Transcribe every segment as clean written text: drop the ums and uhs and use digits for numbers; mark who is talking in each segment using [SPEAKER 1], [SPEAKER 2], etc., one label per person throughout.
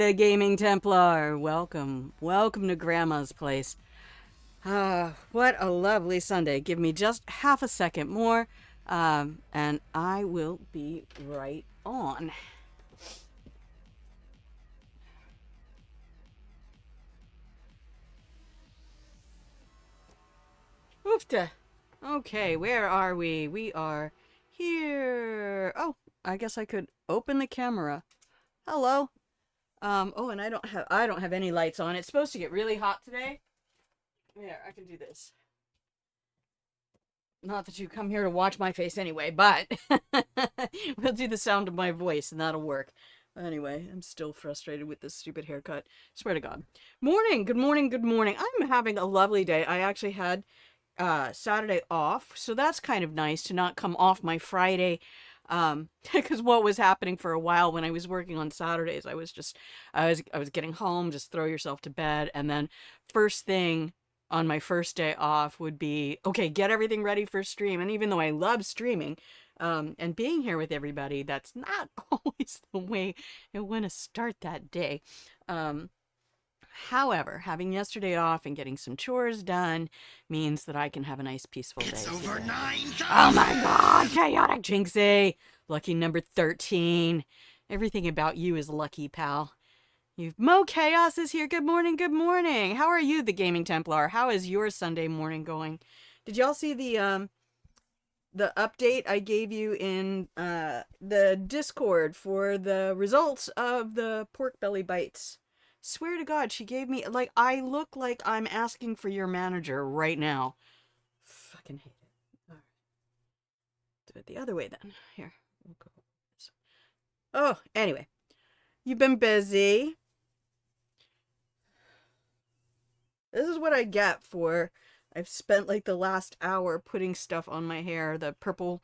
[SPEAKER 1] the Gaming Templar. Welcome. Welcome to Grandma's place. What a lovely Sunday. Give me just half a second more, and I will be right on. Oofta. Okay, where are we? We are here. Oh, I guess I could open the camera. Hello. Oh, and I don't have any lights on. It's supposed to get really hot today. There, I can do this. Not that you come here to watch my face anyway, but we'll do the sound of my voice and that'll work. Anyway, I'm still frustrated with this stupid haircut. Swear to God. Morning, good morning, good morning. I'm having a lovely day. I actually had Saturday off, so that's kind of nice to not come off my Friday. Because what was happening for a while when I was working on Saturdays, I was getting home, just throw yourself to bed, and then first thing on my first day off would be, okay, get everything ready for stream. And even though I love streaming, and being here with everybody, that's not always the way I want to start that day. Um, However, having yesterday off and getting some chores done means that I can have a nice peaceful day.
[SPEAKER 2] It's over 9,000!
[SPEAKER 1] Oh my God, chaotic Jinxie! Lucky number 13. Everything about you is lucky, pal. Mo Chaos is here. Good morning, good morning. How are you, the Gaming Templar? How is your Sunday morning going? Did y'all see the update I gave you in the Discord for the results of the pork belly bites? Swear to God, she gave me, like, I look like I'm asking for your manager right now. Fucking hate it. All right. Do it the other way then. Here, we'll go. Oh, anyway. You've been busy. This is what I get for, I've spent like the last hour putting stuff on my hair, the purple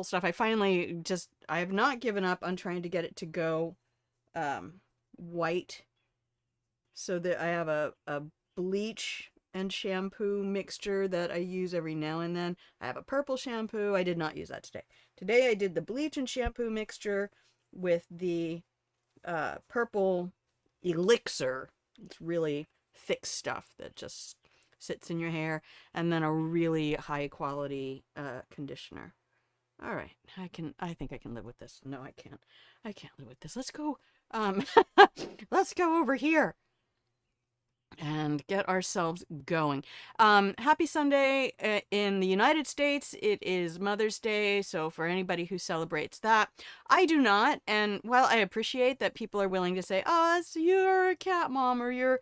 [SPEAKER 1] stuff. I have not given up on trying to get it to go white, so that I have a bleach and shampoo mixture that I use every now and then. I have a purple shampoo. I did not use that today. Today I did the bleach and shampoo mixture with the purple elixir. It's really thick stuff that just sits in your hair, and then a really high quality conditioner. All right, I think I can live with this. No, I can't. I can't live with this. Let's go. Let's go over here and get ourselves going. Happy Sunday. In the United States, it is Mother's Day, so for anybody who celebrates that, I do not. And while I appreciate that people are willing to say, oh, you're a cat mom, or you're,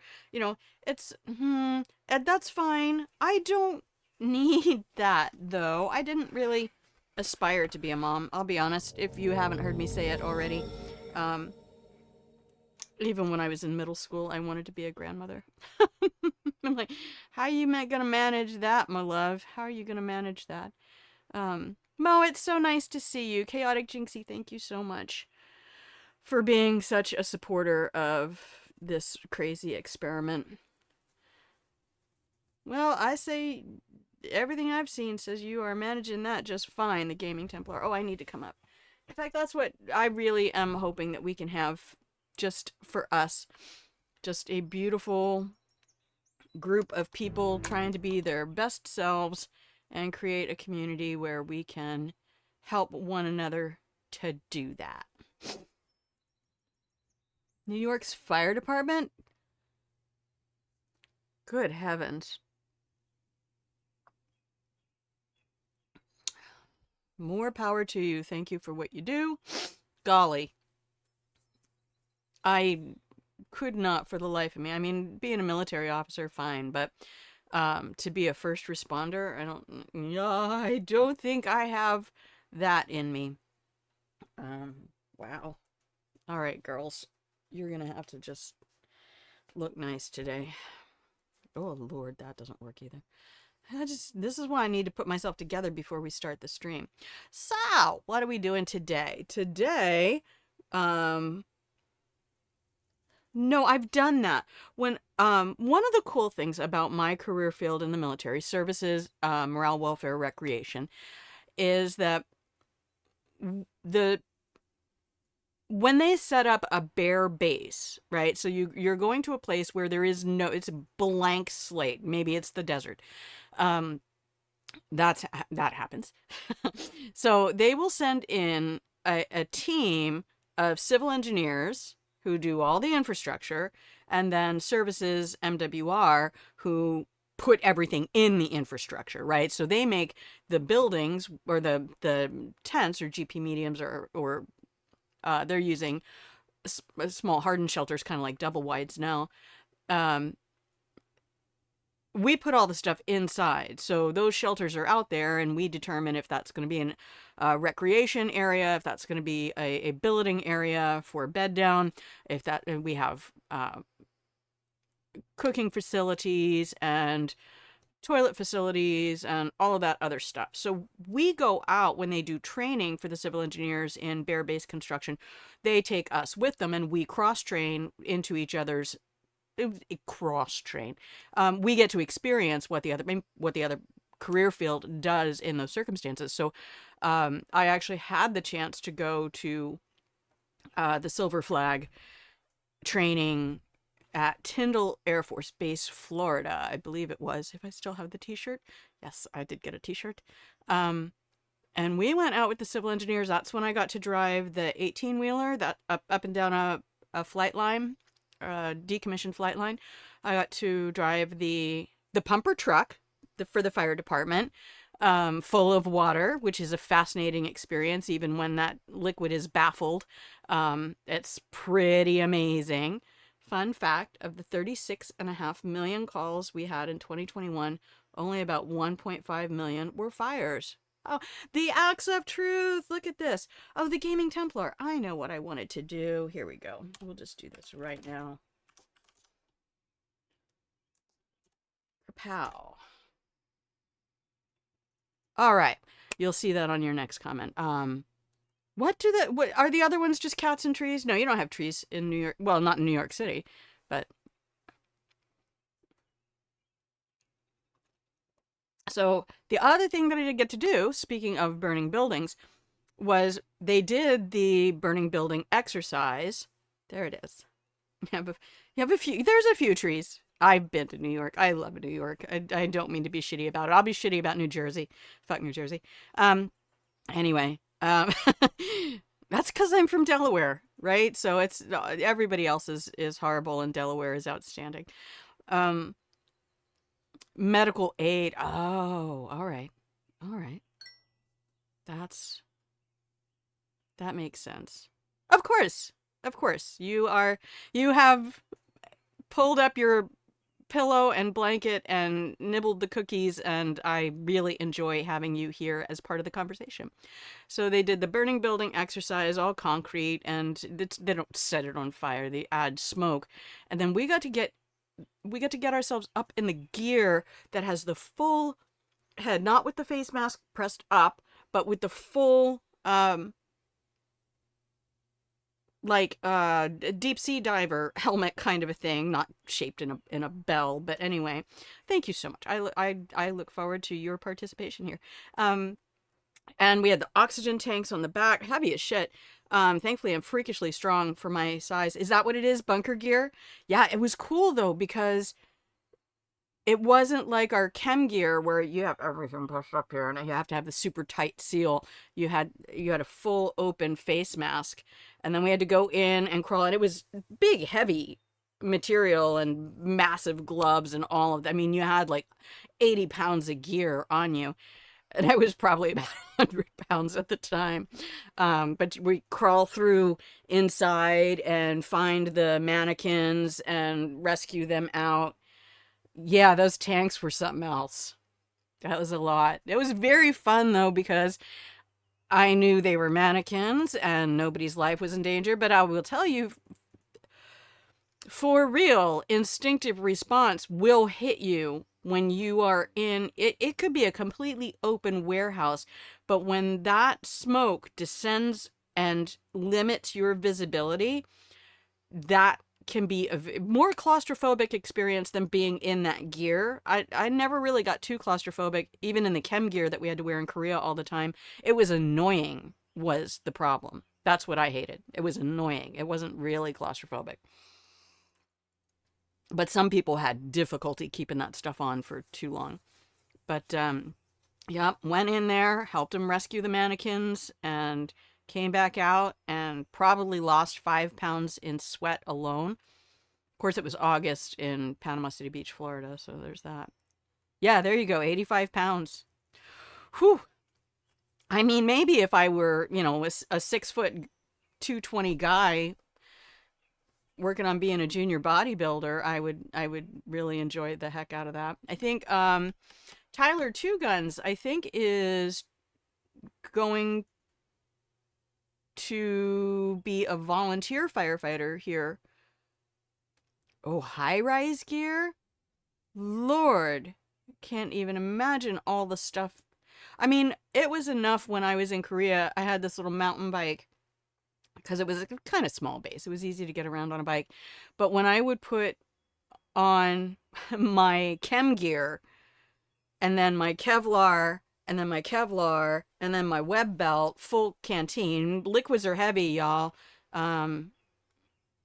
[SPEAKER 1] it's, and that's fine. I don't need that, though. I didn't really aspire to be a mom, I'll be honest, if you haven't heard me say it already. Even when I was in middle school, I wanted to be a grandmother. I'm like, how are you gonna manage that, my love? How are you gonna manage that? Mo, it's so nice to see you. Chaotic Jinxie, thank you so much for being such a supporter of this crazy experiment. Well, I say everything I've seen says you are managing that just fine, the Gaming Templar. Oh, I need to come up. In fact, that's what I really am hoping that we can have just for us. Just a beautiful group of people trying to be their best selves and create a community where we can help one another to do that. New York's fire department? Good heavens. More power to you. Thank you for what you do. Golly. I could not for the life of me. I mean, being a military officer, fine, but to be a first responder, I don't think I have that in me. Wow. All right, girls, you're gonna have to just look nice today. Oh Lord, that doesn't work either. This is why I need to put myself together before we start the stream. So, what are we doing today? Today, no, I've done that. One of the cool things about my career field in the military, services, morale, welfare, recreation, is that the when they set up a bare base, right? So you're going to a place where there is no, it's a blank slate. Maybe it's the desert. Um, that happens. So they will send in a team of civil engineers who do all the infrastructure, and then services MWR who put everything in the infrastructure, right? So they make the buildings or the tents or GP mediums or they're using small hardened shelters, kind of like double wides now. Um, we put all the stuff inside. So those shelters are out there, and we determine if that's going to be a recreation area, if that's going to be a billeting area for bed down, if that we have cooking facilities and toilet facilities and all of that other stuff. So we go out when they do training for the civil engineers in bare base construction. They take us with them, and we cross train into each other's cross train. We get to experience what the other career field does in those circumstances. So I actually had the chance to go to the Silver Flag training at Tyndall Air Force Base, Florida, I believe it was, if I still have the t-shirt. Yes, I did get a t-shirt. And we went out with the civil engineers. That's when I got to drive the 18-wheeler that up and down a flight line, decommissioned flight line. I got to drive the pumper truck for the fire department, full of water, which is a fascinating experience, even when that liquid is baffled. It's pretty amazing. Fun fact, of the 36.5 million calls we had in 2021, only about 1.5 million were fires. Oh, the Axe of Truth. Look at this. Oh, the Gaming Templar. I know what I wanted to do. Here we go. We'll just do this right now. Pow. All right. You'll see that on your next comment. What are the other ones, just cats and trees? No, you don't have trees in New York. Well, not in New York City, but. So the other thing that I did get to do, speaking of burning buildings, was they did the burning building exercise. There it is. You have a few, there's a few trees. I've been to New York. I love New York. I don't mean to be shitty about it. I'll be shitty about New Jersey. Fuck New Jersey. Anyway, that's because I'm from Delaware, right? So it's everybody else is horrible and Delaware is outstanding. Medical aid. Oh, all right. All right. That makes sense. Of course. Of course. You have pulled up your pillow and blanket and nibbled the cookies, and I really enjoy having you here as part of the conversation. So they did the burning building exercise, all concrete, and they don't set it on fire, they add smoke. And then we got to get ourselves up in the gear that has the full head, not with the face mask pressed up, but with the full deep sea diver helmet kind of a thing, not shaped in a bell, but anyway, thank you so much. I look forward to your participation here. And we had the oxygen tanks on the back, heavy as shit. Thankfully I'm freakishly strong for my size. Is that what it is? Bunker gear? Yeah, it was cool though, because it wasn't like our chem gear where you have everything pushed up here and you have to have the super tight seal. You had a full open face mask, and then we had to go in and crawl, and it was big, heavy material and massive gloves and all of that. I mean, you had like 80 pounds of gear on you, and I was probably about 100 pounds at the time. But we crawl through inside and find the mannequins and rescue them out. Yeah, those tanks were something else. That was a lot. It was very fun though, because I knew they were mannequins and nobody's life was in danger. But I will tell you, for real, instinctive response will hit you when you are in it. It could be a completely open warehouse, but when that smoke descends and limits your visibility, that can be a more claustrophobic experience than being in that gear. I never really got too claustrophobic, even in the chem gear that we had to wear in Korea all the time. It was annoying, was the problem. That's what I hated. It was annoying. It wasn't really claustrophobic. But some people had difficulty keeping that stuff on for too long. But yeah, went in there, helped him rescue the mannequins, and came back out and probably lost 5 pounds in sweat alone. Of course, it was August in Panama City Beach, Florida, so there's that. Yeah, there you go, 85 pounds. Whew. I mean, maybe if I were, a 6 foot 220 guy working on being a junior bodybuilder, I would really enjoy the heck out of that. I think Tyler Two Guns, I think, is going to be a volunteer firefighter here. Oh, high-rise gear? Lord, can't even imagine all the stuff. I mean, it was enough when I was in Korea. I had this little mountain bike because it was a kind of small base. It was easy to get around on a bike. But when I would put on my chem gear and then my Kevlar and then my Kevlar and then my web belt, full canteen, liquids are heavy, y'all.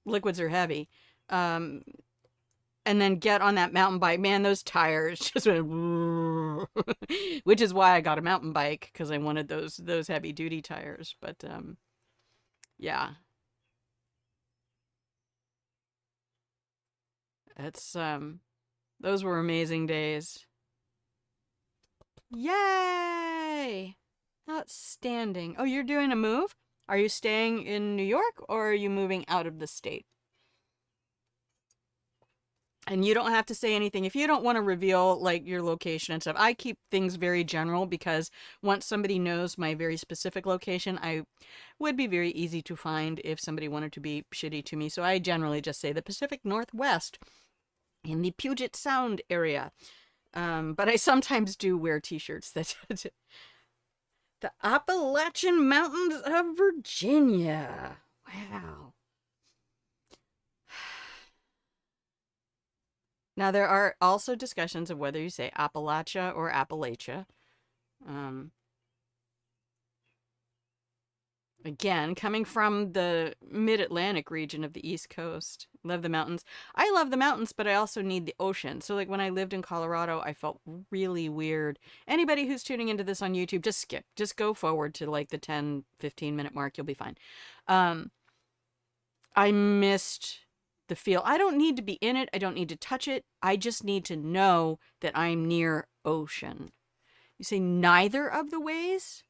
[SPEAKER 1] Liquids are heavy. And then get on that mountain bike, man, those tires just went, which is why I got a mountain bike, because I wanted those heavy duty tires. But yeah, it's those were amazing days. Yay! Outstanding. Oh, you're doing a move? Are you staying in New York or are you moving out of the state? And you don't have to say anything if you don't want to reveal like your location and stuff. I keep things very general because once somebody knows my very specific location, I would be very easy to find if somebody wanted to be shitty to me. So I generally just say the Pacific Northwest in the Puget Sound area. But I sometimes do wear t-shirts that the Appalachian Mountains of Virginia. Wow. Now, there are also discussions of whether you say Appalachia or Appalachia. Again, coming from the mid-Atlantic region of the East Coast. Love the mountains. I love the mountains, but I also need the ocean. So, like, when I lived in Colorado, I felt really weird. Anybody who's tuning into this on YouTube, just skip. Just go forward to, like, the 10, 15-minute mark. You'll be fine. I missed the feel. I don't need to be in it. I don't need to touch it. I just need to know that I'm near ocean. You say neither of the ways?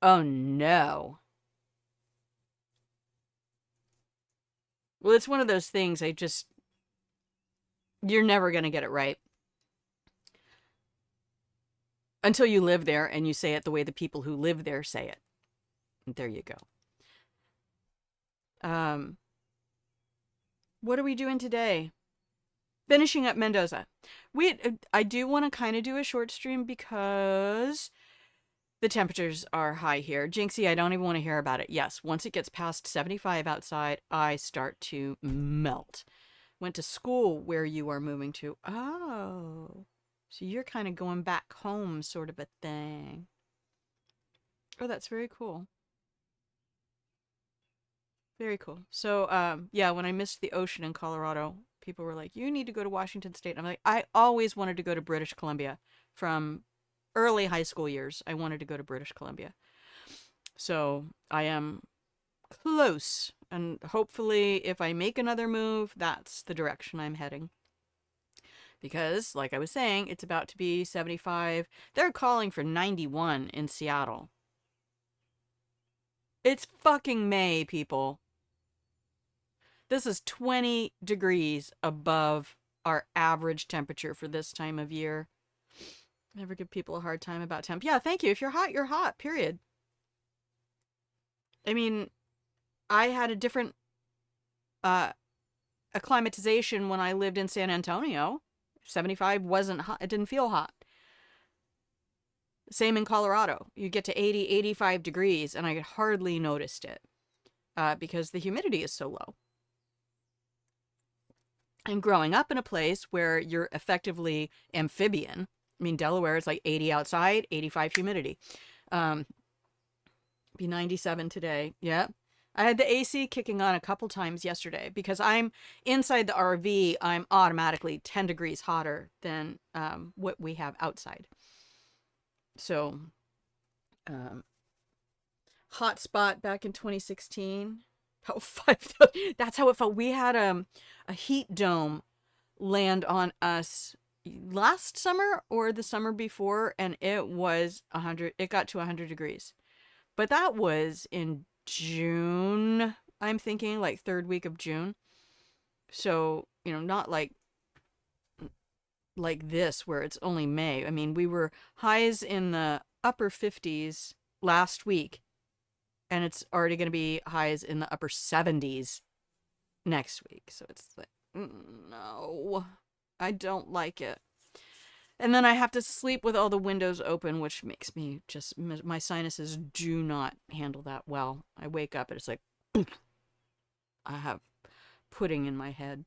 [SPEAKER 1] Oh, no. Well, it's one of those things you're never going to get it right. Until you live there and you say it the way the people who live there say it. There you go. What are we doing today? Finishing up Mendoza. I do want to kind of do a short stream because the temperatures are high here. Jinxie, I don't even want to hear about it. Yes, once it gets past 75 outside, I start to melt. Went to school where you are moving to. Oh, so you're kind of going back home sort of a thing. Oh, that's very cool. Very cool. So, yeah, when I missed the ocean in Colorado, people were like, you need to go to Washington State. And I'm like, I always wanted to go to British Columbia. From early high school years, I wanted to go to British Columbia. So I am close. And hopefully, if I make another move, that's the direction I'm heading. Because, like I was saying, it's about to be 75. They're calling for 91 in Seattle. It's fucking May, people. This is 20 degrees above our average temperature for this time of year. Never give people a hard time about temp. Yeah, thank you. If you're hot, you're hot, period. I mean, I had a different acclimatization when I lived in San Antonio. 75 wasn't hot. It didn't feel hot. Same in Colorado. You get to 80, 85 degrees, and I hardly noticed it because the humidity is so low. And growing up in a place where you're effectively amphibian, I mean, Delaware is like 80 outside, 85 humidity. Be 97 today. Yeah. I had the AC kicking on a couple times yesterday because I'm inside the RV. I'm automatically 10 degrees hotter than what we have outside. So, um, hot spot back in 2016. About 5,000. That's how it felt. We had a heat dome land on us last summer or the summer before, and it was 100. It got to 100 degrees. But that was in June, I'm thinking, like third week of June. So, not like this where it's only May. I mean, we were highs in the upper 50s last week, and it's already going to be highs in the upper 70s next week. So it's like, no, I don't like it. And then I have to sleep with all the windows open, which makes me just, my sinuses do not handle that well. I wake up and it's like, I have pudding in my head.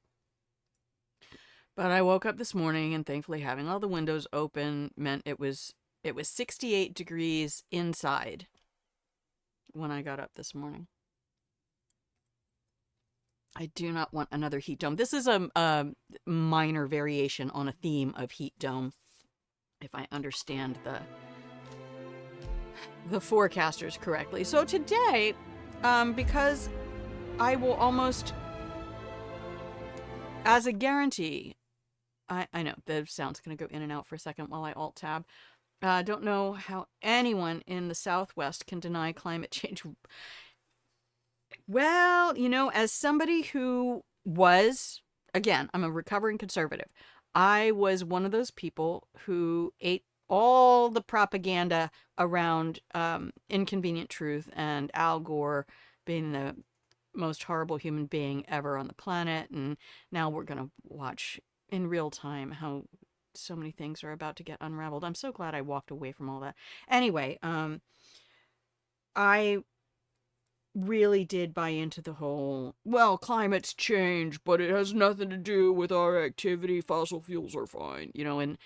[SPEAKER 1] But I woke up this morning and thankfully having all the windows open meant it was 68 degrees inside when I got up this morning. I do not want another heat dome. This is a minor variation on a theme of heat dome, if I understand the forecasters correctly. So today, because I will almost, as a guarantee, I know the sound's going to go in and out for a second while I alt tab. I don't know how anyone in the Southwest can deny climate change. Well, as somebody who was, again, I'm a recovering conservative. I was one of those people who ate all the propaganda around Inconvenient Truth and Al Gore being the most horrible human being ever on the planet. And now we're going to watch in real time how so many things are about to get unraveled. I'm so glad I walked away from all that. Anyway, I really did buy into the whole, well, climate's changed, but it has nothing to do with our activity. Fossil fuels are fine, and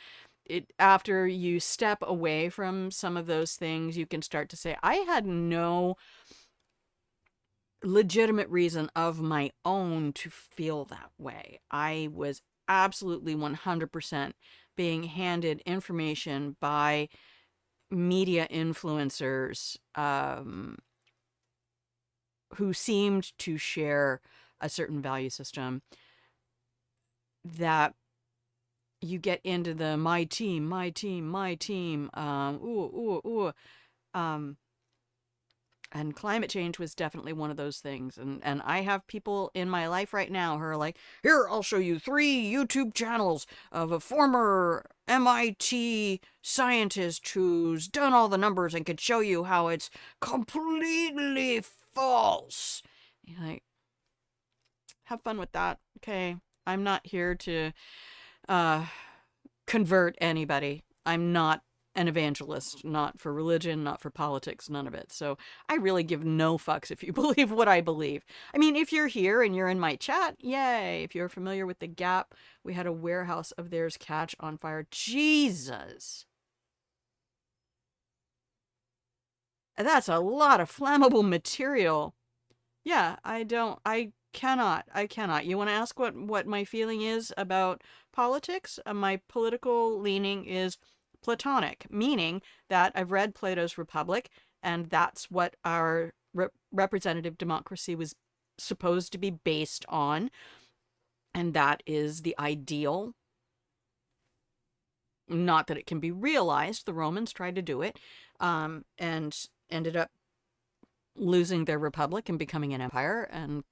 [SPEAKER 1] after you step away from some of those things, you can start to say, I had no legitimate reason of my own to feel that way. I was absolutely 100% being handed information by media influencers who seemed to share a certain value system that you get into the my team, and climate change was definitely one of those things. And I have people in my life right now who are like, here, I'll show you 3 YouTube channels of a former MIT scientist who's done all the numbers and could show you how it's completely false. You're like, have fun with that. Okay. I'm not here to convert anybody. I'm not an evangelist, not for religion, not for politics, none of it. So I really give no fucks if you believe what I believe. I mean, if you're here and you're in my chat, yay. If you're familiar with the Gap, we had a warehouse of theirs catch on fire. Jesus. That's a lot of flammable material. Yeah, I cannot. You want to ask what my feeling is about politics? My political leaning is Platonic, meaning that I've read Plato's Republic, and that's what our representative democracy was supposed to be based on, and that is the ideal. Not that it can be realized. The Romans tried to do it, and ended up losing their republic and becoming an empire. And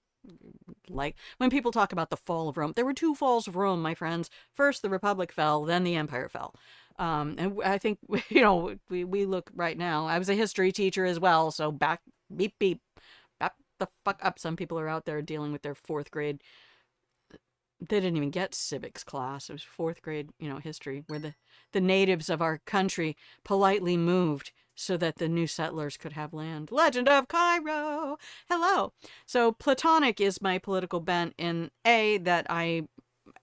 [SPEAKER 1] like when people talk about the fall of Rome, there were 2 falls of Rome, my friends. First, the republic fell, then the empire fell. And I think, we look right now. I was a history teacher as well, so back beep back the fuck up. Some people are out there dealing with their 4th grade. They didn't even get civics class. It was 4th grade, history, where the natives of our country politely moved so that the new settlers could have land. Legend of Cairo. Hello. So Platonic is my political bent in that I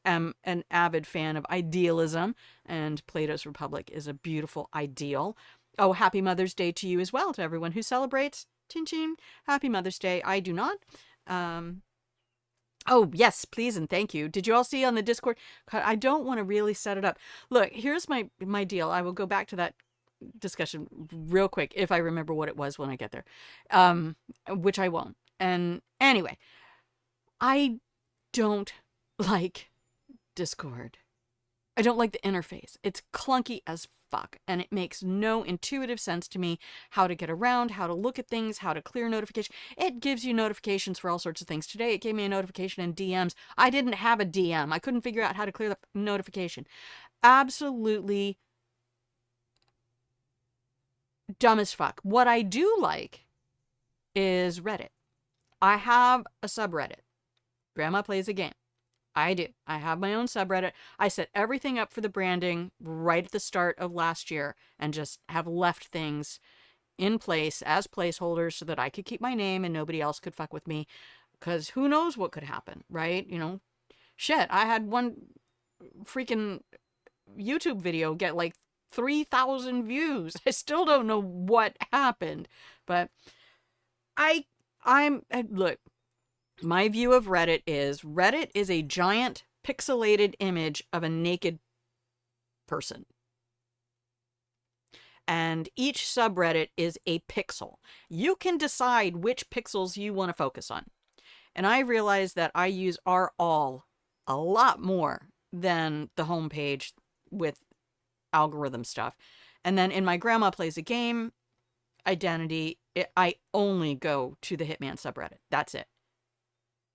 [SPEAKER 1] am an avid fan of idealism, and Plato's Republic is a beautiful ideal. Oh, happy Mother's Day to you as well, to everyone who celebrates Chin chin. Happy Mother's Day. I do not. Oh, yes, please and thank you. Did you all see on the Discord? I don't want to really set it up. Look, here's my deal. I will go back to that discussion real quick if I remember what it was when I get there, which I won't. And anyway, I don't like Discord. I don't like the interface. It's clunky as fuck, and it makes no intuitive sense to me how to get around, how to look at things, how to clear notifications. It gives you notifications for all sorts of things. Today, it gave me a notification in DMs. I didn't have a DM. I couldn't figure out how to clear the notification. Absolutely dumb as fuck. What I do like is Reddit. I have a subreddit. Grandma Plays a Game. I do. I have my own subreddit. I set everything up for the branding right at the start of last year and just have left things in place as placeholders so that I could keep my name and nobody else could fuck with me, because who knows what could happen, right? You know, shit, I had one freaking YouTube video get like 3,000 views. I still don't know what happened, but look, my view of Reddit is a giant pixelated image of a naked person. And each subreddit is a pixel. You can decide which pixels you want to focus on. And I realize that I use all a lot more than the homepage with algorithm stuff. And then in my Grandma Plays a Game identity, I only go to the Hitman subreddit. That's it.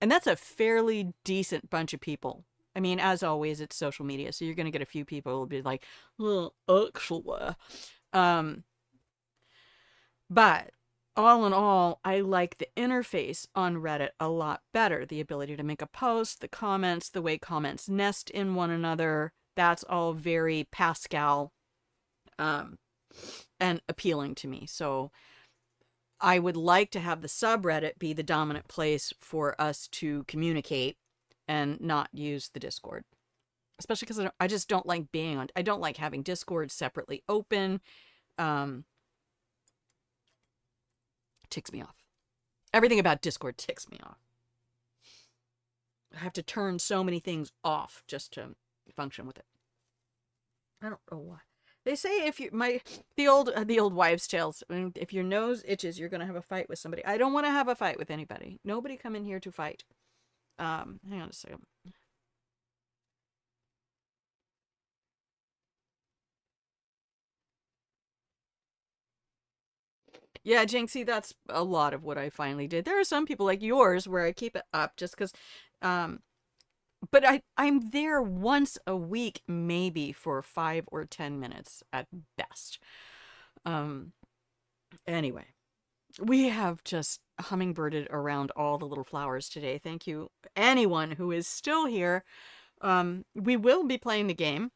[SPEAKER 1] And that's a fairly decent bunch of people. I mean, as always, it's social media, so you're going to get a few people who will be like, oh, actually. But all in all, I like the interface on Reddit a lot better. The ability to make a post, the comments, the way comments nest in one another. That's all very Pascal and appealing to me. So I would like to have the subreddit be the dominant place for us to communicate and not use the Discord. Especially because I just don't like being on. I don't like having Discord separately open. Ticks me off. Everything about Discord ticks me off. I have to turn so many things off just to function with it. I don't know why. They say if you the old wives' tales. I mean, if your nose itches, you're gonna have a fight with somebody. I don't want to have a fight with anybody. Nobody come in here to fight. Hang on a second. Yeah, Jinxie, that's a lot of what I finally did. There are some people like yours where I keep it up just because, but I'm there once a week, maybe for 5 or 10 minutes at best. Anyway, we have just hummingbirded around all the little flowers today. Thank you, anyone who is still here. We will be playing the game.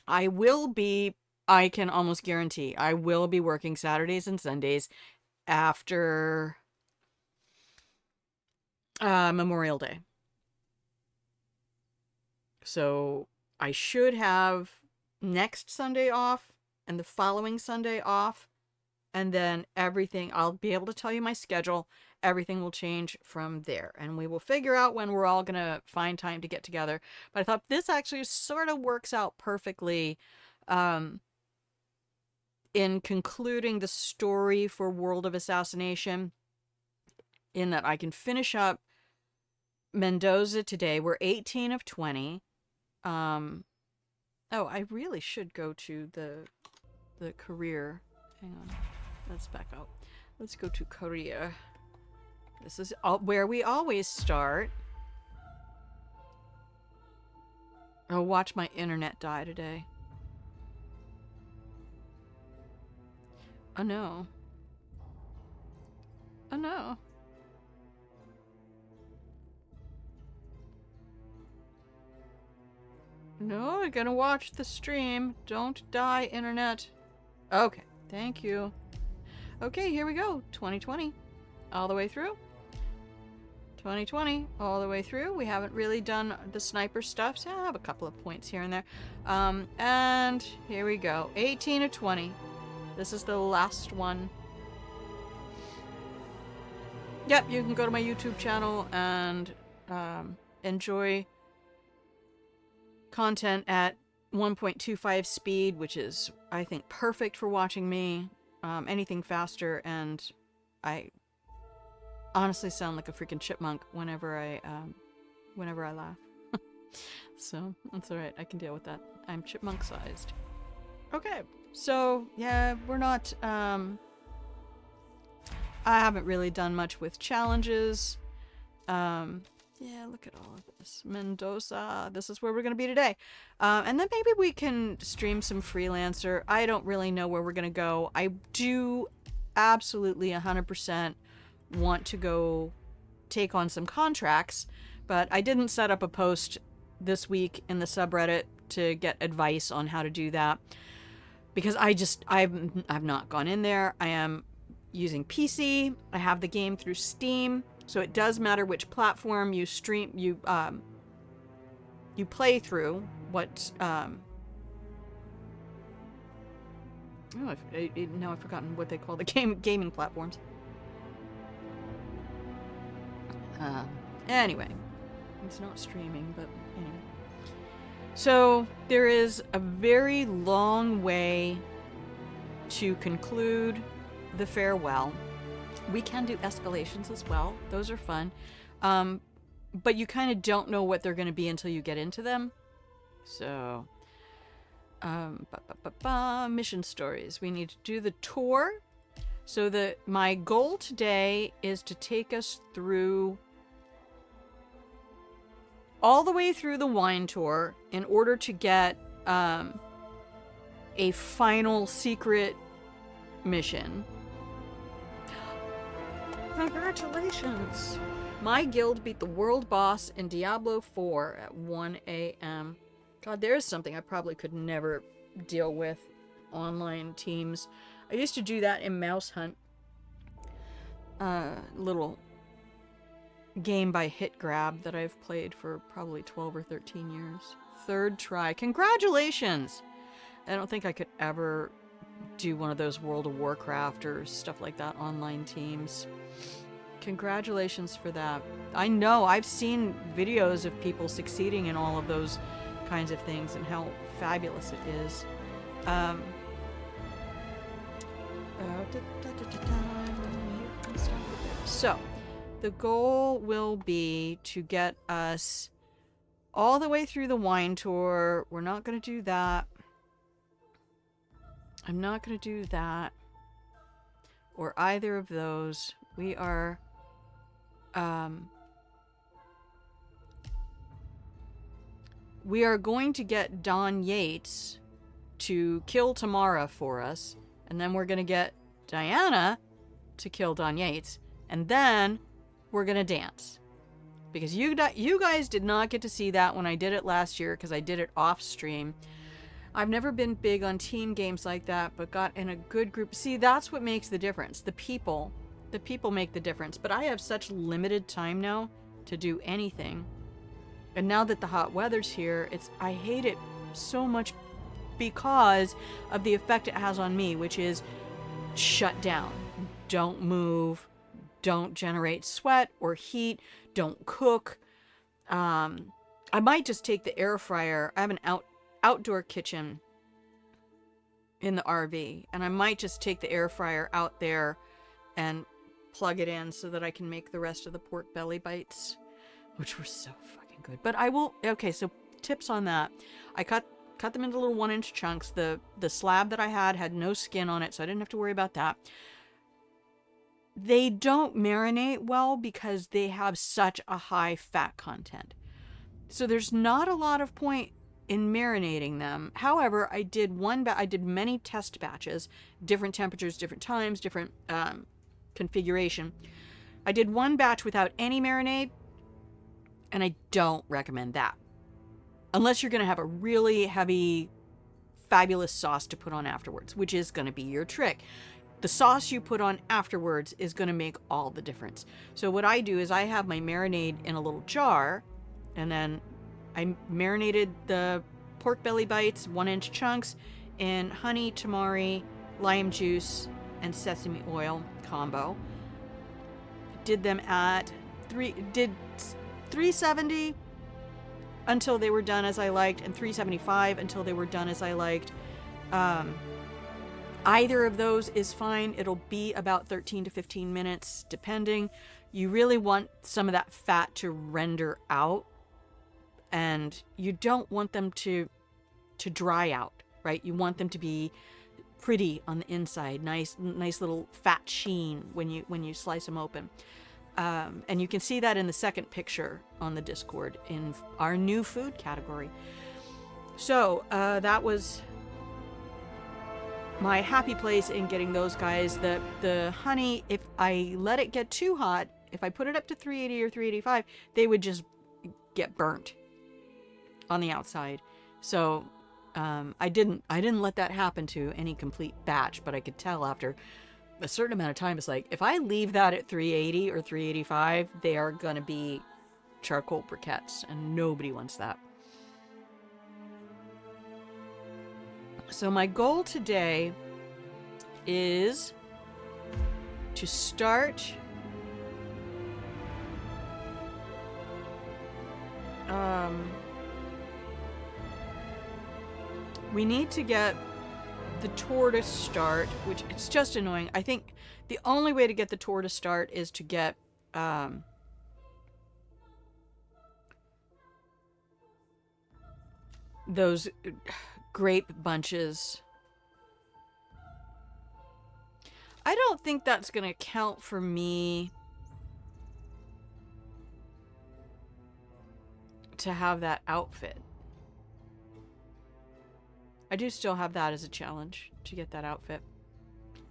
[SPEAKER 1] I can almost guarantee I will be working Saturdays and Sundays after Memorial Day. So I should have next Sunday off and the following Sunday off. And then everything, I'll be able to tell you my schedule. Everything will change from there. And we will figure out when we're all going to find time to get together. But I thought this actually sort of works out perfectly in concluding the story for World of Assassination, in that I can finish up Mendoza today. We're 18 of 20. Oh, I really should go to the career. Hang on. Let's back up. Let's go to career. This is where we always start. Oh, watch my internet die today. Oh no. Oh no. No, I'm gonna watch the stream. Don't die, internet. Okay, thank you. Okay, here we go. 2020. All the way through. 2020. All the way through. We haven't really done the sniper stuff, so I have a couple of points here and there. And here we go. 18 of 20. This is the last one. Yep, you can go to my YouTube channel and enjoy content at 1.25 speed, which is, I think, perfect for watching me. Anything faster, and I honestly sound like a freaking chipmunk whenever I laugh. So that's all right. I can deal with that. I'm chipmunk-sized. Okay, so yeah, we're not. I haven't really done much with challenges. Yeah, look at all of this. Mendoza. This is where we're going to be today. And then maybe we can stream some freelancer. I don't really know where we're going to go. I do absolutely 100% want to go take on some contracts, but I didn't set up a post this week in the subreddit to get advice on how to do that because I've not gone in there. I am using PC. I have the game through Steam. So it does matter which platform you stream, you play through. What? Oh, now I've forgotten what they call the gaming platforms. Anyway, it's not streaming, but anyway. So there is a very long way to conclude the farewell. We can do escalations as well. Those are fun. But you kind of don't know what they're going to be until you get into them. So, mission stories. We need to do the tour. So my goal today is to take us through all the way through the wine tour in order to get a final secret mission. Congratulations! My guild beat the world boss in Diablo 4 at 1 a.m. God, there's something I probably could never deal with. Online teams. I used to do that in Mouse Hunt. Little game by Hit Grab that I've played for probably 12 or 13 years. Third try. Congratulations! I don't think I could ever do one of those World of Warcraft or stuff like that online teams. Congratulations for that. I know, I've seen videos of people succeeding in all of those kinds of things and how fabulous it is. So, the goal will be to get us all the way through the wine tour. We're not going to do that. I'm not going to do that. Or either of those. We are... we are going to get Don Yates to kill Tamara for us. And then we're going to get Diana to kill Don Yates. And then we're going to dance. Because you guys did not get to see that when I did it last year because I did it off stream. I've never been big on team games like that, but got in a good group. See, that's what makes the difference. The people make the difference. But I have such limited time now to do anything. And now that the hot weather's here, I hate it so much because of the effect it has on me, which is shut down. Don't move. Don't generate sweat or heat. Don't cook. I might just take the air fryer. I have an outdoor kitchen in the RV, and I might just take the air fryer out there and plug it in so that I can make the rest of the pork belly bites, which were so fucking good. But I will... Okay, so tips on that. I cut them into little 1-inch chunks. The slab that I had no skin on it, so I didn't have to worry about that. They don't marinate well because they have such a high fat content. So there's not a lot of point in marinating them. However, I did many test batches, different temperatures, different times, different configuration. I did one batch without any marinade, and I don't recommend that. Unless you're going to have a really heavy, fabulous sauce to put on afterwards, which is going to be your trick. The sauce you put on afterwards is going to make all the difference. So what I do is I have my marinade in a little jar, and then I marinated the pork belly bites, 1-inch chunks, in honey, tamari, lime juice, and sesame oil combo. did them at 370 until they were done as I liked, and 375 until they were done as I liked. Either of those is fine. It'll be about 13 to 15 minutes, depending. You really want some of that fat to render out, and you don't want them to dry out, right? You want them to be pretty on the inside, nice little fat sheen when you slice them open. And you can see that in the second picture on the Discord in our new food category. So that was my happy place in getting those guys. The honey, if I let it get too hot, if I put it up to 380 or 385, they would just get burnt on the outside. So I didn't let that happen to any complete batch, but I could tell after a certain amount of time, it's like, if I leave that at 380 or 385, they are going to be charcoal briquettes, and nobody wants that. So my goal today is to start we need to get the tour to start, which it's just annoying. I think the only way to get the tour to start is to get those grape bunches. I don't think that's going to count for me to have that outfit. I do still have that as a challenge to get that outfit.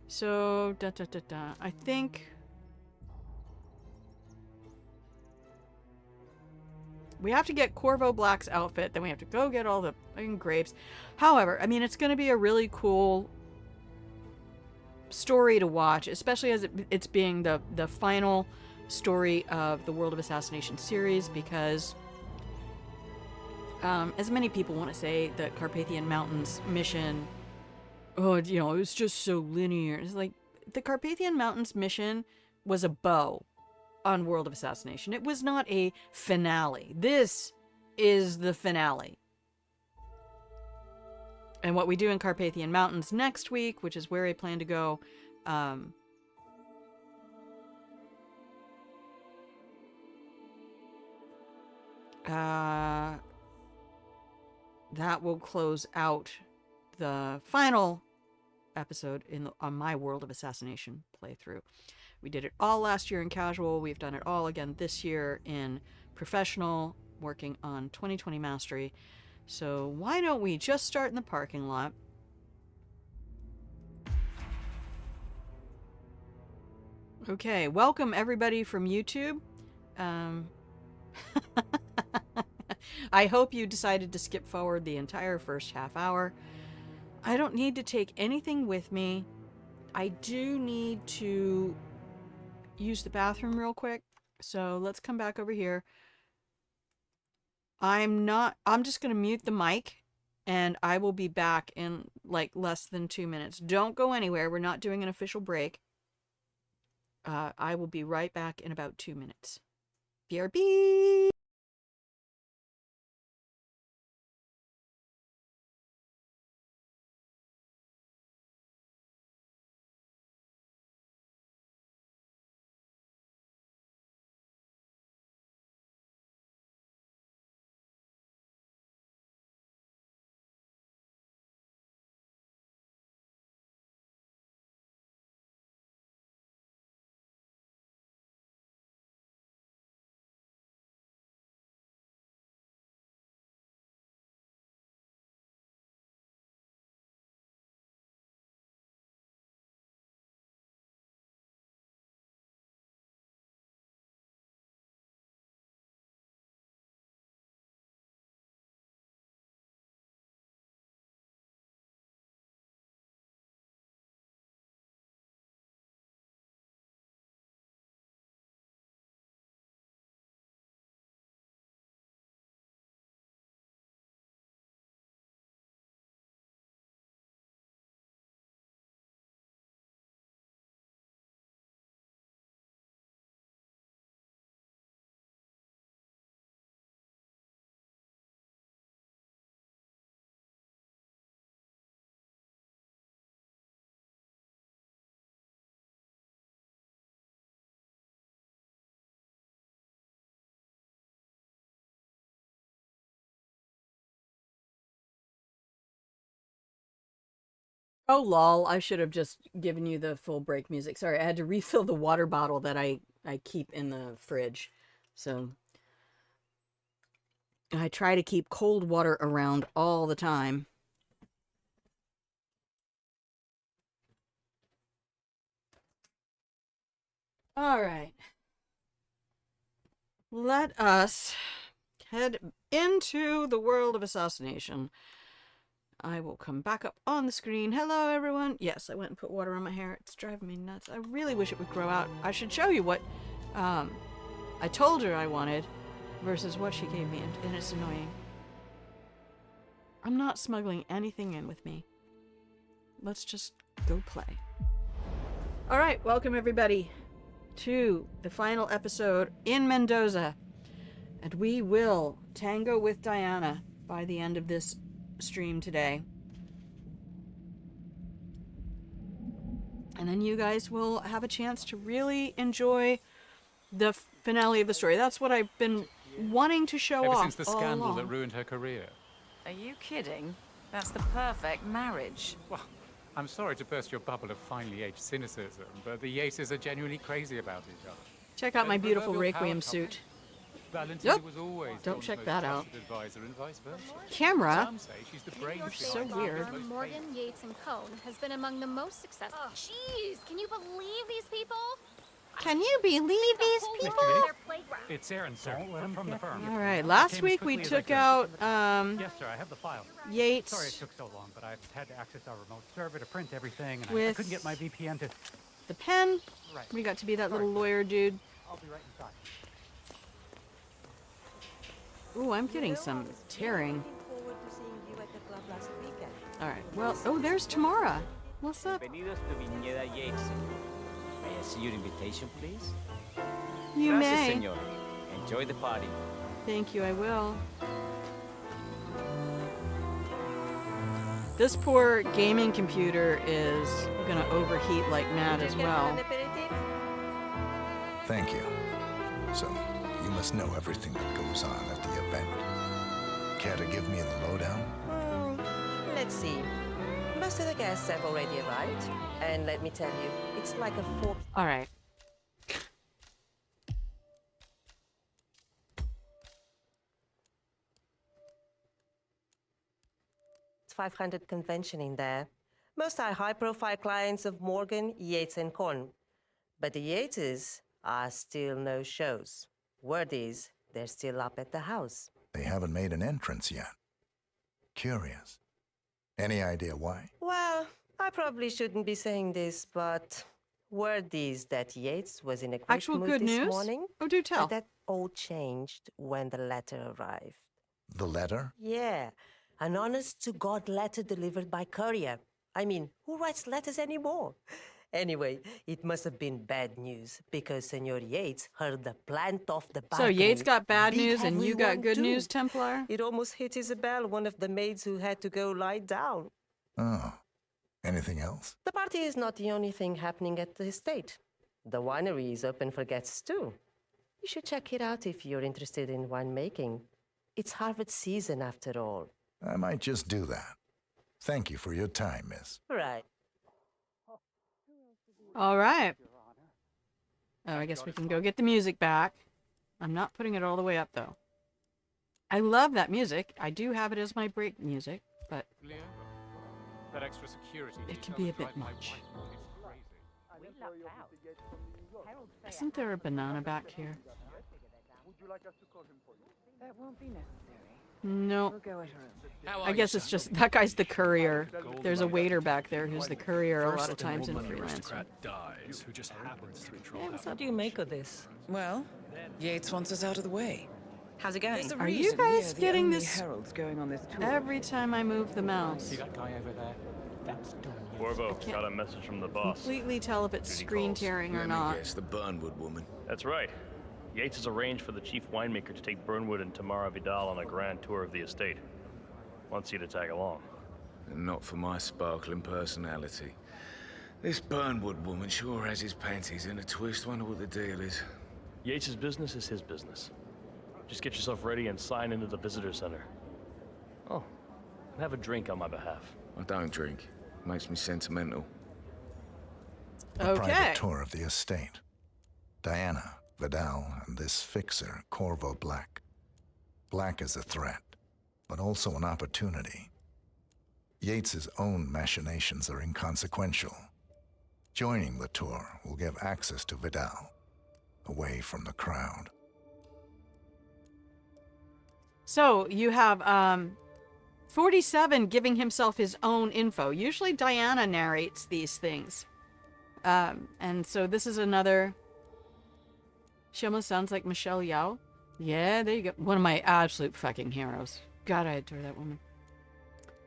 [SPEAKER 1] So, I think we have to get Corvo Black's outfit, then we have to go get all the grapes. However, I mean, it's going to be a really cool story to watch, especially as it's being the final story of the World of Assassination series, because as many people want to say, the Carpathian Mountains mission, oh, you know, it was just so linear. It's like, the Carpathian Mountains mission was a bow on World of Assassination. It was not a finale. This is the finale. And what we do in Carpathian Mountains next week, which is where I plan to go, that will close out the final episode on my World of Assassination playthrough. We did it all last year in casual. We've done it all again this year in professional, working on 2020 mastery. So why don't we just start in the parking lot? Okay, welcome everybody from YouTube. I hope you decided to skip forward the entire first half hour. I don't need to take anything with me. I do need to use the bathroom real quick. So let's come back over here. I'm just going to mute the mic, and I will be back in like less than 2 minutes. Don't go anywhere. We're not doing an official break. I will be right back in about 2 minutes. BRB! Oh, lol. I should have just given you the full break music. Sorry, I had to refill the water bottle that I keep in the fridge. So I try to keep cold water around all the time. All right. Let us head into the world of assassination. I will come back up on the screen. Hello, everyone. Yes, I went and put water on my hair. It's driving me nuts. I really wish it would grow out. I should show you what I told her I wanted versus what she gave me, and it's annoying. I'm not smuggling anything in with me. Let's just go play. All right, welcome everybody to the final episode in Mendoza. And we will tango with Diana by the end of this stream today. And then you guys will have a chance to really enjoy the finale of the story. That's what I've been wanting to show off.
[SPEAKER 2] Ever since the scandal that ruined her career.
[SPEAKER 3] Are you kidding? That's the perfect marriage.
[SPEAKER 2] Well, I'm sorry to burst your bubble of finely aged cynicism, but the Yaces are genuinely crazy about each other.
[SPEAKER 1] Check out my beautiful Requiem suit.
[SPEAKER 2] Yep. Was always
[SPEAKER 1] don't check that out.
[SPEAKER 2] Advisor and vice versa.
[SPEAKER 1] Camera?
[SPEAKER 2] Some say she's the bravest.
[SPEAKER 1] So weird.
[SPEAKER 4] Morgan, Yates, and Cohn has been among the most successful. Jeez, can you believe these people?
[SPEAKER 1] Can you believe these people?
[SPEAKER 5] It's Aaron, sir, from the firm.
[SPEAKER 1] All right, last week we took out
[SPEAKER 5] Yes, sir, I have the file.
[SPEAKER 1] Yates.
[SPEAKER 5] Sorry it took so long, but I've had to access our remote server to print everything, and I
[SPEAKER 1] With
[SPEAKER 5] couldn't get my VPN to...
[SPEAKER 1] the pen.
[SPEAKER 5] Right.
[SPEAKER 1] We got to be that little lawyer dude.
[SPEAKER 5] I'll be right inside.
[SPEAKER 1] Ooh, I'm getting some tearing. All right, well, oh, there's Tamara. What's up?
[SPEAKER 6] Bienvenidos to Viñeda Yates, señor. May I see your invitation, please?
[SPEAKER 1] You
[SPEAKER 6] Gracias,
[SPEAKER 1] may.
[SPEAKER 6] señor. Enjoy the party.
[SPEAKER 1] Thank you, I will. This poor gaming computer is gonna overheat like mad as well.
[SPEAKER 7] Thank you. So, you must know everything that goes on at the event. Care to give me the lowdown?
[SPEAKER 8] Let's see. Most of the guests have already arrived, and let me tell you, it's like a four.
[SPEAKER 1] All right.
[SPEAKER 8] It's 500 convention in there. Most are high-profile clients of Morgan, Yates, and Cohn. But the Yateses are still no shows. Word is, they're still up at the house.
[SPEAKER 7] They haven't made an entrance yet. Curious. Any idea why?
[SPEAKER 8] Well, I probably shouldn't be saying this, but word is that Yates was in a great
[SPEAKER 1] Actual
[SPEAKER 8] mood
[SPEAKER 1] good
[SPEAKER 8] this
[SPEAKER 1] news?
[SPEAKER 8] morning.
[SPEAKER 1] Oh, do
[SPEAKER 8] But
[SPEAKER 1] tell.
[SPEAKER 8] that all changed when the letter arrived.
[SPEAKER 7] The letter?
[SPEAKER 8] Yeah, an honest-to-God letter delivered by courier. I mean, who writes letters anymore? Anyway, it must have been bad news because Senor Yates heard the plant off the
[SPEAKER 1] So
[SPEAKER 8] balcony.
[SPEAKER 1] Yates got bad
[SPEAKER 8] Beat
[SPEAKER 1] news and you got
[SPEAKER 8] everyone
[SPEAKER 1] good
[SPEAKER 8] too.
[SPEAKER 1] news, Templar?
[SPEAKER 8] It almost hit Isabel, one of the maids who had to go lie down.
[SPEAKER 7] Oh. Anything else?
[SPEAKER 8] The party is not the only thing happening at the estate. The winery is open for guests too. You should check it out if you're interested in winemaking. It's harvest season after all.
[SPEAKER 7] I might just do that. Thank you for your time, miss.
[SPEAKER 8] Right.
[SPEAKER 1] All right. Oh, I guess we can go get the music back. I'm not putting it all the way up, though. I love that music. I do have it as my break music, but
[SPEAKER 2] Leo, that extra security
[SPEAKER 1] it can
[SPEAKER 2] detail
[SPEAKER 1] be a
[SPEAKER 2] would
[SPEAKER 1] bit
[SPEAKER 2] drive my
[SPEAKER 1] much.
[SPEAKER 2] wife crazy.
[SPEAKER 1] Isn't there a banana back here?
[SPEAKER 3] That won't be necessary.
[SPEAKER 1] No.
[SPEAKER 3] We'll go at her own.
[SPEAKER 1] I guess it's just that guy's the courier. There's a waiter back there who's the courier a lot of times in freelance.
[SPEAKER 9] Dies, who just happens to control
[SPEAKER 8] What do you make of this?
[SPEAKER 3] Well, Yates wants us out of the way.
[SPEAKER 8] How's it going?
[SPEAKER 3] There's a
[SPEAKER 1] Are you
[SPEAKER 3] reason
[SPEAKER 1] guys
[SPEAKER 3] we're the
[SPEAKER 1] getting
[SPEAKER 3] only
[SPEAKER 1] this
[SPEAKER 3] heralds going on this tour.
[SPEAKER 1] every time I move the mouse?
[SPEAKER 2] See that guy over there? That's Don Yates.
[SPEAKER 10] Corvo,
[SPEAKER 1] can't
[SPEAKER 10] got a message from the boss.
[SPEAKER 1] Completely tell if it's screen tearing or not.
[SPEAKER 9] Yes, the Burnwood woman.
[SPEAKER 10] That's right. Yates has arranged for the chief winemaker to take Burnwood and Tamara Vidal on a grand tour of the estate. Wants you to tag along.
[SPEAKER 9] And not for my sparkling personality. This Burnwood woman sure has his panties in a twist. Wonder what the deal is.
[SPEAKER 10] Yates' business is his business. Just get yourself ready and sign into the visitor center. Oh, and have a drink on my behalf.
[SPEAKER 9] I don't drink. Makes me sentimental.
[SPEAKER 7] A
[SPEAKER 1] Okay.
[SPEAKER 7] private tour of the estate. Diana, Vidal, and this fixer, Corvo Black. Black is a threat, but also an opportunity. Yates's own machinations are inconsequential. Joining the tour will give access to Vidal, away from the crowd.
[SPEAKER 1] So you have 47 giving himself his own info. Usually Diana narrates these things. And so this is another... She almost sounds like Michelle Yeoh. Yeah, there you go. One of my absolute fucking heroes. God, I adore that woman.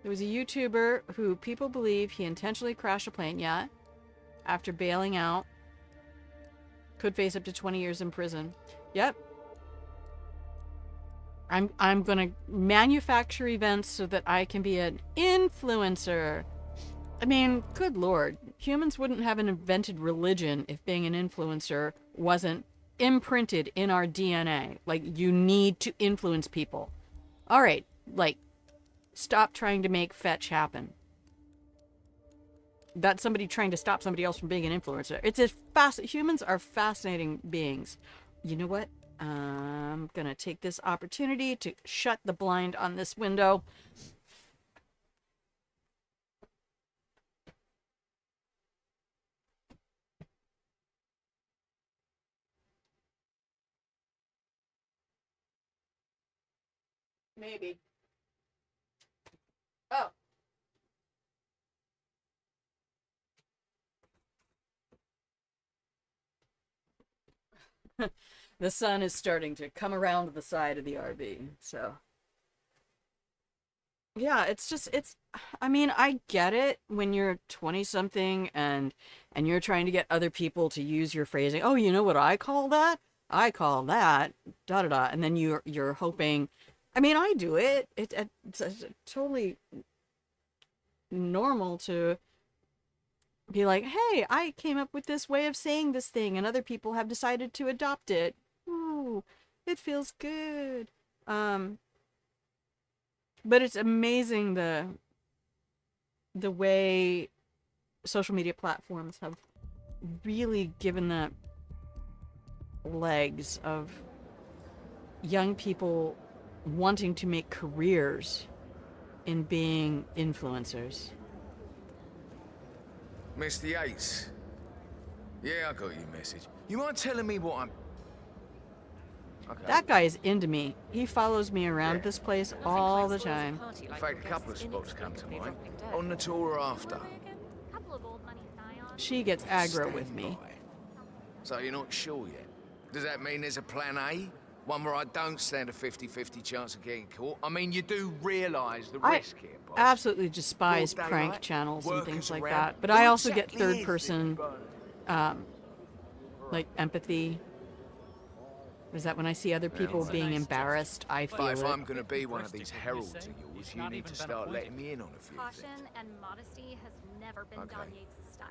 [SPEAKER 1] There was a YouTuber who people believe he intentionally crashed a plane, yeah, after bailing out. Could face up to 20 years in prison. Yep. I'm gonna manufacture events so that I can be an influencer. I mean, good lord. Humans wouldn't have invented religion if being an influencer wasn't imprinted in our DNA. Like, you need to influence people. Alright, like, stop trying to make fetch happen. That's somebody trying to stop somebody else from being an influencer. It's humans are fascinating beings. You know what? I'm gonna take this opportunity to shut the blind on this window. Maybe. Oh. The sun is starting to come around to the side of the RV, so. Yeah, I mean, I get it when you're 20-something and you're trying to get other people to use your phrasing. Oh, you know what I call that? I call that da-da-da. And then you're hoping, I mean, I do it. It's totally normal to be like, hey, I came up with this way of saying this thing and other people have decided to adopt it. Ooh, it feels good. But it's amazing the way social media platforms have really given that legs of young people wanting to make careers in being influencers.
[SPEAKER 9] Mr. Yates. Yeah, I got your message. You mind telling me what I'm... Okay.
[SPEAKER 1] That guy is into me. He follows me around this place all the time.
[SPEAKER 9] In fact, a couple of spots come to mind. On the tour or after.
[SPEAKER 4] Couple of old money scions.
[SPEAKER 1] She gets aggro with me.
[SPEAKER 9] Standby. So you're not sure yet? Does that mean there's a plan A? One where I don't stand a 50-50 chance of getting caught? I mean, you do realise the risk here, boss.
[SPEAKER 1] Absolutely despise
[SPEAKER 9] Broad
[SPEAKER 1] prank
[SPEAKER 9] daylight,
[SPEAKER 1] channels and
[SPEAKER 9] workers
[SPEAKER 1] things like
[SPEAKER 9] around.
[SPEAKER 1] that. But
[SPEAKER 9] Who
[SPEAKER 1] I also get
[SPEAKER 9] exactly
[SPEAKER 1] third
[SPEAKER 9] is
[SPEAKER 1] person,
[SPEAKER 9] it?
[SPEAKER 1] like empathy. Is that when I see other people being embarrassed, I feel
[SPEAKER 9] But if
[SPEAKER 1] it.
[SPEAKER 9] I'm going to be one of these heralds of yours, you need to start letting me in on a few
[SPEAKER 4] Caution
[SPEAKER 9] things.
[SPEAKER 4] and modesty has never been Don Yates' style.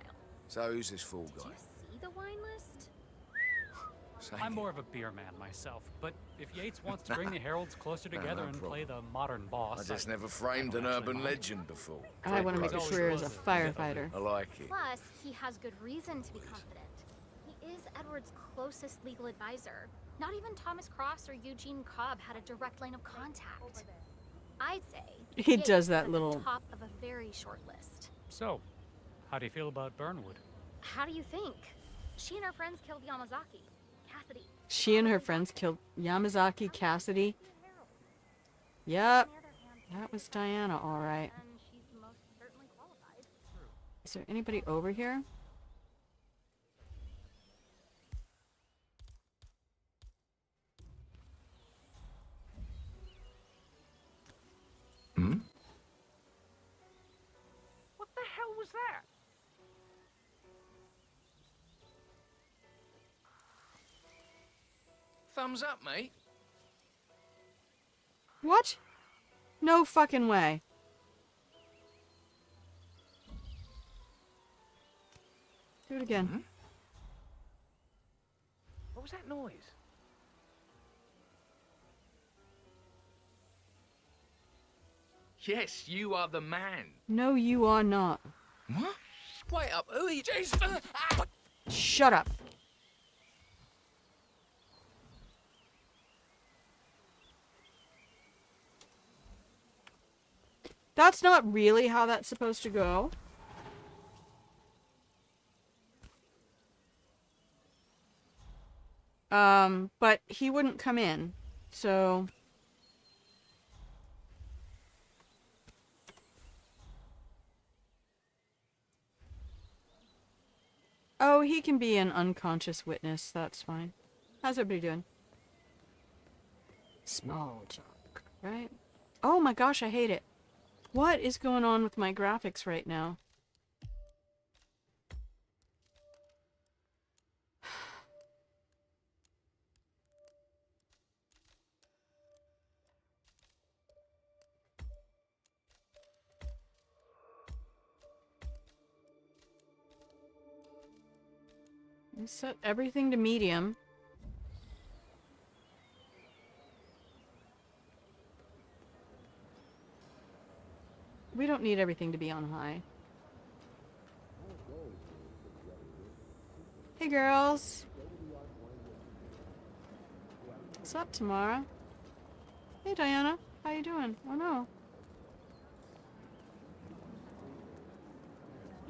[SPEAKER 9] So who's this fool
[SPEAKER 4] Did
[SPEAKER 9] guy?
[SPEAKER 4] you see the wine list?
[SPEAKER 9] Say
[SPEAKER 5] I'm
[SPEAKER 9] it.
[SPEAKER 5] more of a beer man myself, but if Yates wants to bring the heralds closer together and
[SPEAKER 9] problem.
[SPEAKER 5] play the modern boss,
[SPEAKER 9] I just never framed an urban legend before.
[SPEAKER 1] I want to make a
[SPEAKER 9] Close.
[SPEAKER 1] career as a firefighter.
[SPEAKER 9] I like it.
[SPEAKER 4] Plus, he has good reason to be confident. He is Edward's closest legal advisor. Not even Thomas Cross or Eugene Cobb had a direct line of contact. I'd say
[SPEAKER 1] He
[SPEAKER 4] Yates
[SPEAKER 1] does
[SPEAKER 4] is
[SPEAKER 1] that
[SPEAKER 4] at
[SPEAKER 1] little-
[SPEAKER 4] the top of a very short list.
[SPEAKER 5] So, how do you feel about Burnwood?
[SPEAKER 4] How do you think? She and her friends killed Yamazaki, Cassidy.
[SPEAKER 1] She and her friends killed Yamazaki Cassidy. Yep, that was Diana, all right.
[SPEAKER 4] And she's most certainly qualified.
[SPEAKER 1] Is there anybody over here?
[SPEAKER 9] Hmm?
[SPEAKER 10] What the hell was that?
[SPEAKER 9] Thumbs up, mate.
[SPEAKER 1] What? No fucking way. Do it again.
[SPEAKER 9] Hmm? What was that noise? Yes, you are the man.
[SPEAKER 1] No, you are not.
[SPEAKER 9] What? Wait up, who are you?
[SPEAKER 1] Shut up. That's not really how that's supposed to go. But he wouldn't come in, so... Oh, he can be an unconscious witness, that's fine. How's everybody doing? Small talk, right? Oh my gosh, I hate it. What is going on with my graphics right now? Set everything to medium. We don't need everything to be on high. Hey girls. What's up, Tamara? Hey Diana, how you doing? Oh no.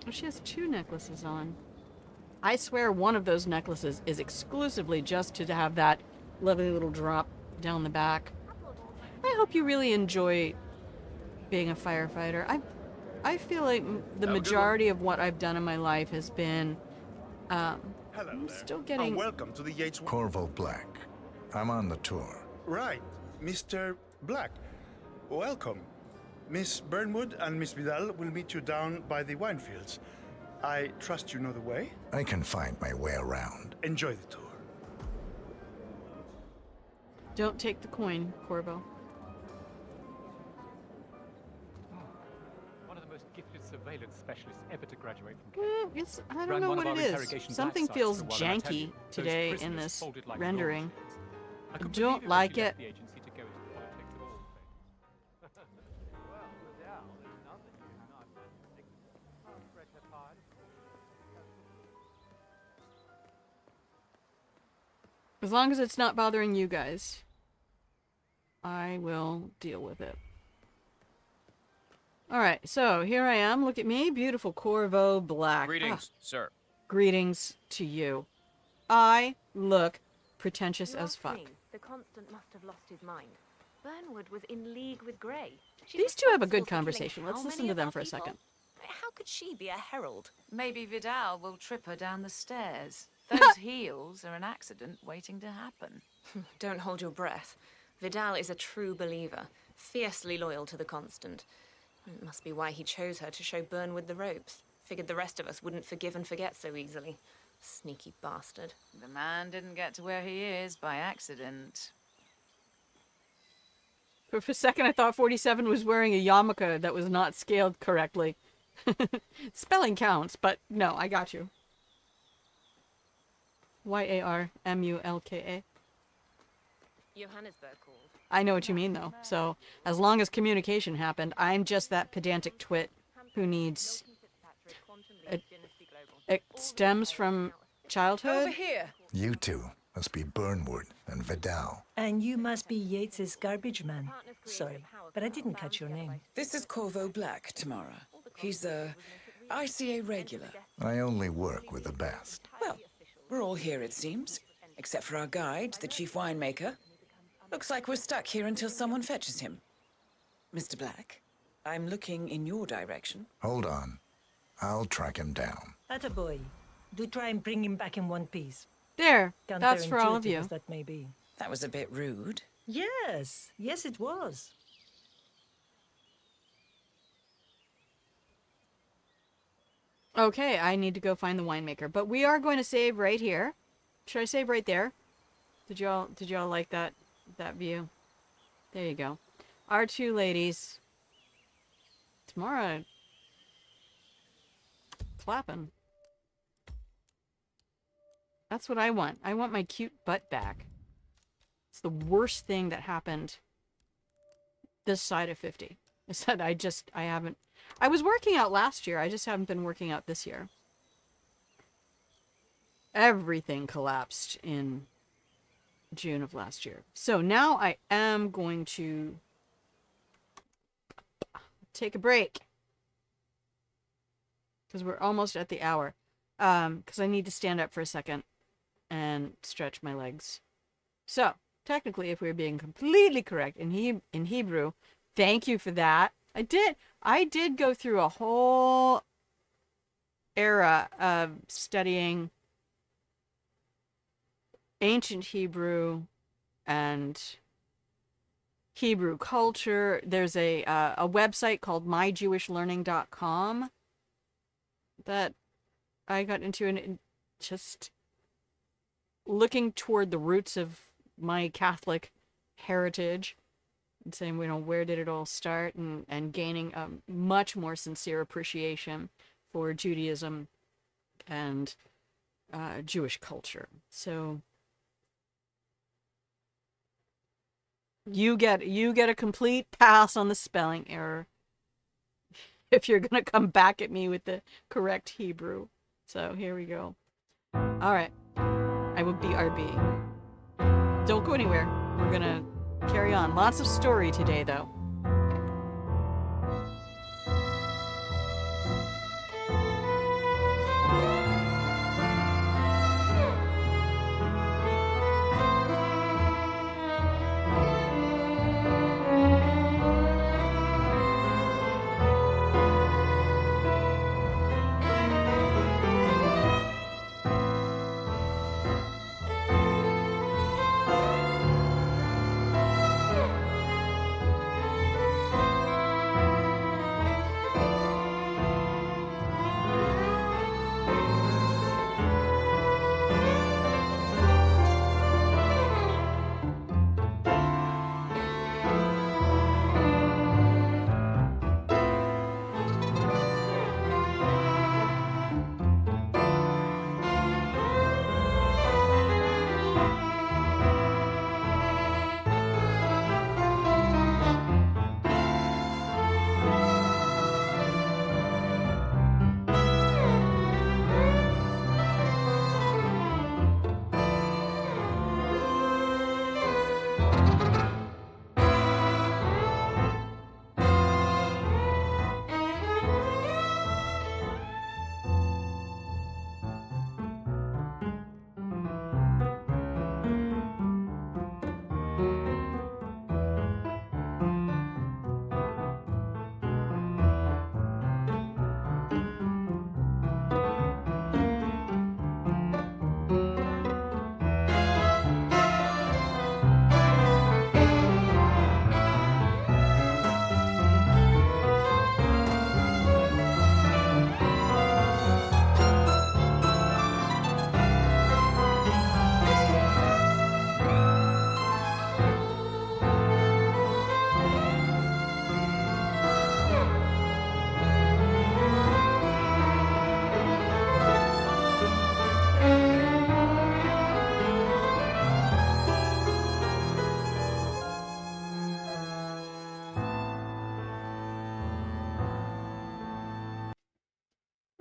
[SPEAKER 1] Oh, she has 2 necklaces on. I swear one of those necklaces is exclusively just to have that lovely little drop down the back. I hope you really enjoy being a firefighter. I feel like the majority of what I've done in my life has been
[SPEAKER 11] Hello
[SPEAKER 1] I'm
[SPEAKER 11] there.
[SPEAKER 1] still getting...
[SPEAKER 11] And welcome to the Yates...
[SPEAKER 7] Corvo Black. I'm on the tour.
[SPEAKER 11] Right, Mr. Black. Welcome. Miss Burnwood and Miss Vidal will meet you down by the wine fields. I trust you know the way?
[SPEAKER 7] I can find my way around.
[SPEAKER 11] Enjoy the tour.
[SPEAKER 1] Don't take the coin, Corvo.
[SPEAKER 2] One of the most gifted surveillance specialists ever to graduate from Kent.
[SPEAKER 1] I don't know what it is. Something feels janky today in this rendering. I don't like it. As long as it's not bothering you guys, I will deal with it. Alright, so here I am. Look at me. Beautiful Corvo Black.
[SPEAKER 6] Greetings, sir.
[SPEAKER 1] Greetings to you. I look pretentious as fuck.
[SPEAKER 12] The Constant must have lost his mind. Burnwood was in league with Grey.
[SPEAKER 1] These two have a good conversation. Let's listen to them for a second.
[SPEAKER 3] How could she be a herald? Maybe Vidal will trip her down the stairs. Those heels are an accident waiting to happen.
[SPEAKER 12] Don't hold your breath. Vidal is a true believer, fiercely loyal to the Constant. It must be why he chose her to show Burnwood the ropes. Figured the rest of us wouldn't forgive and forget so easily. Sneaky bastard.
[SPEAKER 3] The man didn't get to where he is by accident.
[SPEAKER 1] For a second, I thought 47 was wearing a yarmulke that was not scaled correctly. Spelling counts, but no, I got you. Yarmulka.
[SPEAKER 12] Johannesburg called.
[SPEAKER 1] I know what you mean, though. So, as long as communication happened, I'm just that pedantic twit who needs... It stems from childhood?
[SPEAKER 13] Over here!
[SPEAKER 7] You two must be Burnwood and Vidal.
[SPEAKER 13] And you must be Yates's garbage man. Sorry, but I didn't catch your name.
[SPEAKER 14] This is Corvo Black, Tamara. He's a ICA regular.
[SPEAKER 7] I only work with the best.
[SPEAKER 14] Well, we're all here, it seems. Except for our guide, the chief winemaker. Looks like we're stuck here until someone fetches him. Mr. Black, I'm looking in your direction.
[SPEAKER 7] Hold on. I'll track him down.
[SPEAKER 13] Attaboy. Do try and bring him back in one piece.
[SPEAKER 1] There. That's for all of you.
[SPEAKER 13] As that may be.
[SPEAKER 14] That was a bit rude.
[SPEAKER 13] Yes. Yes, it was.
[SPEAKER 1] Okay, I need to go find the winemaker. But we are going to save right here. Should I save right there? Did y'all like that view? There you go. Our two ladies. Tamara clapping. That's what I want. I want my cute butt back. It's the worst thing that happened this side of 50. I said I haven't. I was working out last year. I just haven't been working out this year. Everything collapsed in June of last year. So now I am going to take a break. Because we're almost at the hour. Because I need to stand up for a second and stretch my legs. So, technically, if we're being completely correct in Hebrew, thank you for that. I did go through a whole era of studying ancient Hebrew and Hebrew culture. There's a website called myjewishlearning.com that I got into, and just looking toward the roots of my Catholic heritage and saying, where did it all start, and gaining a much more sincere appreciation for Judaism and Jewish culture. So you get a complete pass on the spelling error if you're going to come back at me with the correct Hebrew. So here we go. All right. I will BRB. Don't go anywhere. We're going to carry on. Lots of story today, though.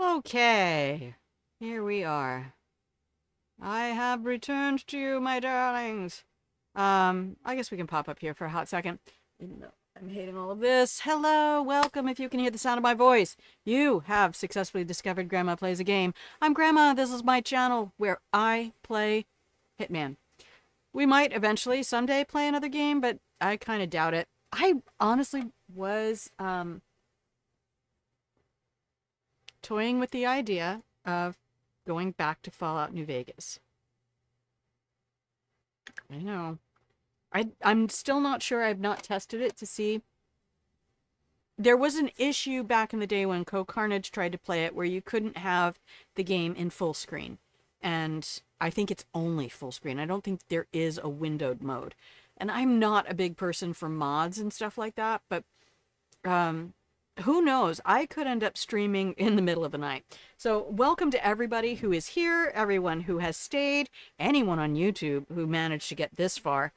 [SPEAKER 1] Okay, here we are. I have returned to you, my darlings. I guess we can pop up here for a hot second. Even though I'm hating all of this. Hello, welcome. If you can hear the sound of my voice, you have successfully discovered Grandma Plays a Game. I'm Grandma. This is my channel where I play Hitman. We might eventually someday play another game, but I kind of doubt it. I honestly was toying with the idea of going back to Fallout New Vegas. I know. I'm still not sure. I've not tested it to see. There was an issue back in the day when Co-Carnage tried to play it where you couldn't have the game in full screen. And I think it's only full screen. I don't think there is a windowed mode. And I'm not a big person for mods and stuff like that, but who knows? I could end up streaming in the middle of the night. So welcome to everybody who is here, everyone who has stayed, anyone on YouTube who managed to get this far.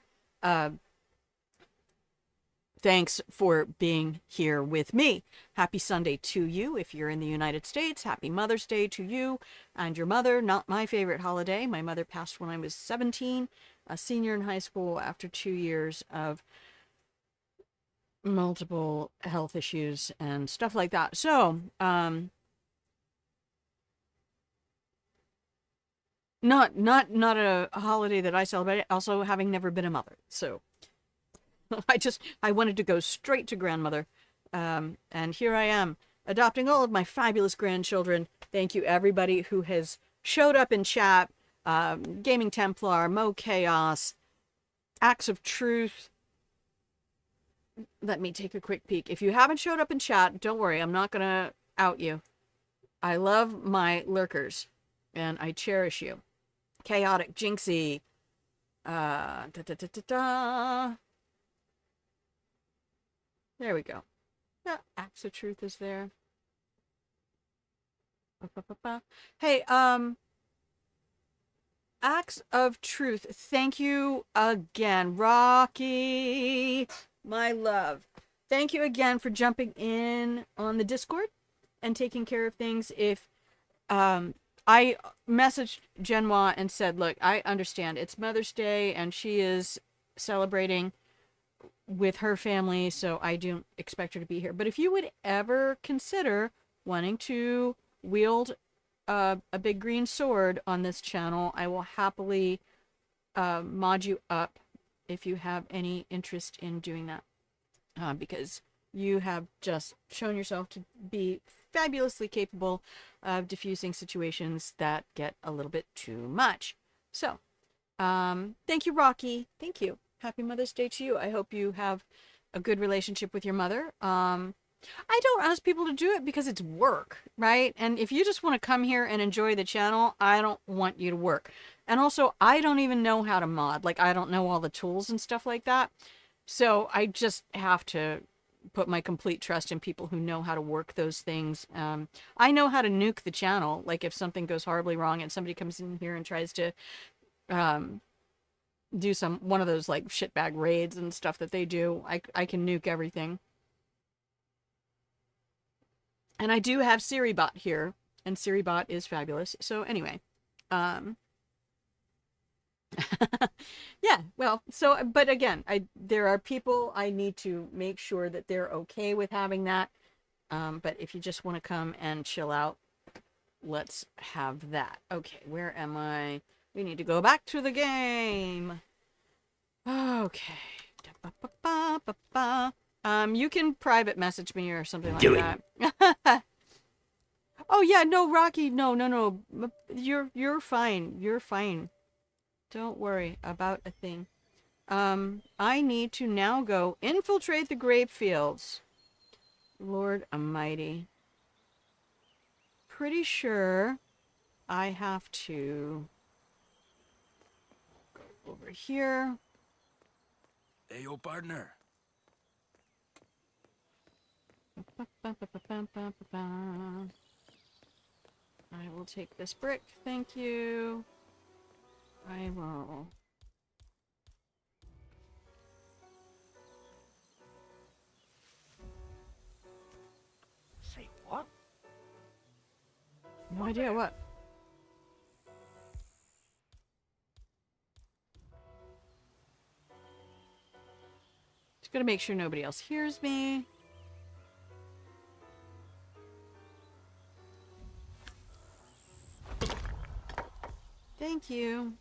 [SPEAKER 1] thanks for being here with me. Happy Sunday to you if you're in the United States. Happy Mother's Day to you and your mother. Not my favorite holiday. My mother passed when I was 17, a senior in high school after 2 years of multiple health issues and stuff like that. So, not a holiday that I celebrate. Also, having never been a mother, so I wanted to go straight to grandmother, and here I am adopting all of my fabulous grandchildren. Thank you everybody who has showed up in chat. Gaming Templar, Mo Chaos, Acts of Truth. Let me take a quick peek. If you haven't showed up in chat, don't worry, I'm not gonna out you. I love my lurkers, and I cherish you. Chaotic Jinxie. There we go. Yeah, Acts of Truth is there. Hey, Acts of Truth. Thank you again, Rocky, my love. Thank you again for jumping in on the Discord and taking care of things. If I messaged Genoa and said, look, I understand it's Mother's Day and she is celebrating with her family, so I don't expect her to be here. But if you would ever consider wanting to wield a big green sword on this channel, I will happily mod you up if you have any interest in doing that. Because you have just shown yourself to be fabulously capable of diffusing situations that get a little bit too much. So, thank you, Rocky. Thank you. Happy Mother's Day to you. I hope you have a good relationship with your mother. I don't ask people to do it because it's work, right? And if you just want to come here and enjoy the channel, I don't want you to work. And also, I don't even know how to mod. Like, I don't know all the tools and stuff like that. So I just have to put my complete trust in people who know how to work those things. I know how to nuke the channel. Like, if something goes horribly wrong and somebody comes in here and tries to do one of those like shitbag raids and stuff that they do, I can nuke everything. And I do have SiriBot here, and SiriBot is fabulous. So anyway, yeah, well, so, but again, there are people I need to make sure that they're okay with having that. But if you just want to come and chill out, let's have that. Okay, where am I? We need to go back to the game. Okay. You can private message me or something like that. Oh yeah, no, Rocky, no. You're fine. You're fine. Don't worry about a thing. I need to now go infiltrate the grape fields. Lord Almighty. Pretty sure I have to go over here.
[SPEAKER 15] Hey, yo, partner.
[SPEAKER 1] I will take this brick, thank you. I will.
[SPEAKER 5] Say what?
[SPEAKER 1] No idea what. Just gonna make sure nobody else hears me. Thank you.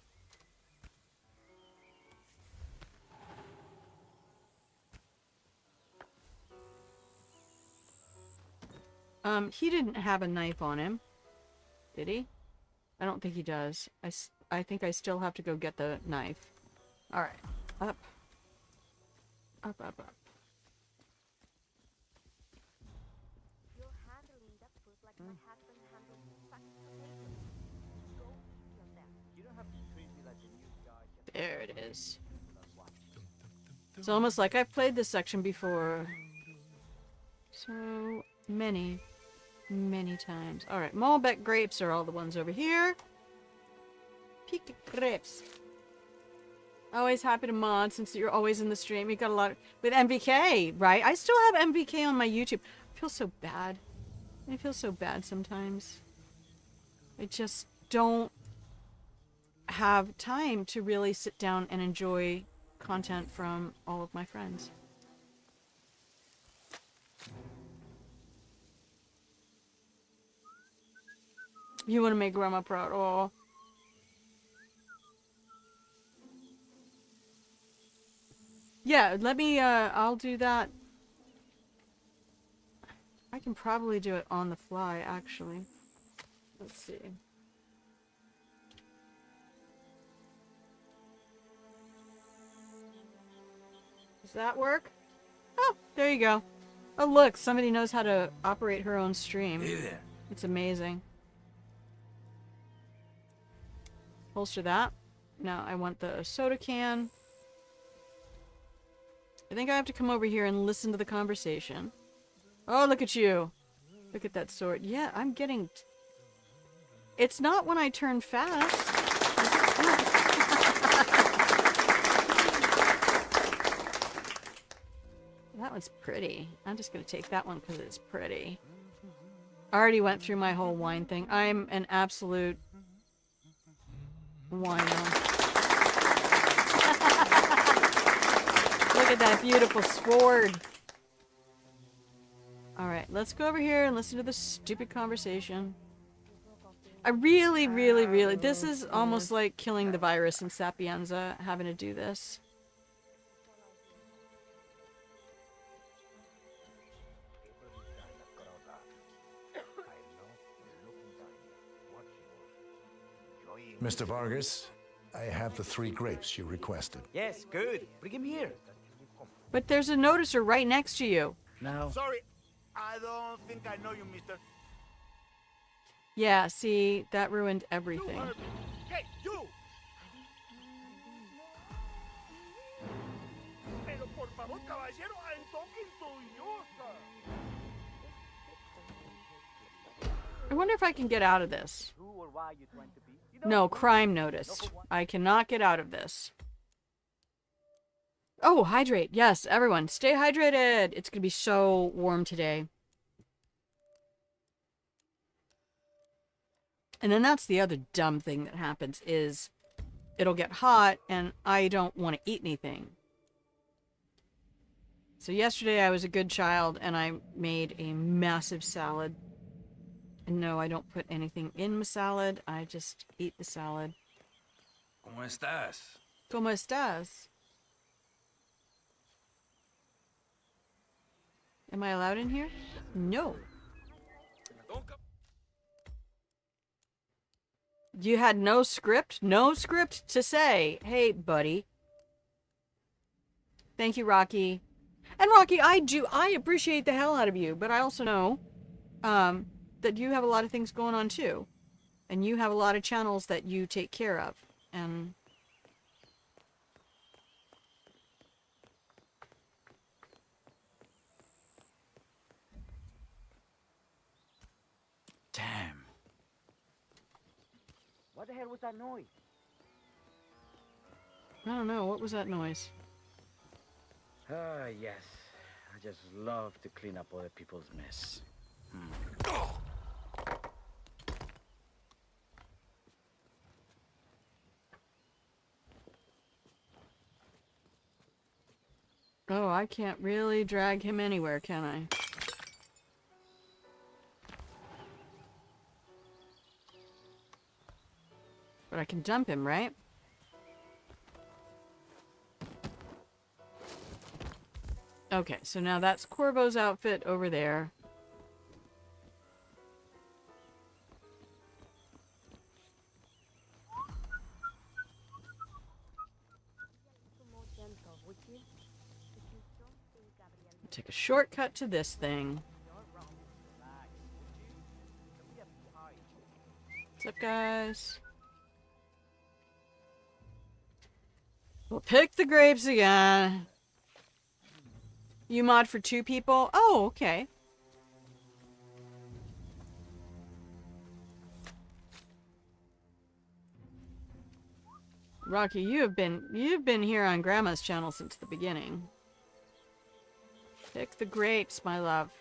[SPEAKER 1] He didn't have a knife on him, did he? I don't think he does. I think I still have to go get the knife. Alright, up. Up. There it is. It's almost like I've played this section before. So many times. Alright, Malbec grapes are all the ones over here. Pick grapes. Always happy to mod since you're always in the stream. You got a lot with MVK, right? I still have MVK on my YouTube. I feel so bad. I feel so bad sometimes. I just don't have time to really sit down and enjoy content from all of my friends. You want to make grandma proud. Oh. Yeah, let me, I'll do that. I can probably do it on the fly, actually. Let's see. Does that work? Oh, there you go. Oh, look, somebody knows how to operate her own stream.
[SPEAKER 15] Hey there.
[SPEAKER 1] It's amazing. Holster that. Now I want the soda can. I think I have to come over here and listen to the conversation. Oh, look at you. Look at that sword. Yeah, I'm getting... It's not when I turn fast. That one's pretty. I'm just going to take that one because it's pretty. I already went through my whole wine thing. I'm an absolute wino. Look at that beautiful sword. Alright, let's go over here and listen to this stupid conversation. I really, this is almost like killing the virus in Sapienza, having to do this.
[SPEAKER 7] Mr. Vargas, I have the 3 grapes you requested.
[SPEAKER 6] Yes, good. Bring him here.
[SPEAKER 1] But there's a noticer right next to you.
[SPEAKER 6] No.
[SPEAKER 15] Sorry, I don't think I know you, mister.
[SPEAKER 1] Yeah, see, that ruined everything.
[SPEAKER 15] Hey, you! Pero por favor, caballero, I'm talking to you, sir.
[SPEAKER 1] I wonder if I can get out of this. No, crime notice. I cannot get out of this. Oh, hydrate. Yes, everyone, stay hydrated. It's going to be so warm today. And then that's the other dumb thing that happens is it'll get hot and I don't want to eat anything. So yesterday I was a good child and I made a massive salad. And no, I don't put anything in my salad. I just eat the salad.
[SPEAKER 15] ¿Cómo estás?
[SPEAKER 1] ¿Cómo estás? Am I allowed in here? No. You had no script? No script to say, hey, buddy. Thank you, Rocky. And Rocky, I appreciate the hell out of you, but I also know, that you have a lot of things going on too. And you have a lot of channels that you take care of. And
[SPEAKER 6] Damn. What the hell was that noise?
[SPEAKER 1] I don't know, what was that noise?
[SPEAKER 6] Ah, yes. I just love to clean up other people's mess.
[SPEAKER 1] Oh, I can't really drag him anywhere, can I? But I can dump him, right? Okay, so now that's Corvo's outfit over there. Take a shortcut to this thing. What's up, guys? We'll pick the grapes again. You mod for 2 people? Oh, okay. Rocky, you've been here on Grandma's channel since the beginning. Pick the grapes, my love.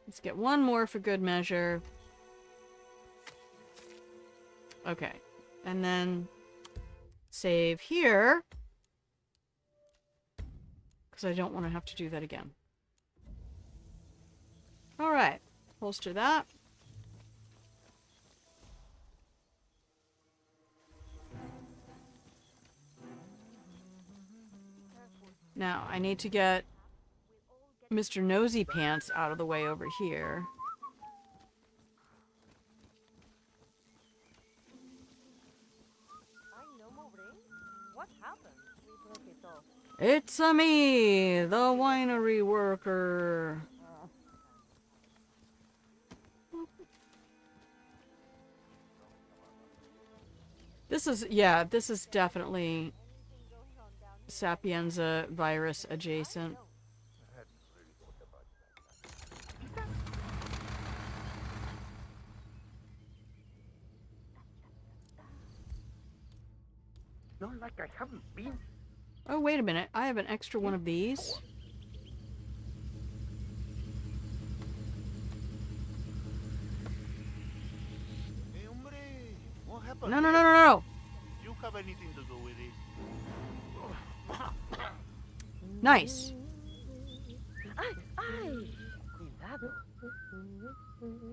[SPEAKER 1] Let's get one more for good measure. Okay. And then save here. Because I don't want to have to do that again. Alright. Holster that. Now, I need to get Mr. Nosy Pants out of the way over here. It's a me, the winery worker. This is definitely Sapienza virus adjacent.
[SPEAKER 15] Not like I haven't been.
[SPEAKER 1] Oh, wait a minute. I have an extra one of these.
[SPEAKER 15] Hey, hombre, what happened?
[SPEAKER 1] No, no, no, no, no.
[SPEAKER 15] You have anything to do with it?
[SPEAKER 1] Nice.
[SPEAKER 8] Ay, ay. Cuidado.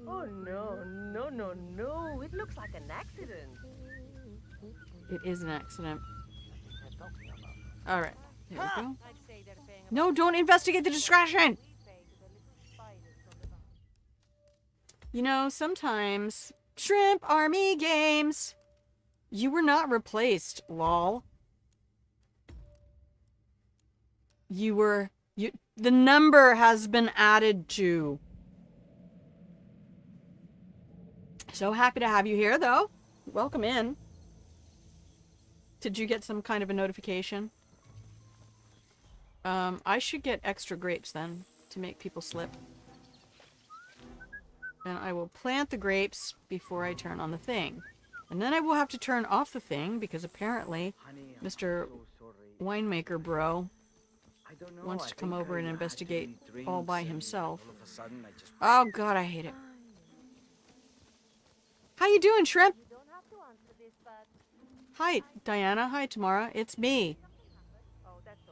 [SPEAKER 8] Oh, no, no, no, no. It looks like an accident.
[SPEAKER 1] It is an accident. Alright. There we go. No, don't investigate the discretion! You know, sometimes... Shrimp Army Games! You were not replaced, lol. The number has been added to. So happy to have you here, though. Welcome in. Did you get some kind of a notification? I should get extra grapes then, to make people slip. And I will plant the grapes before I turn on the thing. And then I will have to turn off the thing, because apparently Mr. Winemaker Bro wants to come over and investigate all by himself. Oh god, I hate it. How you doing, Shrimp? Hi, Diana. Hi, Tamara. It's me.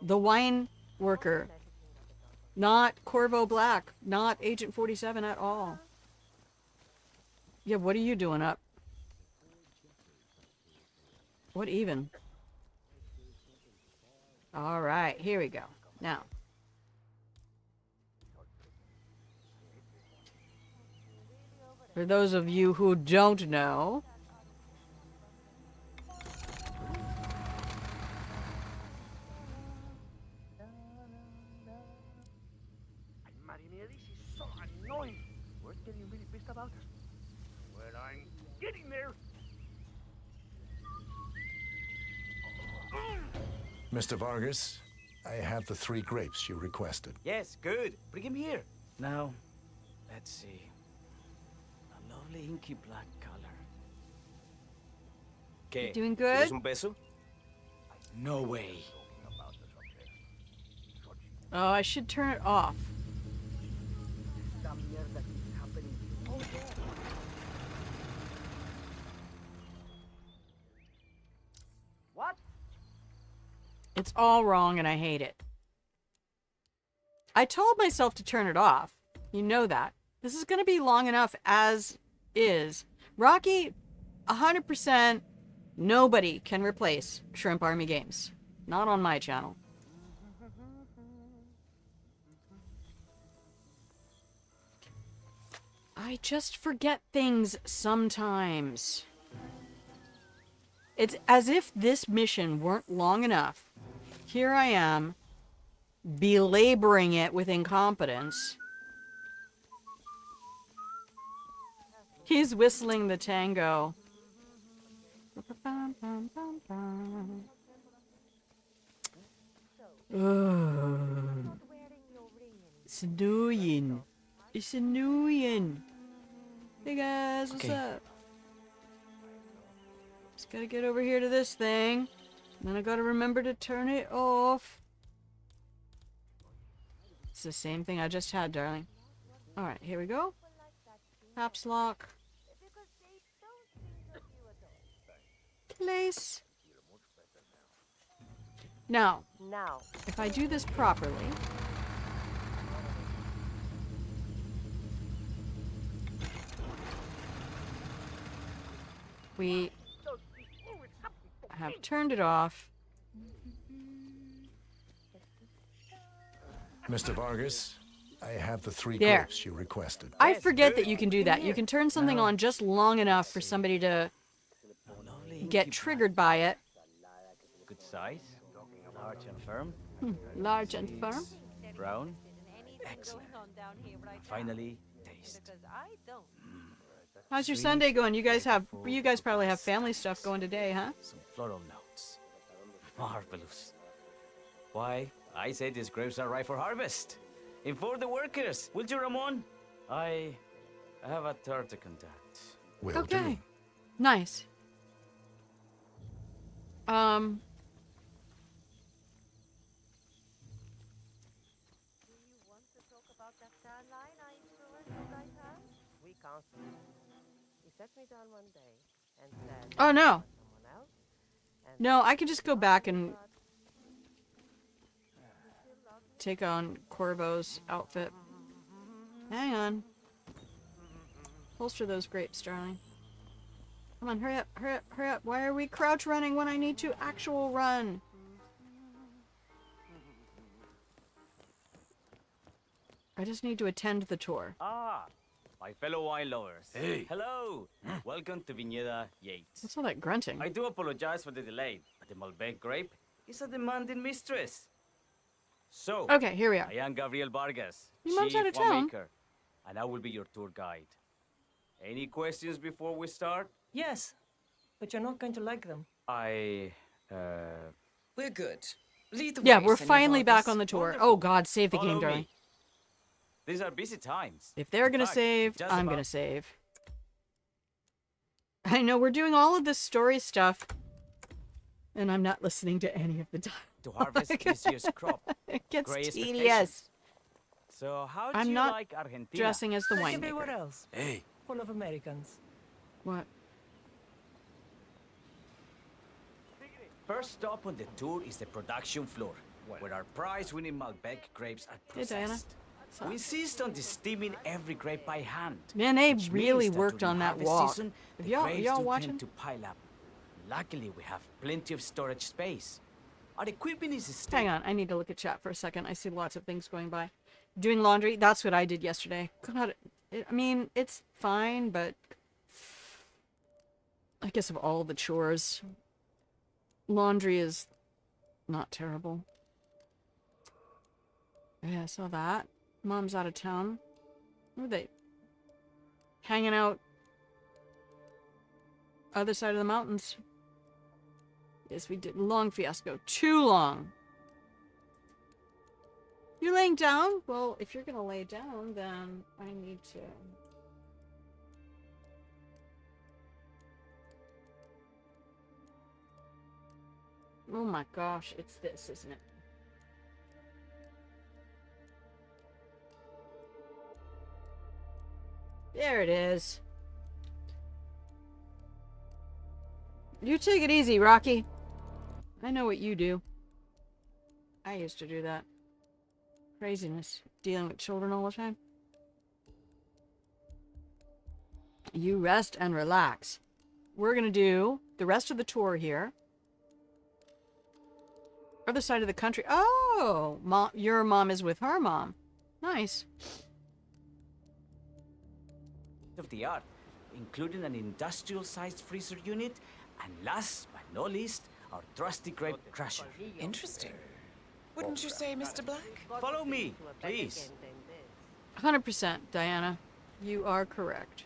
[SPEAKER 1] The wine worker. Not Corvo Black. Not Agent 47 at all. Yeah, what are you doing up? What even? Alright, here we go. Now. For those of you who don't know,
[SPEAKER 15] Marinette, this is so annoying. Word's getting really pissed about us. Well, I'm getting there.
[SPEAKER 7] Mr. Vargas, I have the 3 grapes you requested.
[SPEAKER 16] Yes, good. Bring him here. Now, let's see. A lovely inky black color. ¿Qué?
[SPEAKER 1] Doing good?
[SPEAKER 16] ¿Quieres un beso? No way.
[SPEAKER 1] oh, I should turn it off.
[SPEAKER 16] What?
[SPEAKER 1] It's all wrong and I hate it. I told myself to turn it off. You know that. This is going to be long enough as is. Rocky, 100% nobody can replace Shrimp Army Games. Not on my channel. I just forget things sometimes. It's as if this mission weren't long enough. Here I am, belaboring it with incompetence. He's whistling the tango. Ugh. It's annoying. It's annoying. Hey guys, what's up? Just Gotta get over here to this thing. Then I gotta remember to turn it off. It's the same thing I just had, darling. Alright, here we go. Caps lock. Place. Now, if I do this properly... We have turned it off.
[SPEAKER 7] Mr. Vargas, I have the 3
[SPEAKER 1] There.
[SPEAKER 7] clips you requested.
[SPEAKER 1] I forget that you can do that. You can turn something on just long enough for somebody to get triggered by it.
[SPEAKER 16] Good size, large and firm.
[SPEAKER 1] Large and firm.
[SPEAKER 16] Brown. Excellent. And finally, taste.
[SPEAKER 1] How's your Sunday going? You guys probably have family stuff going today, huh?
[SPEAKER 16] Some floral notes. Marvelous. Why, I say these grapes are ripe for harvest. Inform the workers, will you, Ramon? I have a tour to conduct.
[SPEAKER 7] Will
[SPEAKER 1] Okay.
[SPEAKER 7] do.
[SPEAKER 1] Nice. Oh no. No, I could just go back and take on Corvo's outfit. Hang on. Holster those grapes, darling. Come on, hurry up, hurry up, hurry up. Why are we crouch running when I need to actual run? I just need to attend the tour.
[SPEAKER 16] Ah, my fellow wine lovers.
[SPEAKER 6] Hey.
[SPEAKER 16] Hello. Welcome to Viñeda Yates.
[SPEAKER 1] What's all that grunting?
[SPEAKER 16] I do apologize for the delay, but the Malbec grape is a demanding mistress. So,
[SPEAKER 1] Okay, here we are.
[SPEAKER 16] I am Gabriel Vargas,
[SPEAKER 1] Your mom's
[SPEAKER 16] chief
[SPEAKER 1] out of town.
[SPEAKER 16] winemaker, and I will be your tour guide. Any questions before we start?
[SPEAKER 13] Yes, but you're not going to like them.
[SPEAKER 14] We're good. Lead the
[SPEAKER 1] Yeah,
[SPEAKER 14] way,
[SPEAKER 1] we're
[SPEAKER 14] Senor
[SPEAKER 1] finally back
[SPEAKER 14] Vargas.
[SPEAKER 1] on the tour.
[SPEAKER 16] Wonderful.
[SPEAKER 1] Oh god, save the
[SPEAKER 16] Follow
[SPEAKER 1] game,
[SPEAKER 16] me.
[SPEAKER 1] darling.
[SPEAKER 16] These are busy times.
[SPEAKER 1] If they're
[SPEAKER 16] In
[SPEAKER 1] gonna
[SPEAKER 16] fact,
[SPEAKER 1] save,
[SPEAKER 16] just
[SPEAKER 1] I'm
[SPEAKER 16] about-
[SPEAKER 1] gonna save. I know we're doing all of this story stuff, and I'm not listening to any of the dialogue.
[SPEAKER 16] To harvest this year's crop.
[SPEAKER 1] It gets
[SPEAKER 16] Great
[SPEAKER 1] tedious.
[SPEAKER 16] expectations. So how do
[SPEAKER 1] I'm
[SPEAKER 16] you
[SPEAKER 1] not
[SPEAKER 16] like Argentina?
[SPEAKER 1] dressing as the
[SPEAKER 13] Like everywhere
[SPEAKER 1] winemaker.
[SPEAKER 13] else.
[SPEAKER 6] Hey.
[SPEAKER 13] Full of Americans.
[SPEAKER 1] What?
[SPEAKER 16] First stop on the tour is the production floor, where our prize-winning Malbec grapes are
[SPEAKER 1] Hey, Diana.
[SPEAKER 16] processed. We insist on steaming every grape by hand.
[SPEAKER 1] Man, they
[SPEAKER 16] which
[SPEAKER 1] really
[SPEAKER 16] means that
[SPEAKER 1] worked
[SPEAKER 16] during
[SPEAKER 1] on that
[SPEAKER 16] harvest
[SPEAKER 1] walk.
[SPEAKER 16] season,
[SPEAKER 1] If
[SPEAKER 16] the
[SPEAKER 1] y'all
[SPEAKER 16] grapes
[SPEAKER 1] y'all
[SPEAKER 16] don't
[SPEAKER 1] watching?
[SPEAKER 16] tend to pile up. Luckily, we have plenty of storage space. Our equipment is still...
[SPEAKER 1] Hang on, I need to look at chat for a second. I see lots of things going by. Doing laundry, that's what I did yesterday. God, I mean, it's fine, but I guess of all the chores, laundry is not terrible. Yeah, I saw that. Mom's out of town. Where are they? Hanging out other side of the mountains. Yes, we did. Long fiasco. Too long. You laying down? Well, if you're gonna lay down, then I need to... Oh my gosh, it's this, isn't it? There it is. You take it easy, Rocky. I know what you do. I used to do that. Craziness. Dealing with children all the time. You rest and relax. We're gonna do the rest of the tour here. Other side of the country. Oh! Mom, your mom is with her mom. Nice.
[SPEAKER 16] of the art, including an industrial-sized freezer unit, and last but not least, our trusty grape crusher.
[SPEAKER 14] Interesting. Wouldn't you say, Mr. Black?
[SPEAKER 16] Follow me, please.
[SPEAKER 1] 100%, Diana. You are correct.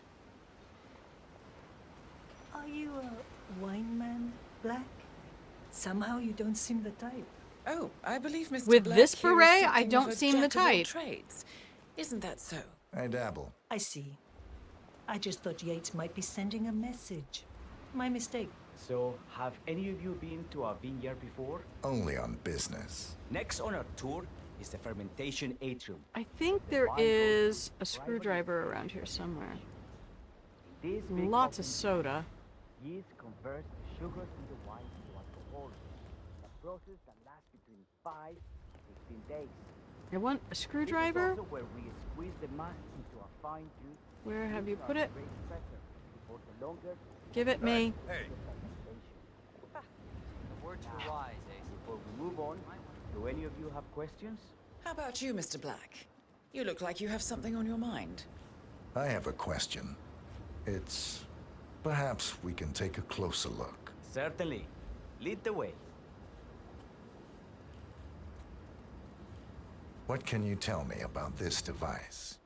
[SPEAKER 13] Are you a wine man, Black? Somehow you don't seem the type.
[SPEAKER 14] Oh, I believe Mr.
[SPEAKER 1] With
[SPEAKER 14] Black
[SPEAKER 1] this
[SPEAKER 14] here is
[SPEAKER 1] beret, I
[SPEAKER 14] something of
[SPEAKER 1] don't
[SPEAKER 14] a
[SPEAKER 1] seem the
[SPEAKER 14] jack of all
[SPEAKER 1] type.
[SPEAKER 14] trades. Isn't that so?
[SPEAKER 7] I dabble.
[SPEAKER 13] I see. I just thought Yates might be sending a message. My mistake.
[SPEAKER 16] So, have any of you been to a vineyard before?
[SPEAKER 7] Only on business.
[SPEAKER 16] Next on our tour is the fermentation atrium.
[SPEAKER 1] I think there is a screwdriver around here somewhere.
[SPEAKER 16] This big
[SPEAKER 1] Lots of
[SPEAKER 16] open
[SPEAKER 1] soda.
[SPEAKER 16] yeast converts the sugars in the wine to alcohol. A process that lasts between 5 and 15 days.
[SPEAKER 1] I want a
[SPEAKER 16] This
[SPEAKER 1] screwdriver.
[SPEAKER 16] is also where we squeeze the mass into a fine juice.
[SPEAKER 1] Where have you
[SPEAKER 16] using
[SPEAKER 1] put
[SPEAKER 16] our
[SPEAKER 1] it?
[SPEAKER 16] raised pressure before the longer
[SPEAKER 1] Give it me.
[SPEAKER 16] Hey.
[SPEAKER 17] Word to the wise, eh?
[SPEAKER 16] Before we move on, do any of you have questions?
[SPEAKER 14] How about you, Mr. Black? You look like you have something on your mind.
[SPEAKER 7] I have a question. It's... perhaps we can take a closer look.
[SPEAKER 16] Certainly. Lead the way.
[SPEAKER 7] What can you tell me about this device?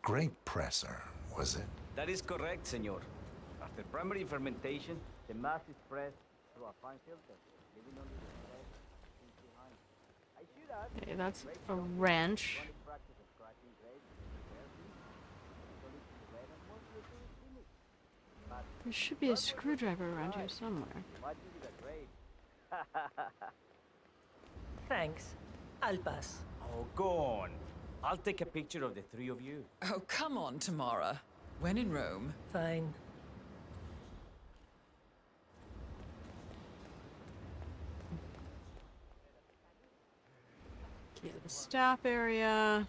[SPEAKER 7] Grape presser, was it?
[SPEAKER 16] That is correct, senor. After primary fermentation, the mass is pressed through a fine filter, leaving only the thread things behind. I should add,
[SPEAKER 1] Okay, that's a wrench.
[SPEAKER 16] running practice of cracking grapes carefully until it's red and once the thing is finished. But
[SPEAKER 1] There should be a screwdriver around here somewhere.
[SPEAKER 16] imagine with a grape.
[SPEAKER 13] Thanks. I'll pass.
[SPEAKER 16] Oh, go on. I'll take a picture of the three of you.
[SPEAKER 14] Oh, come on, Tamara. When in Rome.
[SPEAKER 13] Fine.
[SPEAKER 1] Okay, the staff area.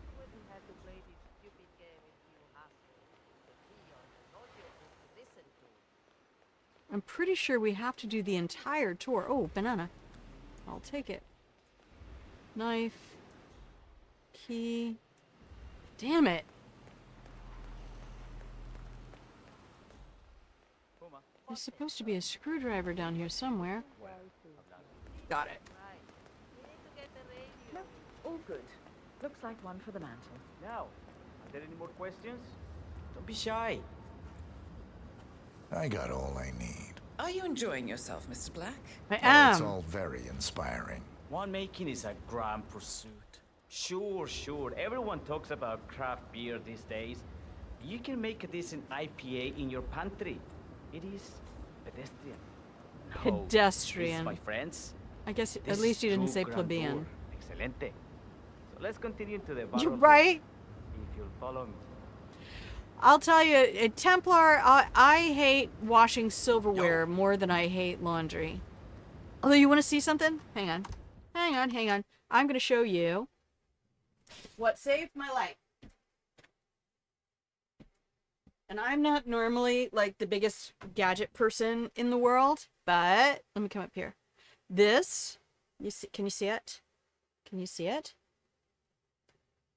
[SPEAKER 1] I'm pretty sure we have to do the entire tour. Oh, banana. I'll take it. Knife. Key. Damn it. There's supposed to be a screwdriver down here somewhere. Got it.
[SPEAKER 12] No, all good. Looks like one for the mantle.
[SPEAKER 16] Now, are there any more questions? Don't be shy.
[SPEAKER 7] I got all I need.
[SPEAKER 14] Are you enjoying yourself, Mr. Black?
[SPEAKER 1] I
[SPEAKER 7] Oh, it's
[SPEAKER 1] am.
[SPEAKER 7] all very inspiring.
[SPEAKER 16] Winemaking is a grand pursuit. Sure. Everyone talks about craft beer these days. You can make a decent IPA in your pantry. It is pedestrian. No,
[SPEAKER 1] Pedestrian.
[SPEAKER 16] this, my friends.
[SPEAKER 1] I guess
[SPEAKER 16] This
[SPEAKER 1] at least you
[SPEAKER 16] is
[SPEAKER 1] didn't
[SPEAKER 16] true
[SPEAKER 1] say
[SPEAKER 16] grandeur.
[SPEAKER 1] plebeian.
[SPEAKER 16] Excelente. So let's continue to the
[SPEAKER 1] You're
[SPEAKER 16] barrel
[SPEAKER 1] right.
[SPEAKER 16] if you'll follow me.
[SPEAKER 1] I'll tell you, at Templar, I hate washing silverware more than I hate laundry. Although, you want to see something? Hang on. I'm going to show you what saved my life. And I'm not normally, like, the biggest gadget person in the world, but let me come up here. This, can you see it? Can you see it?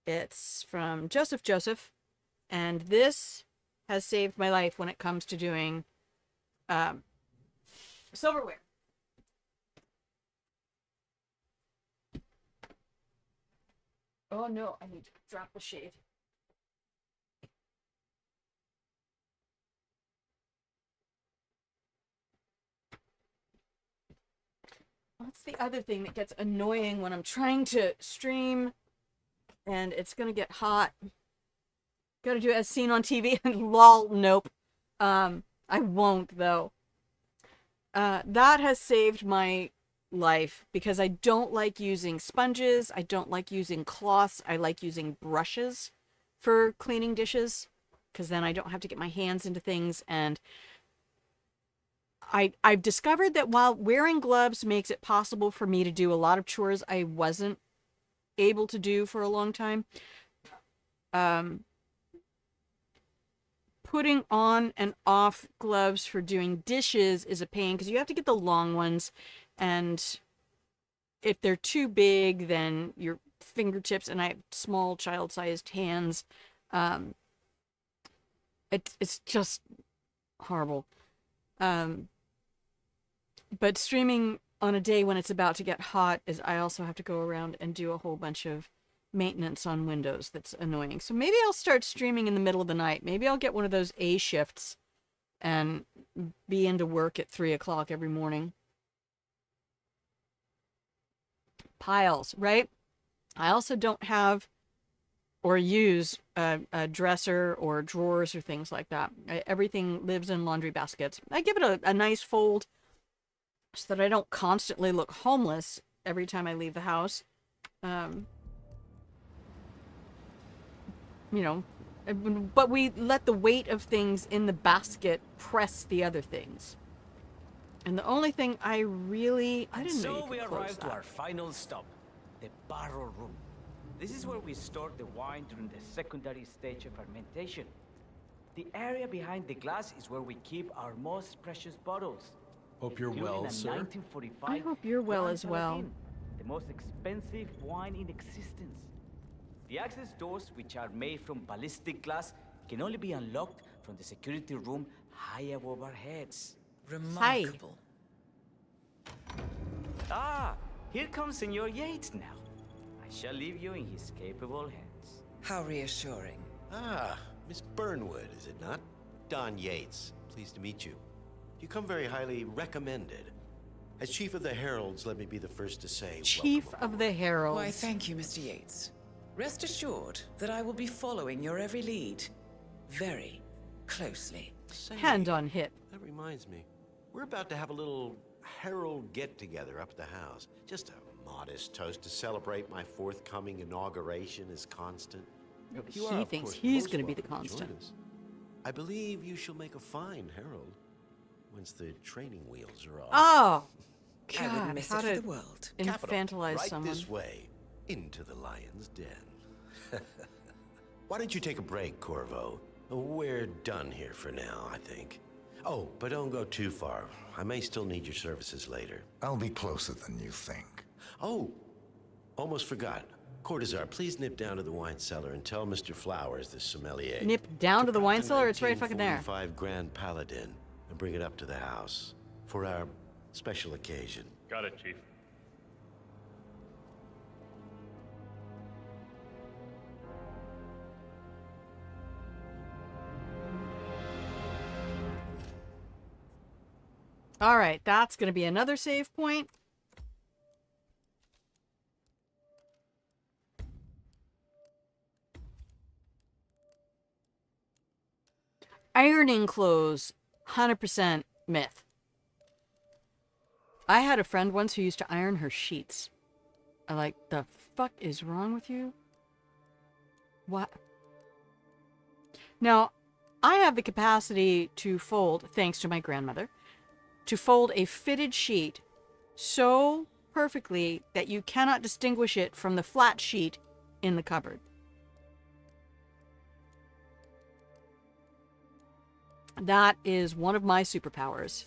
[SPEAKER 1] It's from Joseph. And this has saved my life when it comes to doing silverware. Oh no, I need to drop the shade. That's the other thing that gets annoying when I'm trying to stream and it's gonna get hot. Gotta do it as seen on TV and lol, nope. I won't though. That has saved my life because I don't like using sponges. I don't like using cloths. I like using brushes for cleaning dishes because then I don't have to get my hands into things. And I've discovered that while wearing gloves makes it possible for me to do a lot of chores I wasn't able to do for a long time, putting on and off gloves for doing dishes is a pain because you have to get the long ones, and if they're too big, then your fingertips, and I have small child-sized hands, it's just horrible. But streaming on a day when it's about to get hot is I also have to go around and do a whole bunch of maintenance on Windows that's annoying. So maybe I'll start streaming in the middle of the night. Maybe I'll get one of those A shifts and be into work at 3 o'clock every morning. Piles, right? I also don't have or use a dresser or drawers or things like that. Everything lives in laundry baskets. I give it a nice fold so that I don't constantly look homeless every time I leave the house. You know, but we let the weight of things in the basket press the other things. And the only thing I didn't know you
[SPEAKER 16] So we
[SPEAKER 1] could close
[SPEAKER 16] arrived to
[SPEAKER 1] that.
[SPEAKER 16] our final stop, the barrel room. This is where we store the wine during the secondary stage of fermentation. The area behind the glass is where we keep our most precious bottles.
[SPEAKER 17] Hope you're
[SPEAKER 16] including
[SPEAKER 17] well,
[SPEAKER 16] a
[SPEAKER 17] sir.
[SPEAKER 16] 1945
[SPEAKER 1] I hope you're well
[SPEAKER 16] Grand
[SPEAKER 1] as well.
[SPEAKER 16] Paladin, the most expensive wine in existence. The access doors, which are made from ballistic glass, can only be unlocked from the security room high above our heads.
[SPEAKER 14] Remarkable.
[SPEAKER 16] Ah, here comes Senor Yates now. I shall leave you in his capable hands.
[SPEAKER 14] How reassuring.
[SPEAKER 17] Ah, Miss Burnwood, is it not? Don Yates, pleased to meet you. You come very highly recommended. As Chief of the Heralds, let me be the first to say
[SPEAKER 1] Chief of the Heralds.
[SPEAKER 14] Why, thank you, Mr. Yates. Rest assured that I will be following your every lead very closely.
[SPEAKER 1] Hand on hip.
[SPEAKER 17] That reminds me. We're about to have a little Herald get-together up at the house. Just a modest toast to celebrate my forthcoming inauguration as Constant. You are,
[SPEAKER 1] He
[SPEAKER 17] of
[SPEAKER 1] thinks
[SPEAKER 17] course,
[SPEAKER 1] he's
[SPEAKER 17] most
[SPEAKER 1] going to be the
[SPEAKER 17] welcome to join
[SPEAKER 1] constant.
[SPEAKER 17] us. I believe you shall make a fine Herald once the training wheels are off.
[SPEAKER 1] Oh,
[SPEAKER 14] I wouldn't
[SPEAKER 1] God,
[SPEAKER 14] miss
[SPEAKER 1] how
[SPEAKER 14] it for
[SPEAKER 1] to
[SPEAKER 14] the world.
[SPEAKER 1] infantilize
[SPEAKER 17] right
[SPEAKER 1] someone.
[SPEAKER 17] this way, into the lion's den. Why don't you take a break, Corvo? We're done here for now, I think. Oh, but don't go too far. I may still need your services later.
[SPEAKER 7] I'll be closer than you think.
[SPEAKER 17] Oh, almost forgot. Cortazar, please nip down to the wine cellar and tell Mr. Flowers, the sommelier.
[SPEAKER 1] Nip down to the wine
[SPEAKER 17] the
[SPEAKER 1] cellar? It's right fucking there.
[SPEAKER 17] 1945 Grand Paladin and bring it up to the house for our special occasion.
[SPEAKER 10] Got it, Chief.
[SPEAKER 1] All right, that's going to be another save point. Ironing clothes, 100% myth. I had a friend once who used to iron her sheets. I'm like, the fuck is wrong with you? What? Now, I have the capacity to fold, thanks to my grandmother, to fold a fitted sheet so perfectly that you cannot distinguish it from the flat sheet in the cupboard. That is one of my superpowers.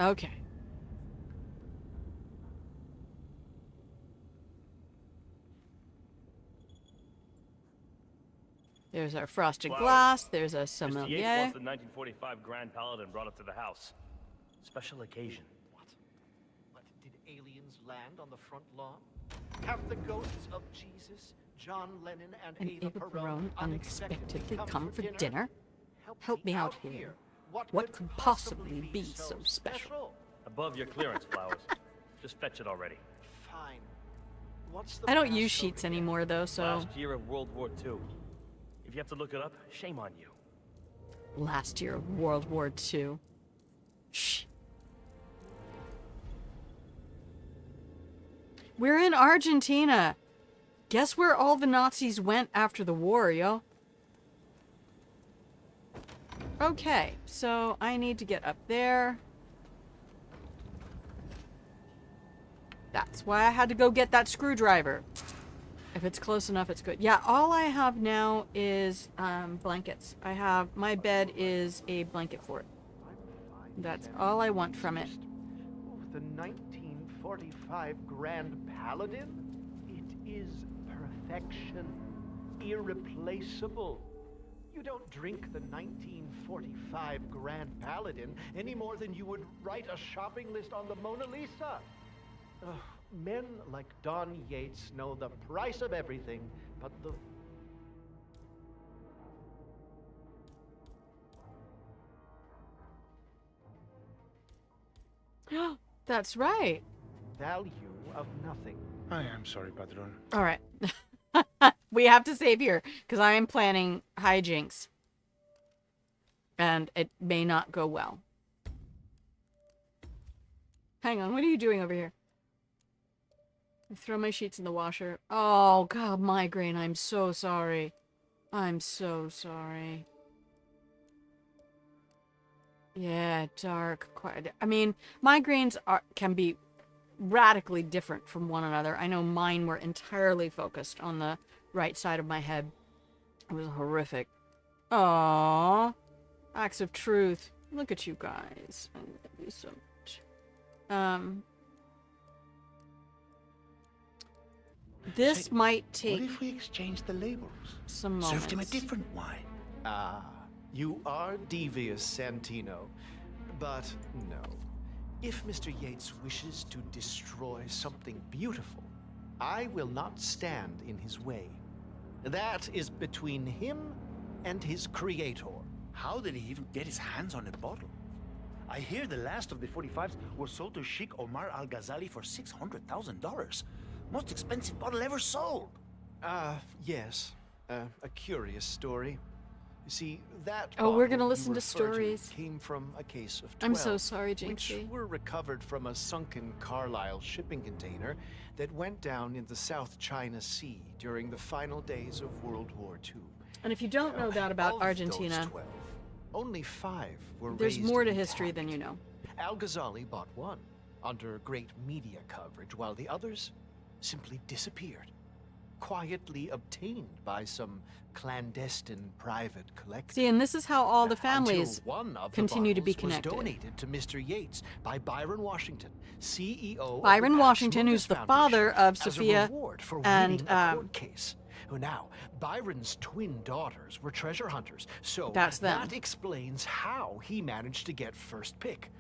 [SPEAKER 1] Okay. There's our frosted
[SPEAKER 10] Wow.
[SPEAKER 1] glass. There's a
[SPEAKER 10] Mr. Yates
[SPEAKER 1] sommelier.
[SPEAKER 10] wants the 1945 Grand Paladin brought up to the house. Special occasion.
[SPEAKER 15] What, did aliens land on the front lawn? Have the ghosts of Jesus, John Lennon, and Eva Perón
[SPEAKER 1] unexpectedly come for dinner? Help me out here. What could possibly be so special?
[SPEAKER 10] Above your clearance, Flowers. Just fetch it already.
[SPEAKER 15] Fine. What's the
[SPEAKER 1] I don't
[SPEAKER 15] pass
[SPEAKER 1] use
[SPEAKER 15] code
[SPEAKER 1] sheets
[SPEAKER 15] again?
[SPEAKER 1] anymore, though, so...
[SPEAKER 10] Last year of World War II. If you have to look it up, shame on you.
[SPEAKER 1] Last year of World War II. Shh. We're in Argentina. Guess where all the Nazis went after the war, yo? Okay, so I need to get up there. That's why I had to go get that screwdriver. If it's close enough, it's good. Yeah, all I have now is blankets. My bed is a blanket fort. That's all I want from it.
[SPEAKER 15] The 1945 Grand Paladin? It is perfection. Irreplaceable. You don't drink the 1945 Grand Paladin any more than you would write a shopping list on the Mona Lisa. Ugh, men like Don Yates know the price of everything, but the...
[SPEAKER 1] That's right.
[SPEAKER 15] value of nothing.
[SPEAKER 11] I am sorry, Padron.
[SPEAKER 1] All right. We have to save here because I am planning hijinks. And it may not go well. Hang on, what are you doing over here? I throw my sheets in the washer. Oh, God, migraine. I'm so sorry. I'm so sorry. Yeah, dark. Quite. I mean, migraines can be radically different from one another. I know mine were entirely focused on the right side of my head. It was horrific. Aww. Acts of truth. Look at you guys. I love you so much. This might take...
[SPEAKER 11] What if we exchange the labels?
[SPEAKER 1] Some moments.
[SPEAKER 11] Served him a different wine.
[SPEAKER 15] Ah, you are devious, Santino. But no. If Mr. Yates wishes to destroy something beautiful, I will not stand in his way. That is between him and his creator.
[SPEAKER 11] How did he even get his hands on a bottle? I hear the last of the 45s were sold to Sheikh Omar Al-Ghazali for $600,000. Most expensive bottle ever sold.
[SPEAKER 15] Yes. A curious story. You see, that
[SPEAKER 1] Oh, we're
[SPEAKER 15] bottle
[SPEAKER 1] gonna
[SPEAKER 15] you
[SPEAKER 1] listen to
[SPEAKER 15] refer
[SPEAKER 1] stories.
[SPEAKER 15] Came from a case of 12,
[SPEAKER 1] I'm so sorry, Jinxie.
[SPEAKER 15] which were recovered from a sunken Carlisle shipping container that went down in the South China Sea during the final days of World War II.
[SPEAKER 1] And if you don't know that about
[SPEAKER 15] Of
[SPEAKER 1] Argentina,
[SPEAKER 15] those 12, only 5 were
[SPEAKER 1] there's
[SPEAKER 15] raised
[SPEAKER 1] more to
[SPEAKER 15] intact.
[SPEAKER 1] history than you know.
[SPEAKER 15] Al-Ghazali bought one under great media coverage, while the others simply disappeared, quietly obtained by some clandestine private collector.
[SPEAKER 1] See, and this is how all the families
[SPEAKER 15] Until one of the
[SPEAKER 1] continue to be
[SPEAKER 15] bottles was
[SPEAKER 1] connected.
[SPEAKER 15] donated to Mr. Yates by Byron Washington, CEO of
[SPEAKER 1] Byron
[SPEAKER 15] the
[SPEAKER 1] Washington,
[SPEAKER 15] Pax
[SPEAKER 1] who's the
[SPEAKER 15] Munus
[SPEAKER 1] father of
[SPEAKER 15] Foundation, as a
[SPEAKER 1] Sophia
[SPEAKER 15] reward for
[SPEAKER 1] and
[SPEAKER 15] winning a court case. Now, Byron's twin daughters were treasure hunters, so
[SPEAKER 1] That's them.
[SPEAKER 15] that explains how he managed to get first pick.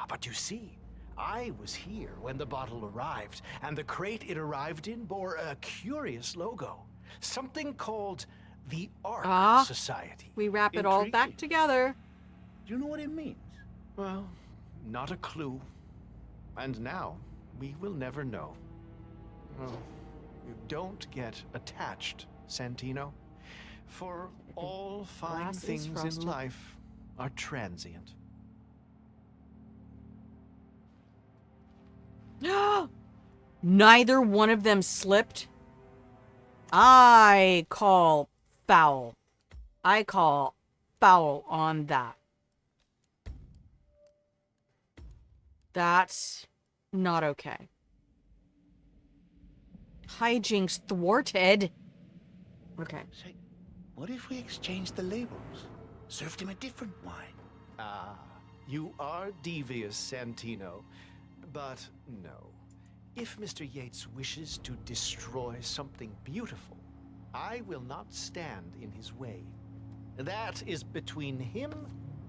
[SPEAKER 15] But you see, I was here when the bottle arrived, and the crate it arrived in bore a curious logo. Something called the Ark Society.
[SPEAKER 1] We wrap it all back together.
[SPEAKER 11] Do you know what it means?
[SPEAKER 15] Well, not a clue. And now, we will never know. Oh, you don't get attached, Santino. For all fine
[SPEAKER 1] Glass is
[SPEAKER 15] things in
[SPEAKER 1] frosted.
[SPEAKER 15] life are transient.
[SPEAKER 1] Neither one of them slipped. I call foul. I call foul on that. That's not okay. Hijinks thwarted. Okay.
[SPEAKER 11] Say, what if we exchange the labels? Served him a different wine.
[SPEAKER 15] Ah, you are devious, Santino. But no. If Mr. Yates wishes to destroy something beautiful, I will not stand in his way. That is between him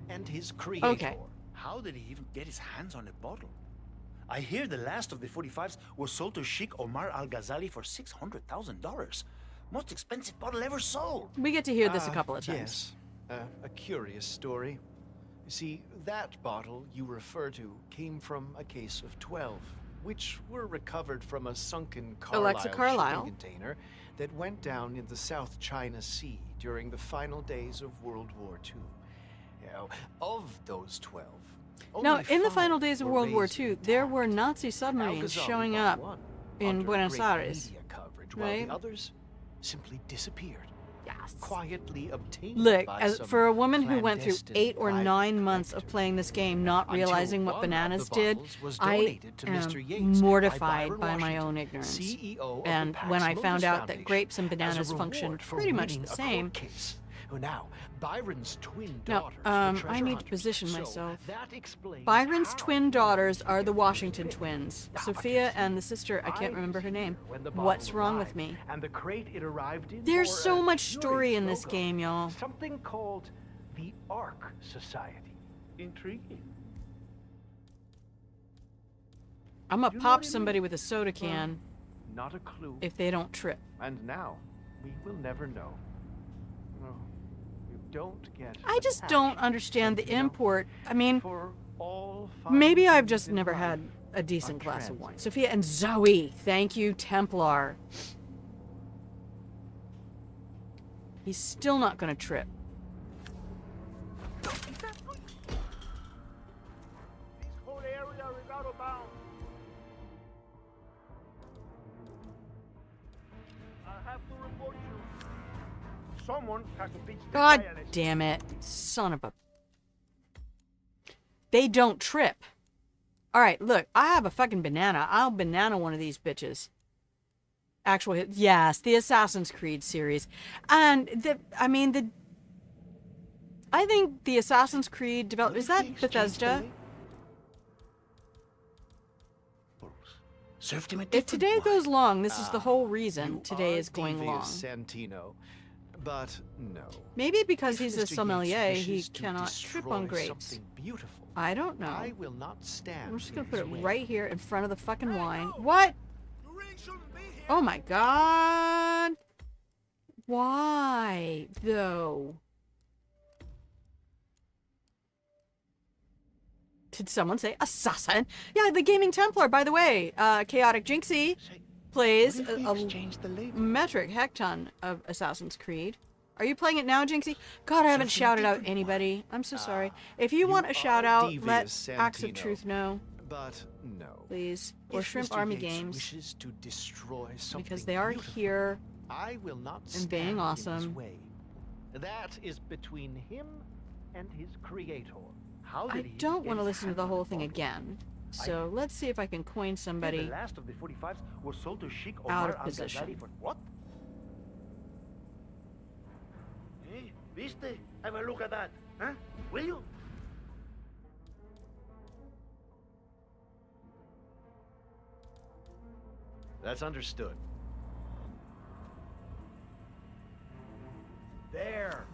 [SPEAKER 15] and his creator.
[SPEAKER 1] Okay.
[SPEAKER 11] How did he even get his hands on a bottle? I hear the last of the 45s were sold to Sheikh Omar Al-Ghazali for $600,000. Most expensive bottle ever sold.
[SPEAKER 1] We get to hear this a couple of times.
[SPEAKER 15] Yes. A curious story. You see, that bottle you refer to came from a case of 12, which were recovered from a sunken
[SPEAKER 1] Alexa Carlisle.
[SPEAKER 15] shipping container that went down in the South China Sea during the final days of World War II. Now, of those 12,
[SPEAKER 1] Now,
[SPEAKER 15] only
[SPEAKER 1] in the
[SPEAKER 15] 5
[SPEAKER 1] final days of
[SPEAKER 15] were
[SPEAKER 1] World War
[SPEAKER 15] raised
[SPEAKER 1] II, there were Nazi submarines
[SPEAKER 15] Al-Ghazali
[SPEAKER 1] showing
[SPEAKER 15] bought
[SPEAKER 1] up
[SPEAKER 15] one
[SPEAKER 1] in
[SPEAKER 15] under
[SPEAKER 1] Buenos
[SPEAKER 15] great
[SPEAKER 1] Aires.
[SPEAKER 15] media coverage, while
[SPEAKER 1] Right?
[SPEAKER 15] the others simply disappeared.
[SPEAKER 1] Yes.
[SPEAKER 15] Quietly obtained
[SPEAKER 1] Look,
[SPEAKER 15] by
[SPEAKER 1] as
[SPEAKER 15] some
[SPEAKER 1] for a woman who went through
[SPEAKER 15] clandestine
[SPEAKER 1] 8 or
[SPEAKER 15] private
[SPEAKER 1] 9 months of playing this game, not
[SPEAKER 15] Until
[SPEAKER 1] realizing what
[SPEAKER 15] one of the
[SPEAKER 1] bananas did,
[SPEAKER 15] bottles was
[SPEAKER 1] I
[SPEAKER 15] donated to
[SPEAKER 1] am
[SPEAKER 15] Mr. Yates by
[SPEAKER 1] mortified
[SPEAKER 15] Byron
[SPEAKER 1] by my
[SPEAKER 15] Washington,
[SPEAKER 1] own ignorance.
[SPEAKER 15] CEO of the
[SPEAKER 1] And
[SPEAKER 15] Pax
[SPEAKER 1] when I
[SPEAKER 15] Munus
[SPEAKER 1] found out that
[SPEAKER 15] Foundation,
[SPEAKER 1] grapes and
[SPEAKER 15] as a
[SPEAKER 1] bananas
[SPEAKER 15] reward
[SPEAKER 1] function
[SPEAKER 15] for
[SPEAKER 1] pretty much
[SPEAKER 15] winning
[SPEAKER 1] the
[SPEAKER 15] a
[SPEAKER 1] same.
[SPEAKER 15] court case. Now, Byron's twin
[SPEAKER 1] Now,
[SPEAKER 15] daughters were
[SPEAKER 1] I
[SPEAKER 15] treasure
[SPEAKER 1] need to
[SPEAKER 15] hunters,
[SPEAKER 1] position
[SPEAKER 15] so
[SPEAKER 1] myself.
[SPEAKER 15] that explains
[SPEAKER 1] Byron's
[SPEAKER 15] how
[SPEAKER 1] twin daughters are the Washington twins. Sophia and the sister, I can't remember her name.
[SPEAKER 15] when the
[SPEAKER 1] What's
[SPEAKER 15] bottle
[SPEAKER 1] wrong with
[SPEAKER 15] arrived,
[SPEAKER 1] me?
[SPEAKER 15] And the crate it arrived in
[SPEAKER 1] There's
[SPEAKER 15] bore
[SPEAKER 1] so
[SPEAKER 15] a
[SPEAKER 1] much story
[SPEAKER 15] curious
[SPEAKER 1] in this
[SPEAKER 15] logo.
[SPEAKER 1] game, y'all.
[SPEAKER 15] Something called the Ark Society.
[SPEAKER 11] Intriguing.
[SPEAKER 1] I'm gonna
[SPEAKER 11] You know
[SPEAKER 1] pop
[SPEAKER 11] what I
[SPEAKER 1] somebody
[SPEAKER 11] mean?
[SPEAKER 1] with a soda can
[SPEAKER 15] Not a clue.
[SPEAKER 1] if they don't trip.
[SPEAKER 15] And now, we will never know. No, you don't get.
[SPEAKER 1] I just
[SPEAKER 15] attached,
[SPEAKER 1] don't understand the
[SPEAKER 15] Santino.
[SPEAKER 1] import. I mean,
[SPEAKER 15] For all fine
[SPEAKER 1] maybe I've
[SPEAKER 15] things
[SPEAKER 1] just
[SPEAKER 15] in
[SPEAKER 1] never
[SPEAKER 15] life
[SPEAKER 1] had a decent glass of wine. Sophia and Zoe. Thank you, Templar. He's still not going to trip.
[SPEAKER 11] This whole area is out of bounds. I have to report you. Someone has to teach the
[SPEAKER 1] God
[SPEAKER 11] guy a lesson.
[SPEAKER 1] damn it. Son of a... They don't trip. Alright, look. I have a fucking banana. I'll banana one of these bitches. Actual hit. Yes, the Assassin's Creed series. And, I think the Assassin's Creed development... Is that Bethesda? If today goes long, this is the whole reason today is going long.
[SPEAKER 15] Santino, but no.
[SPEAKER 1] Maybe because
[SPEAKER 15] If
[SPEAKER 1] he's a
[SPEAKER 15] Mr. Yates
[SPEAKER 1] sommelier, he
[SPEAKER 15] wishes to
[SPEAKER 1] cannot trip
[SPEAKER 15] destroy
[SPEAKER 1] on grapes.
[SPEAKER 15] something beautiful,
[SPEAKER 1] I don't know.
[SPEAKER 15] I will not stand.
[SPEAKER 1] I'm just gonna
[SPEAKER 15] in
[SPEAKER 1] put it
[SPEAKER 15] his way.
[SPEAKER 1] right here in front of the fucking wine. What? Oh my god. Why, though? Did someone say assassin? Yeah, the Gaming Templar, by the way. Chaotic Jinxie plays a metric hecton of Assassin's Creed. Are you playing it now, Jinxie? God, I haven't shouted out anybody. I'm so sorry. If you want a shout out, let
[SPEAKER 15] devious,
[SPEAKER 1] Acts of
[SPEAKER 15] Santino.
[SPEAKER 1] Truth know.
[SPEAKER 15] But no.
[SPEAKER 1] Please. Or
[SPEAKER 15] If
[SPEAKER 1] Shrimp
[SPEAKER 15] Mr.
[SPEAKER 1] Army
[SPEAKER 15] Yates
[SPEAKER 1] Games.
[SPEAKER 15] wishes to destroy something
[SPEAKER 1] Because they are
[SPEAKER 15] beautiful,
[SPEAKER 1] here
[SPEAKER 15] I will not
[SPEAKER 1] and
[SPEAKER 15] stand
[SPEAKER 1] being
[SPEAKER 15] in his
[SPEAKER 1] awesome.
[SPEAKER 15] way.
[SPEAKER 18] That is between him and his creator. How
[SPEAKER 1] I
[SPEAKER 18] did he
[SPEAKER 1] don't
[SPEAKER 18] get
[SPEAKER 1] want to
[SPEAKER 18] his
[SPEAKER 1] listen to the
[SPEAKER 18] hands on
[SPEAKER 1] whole
[SPEAKER 18] the
[SPEAKER 1] thing
[SPEAKER 18] bottle?
[SPEAKER 1] again. So let's see if I can coin
[SPEAKER 18] The
[SPEAKER 1] somebody
[SPEAKER 18] last of the 45s was sold to Sheikh
[SPEAKER 1] out
[SPEAKER 18] Omar
[SPEAKER 1] of
[SPEAKER 18] Al-Ghazali
[SPEAKER 1] position.
[SPEAKER 18] for what?
[SPEAKER 11] Hey, viste? Have a look at that, huh? Will you?
[SPEAKER 15] That's understood.
[SPEAKER 18] There.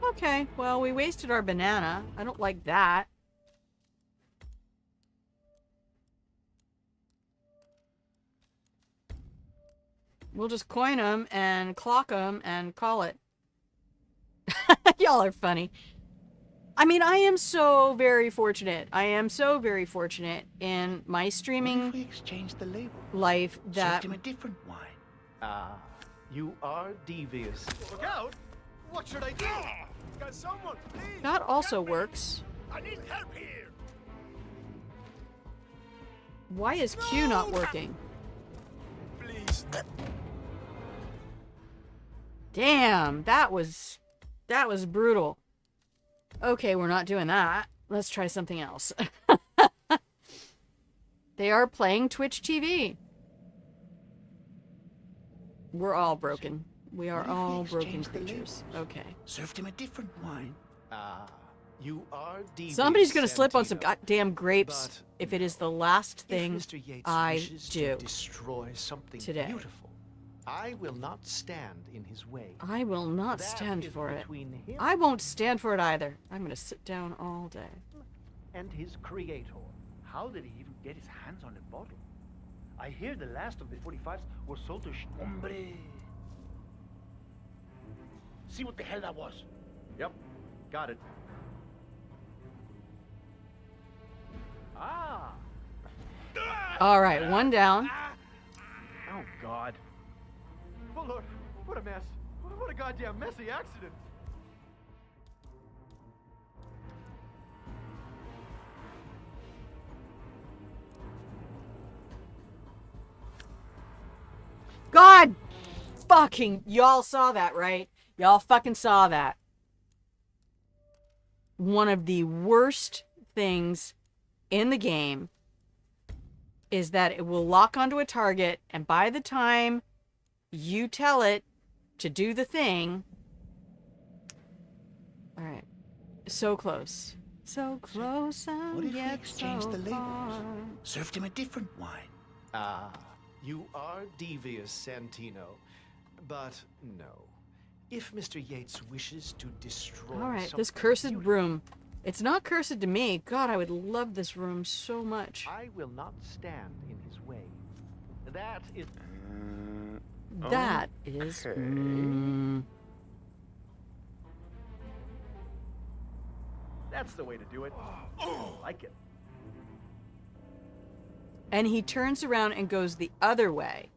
[SPEAKER 1] Okay, well, we wasted our banana. I don't like that. We'll just coin them and clock them and call it. Y'all are funny. I mean, I am so very fortunate. I am so very fortunate in my streaming
[SPEAKER 11] We exchanged the label.
[SPEAKER 1] life that
[SPEAKER 11] Served him a different wine.
[SPEAKER 15] Ah, you are devious.
[SPEAKER 18] Look out! What should I do? Can someone please?
[SPEAKER 1] that also works.
[SPEAKER 11] I need help here.
[SPEAKER 1] Why is Q not working?
[SPEAKER 11] Please.
[SPEAKER 1] Damn, that was brutal. Okay, we're not doing that. Let's try something else. They are playing Twitch TV. We're all broken. We are all broken creatures. Okay.
[SPEAKER 11] Served him a different wine.
[SPEAKER 15] Ah, you are devious.
[SPEAKER 1] Somebody's gonna slip on some
[SPEAKER 15] Santino.
[SPEAKER 1] goddamn grapes
[SPEAKER 15] But
[SPEAKER 1] if it is the last
[SPEAKER 15] If
[SPEAKER 1] thing
[SPEAKER 15] Mr. Yates
[SPEAKER 1] I
[SPEAKER 15] wishes
[SPEAKER 1] do.
[SPEAKER 15] to destroy something
[SPEAKER 1] today.
[SPEAKER 15] beautiful, I will not stand in his way.
[SPEAKER 1] I will not
[SPEAKER 15] That
[SPEAKER 1] stand
[SPEAKER 15] is
[SPEAKER 1] for it.
[SPEAKER 15] between him
[SPEAKER 1] I won't stand for it either. I'm gonna sit down all day.
[SPEAKER 18] And his creator.
[SPEAKER 11] How did he even get his hands on the bottle? I hear the last of the 45s was sold to Hombre. See what the hell that was?
[SPEAKER 18] Yep, got it. Ah!
[SPEAKER 1] All right, one down.
[SPEAKER 18] Oh, God. Oh, Lord, what a mess. What a goddamn messy accident.
[SPEAKER 1] God fucking, y'all saw that, right? Y'all fucking saw that. One of the worst things in the game is that it will lock onto a target, and by the time you tell it to do the thing... Alright. So close. So close and
[SPEAKER 11] What if we
[SPEAKER 1] yet
[SPEAKER 11] exchanged
[SPEAKER 1] so
[SPEAKER 11] the labels?
[SPEAKER 1] far.
[SPEAKER 11] Served him a different wine.
[SPEAKER 15] Ah, you are devious, Santino. But no. If Mr. Yates wishes to destroy
[SPEAKER 1] Alright, this
[SPEAKER 15] something
[SPEAKER 1] cursed
[SPEAKER 15] beautiful,
[SPEAKER 1] room. It's not cursed to me. God, I would love this room so much.
[SPEAKER 18] I will not stand in his way. That is...
[SPEAKER 1] That is...
[SPEAKER 18] That's the way to do it. I like it.
[SPEAKER 1] And he turns around and goes the other way.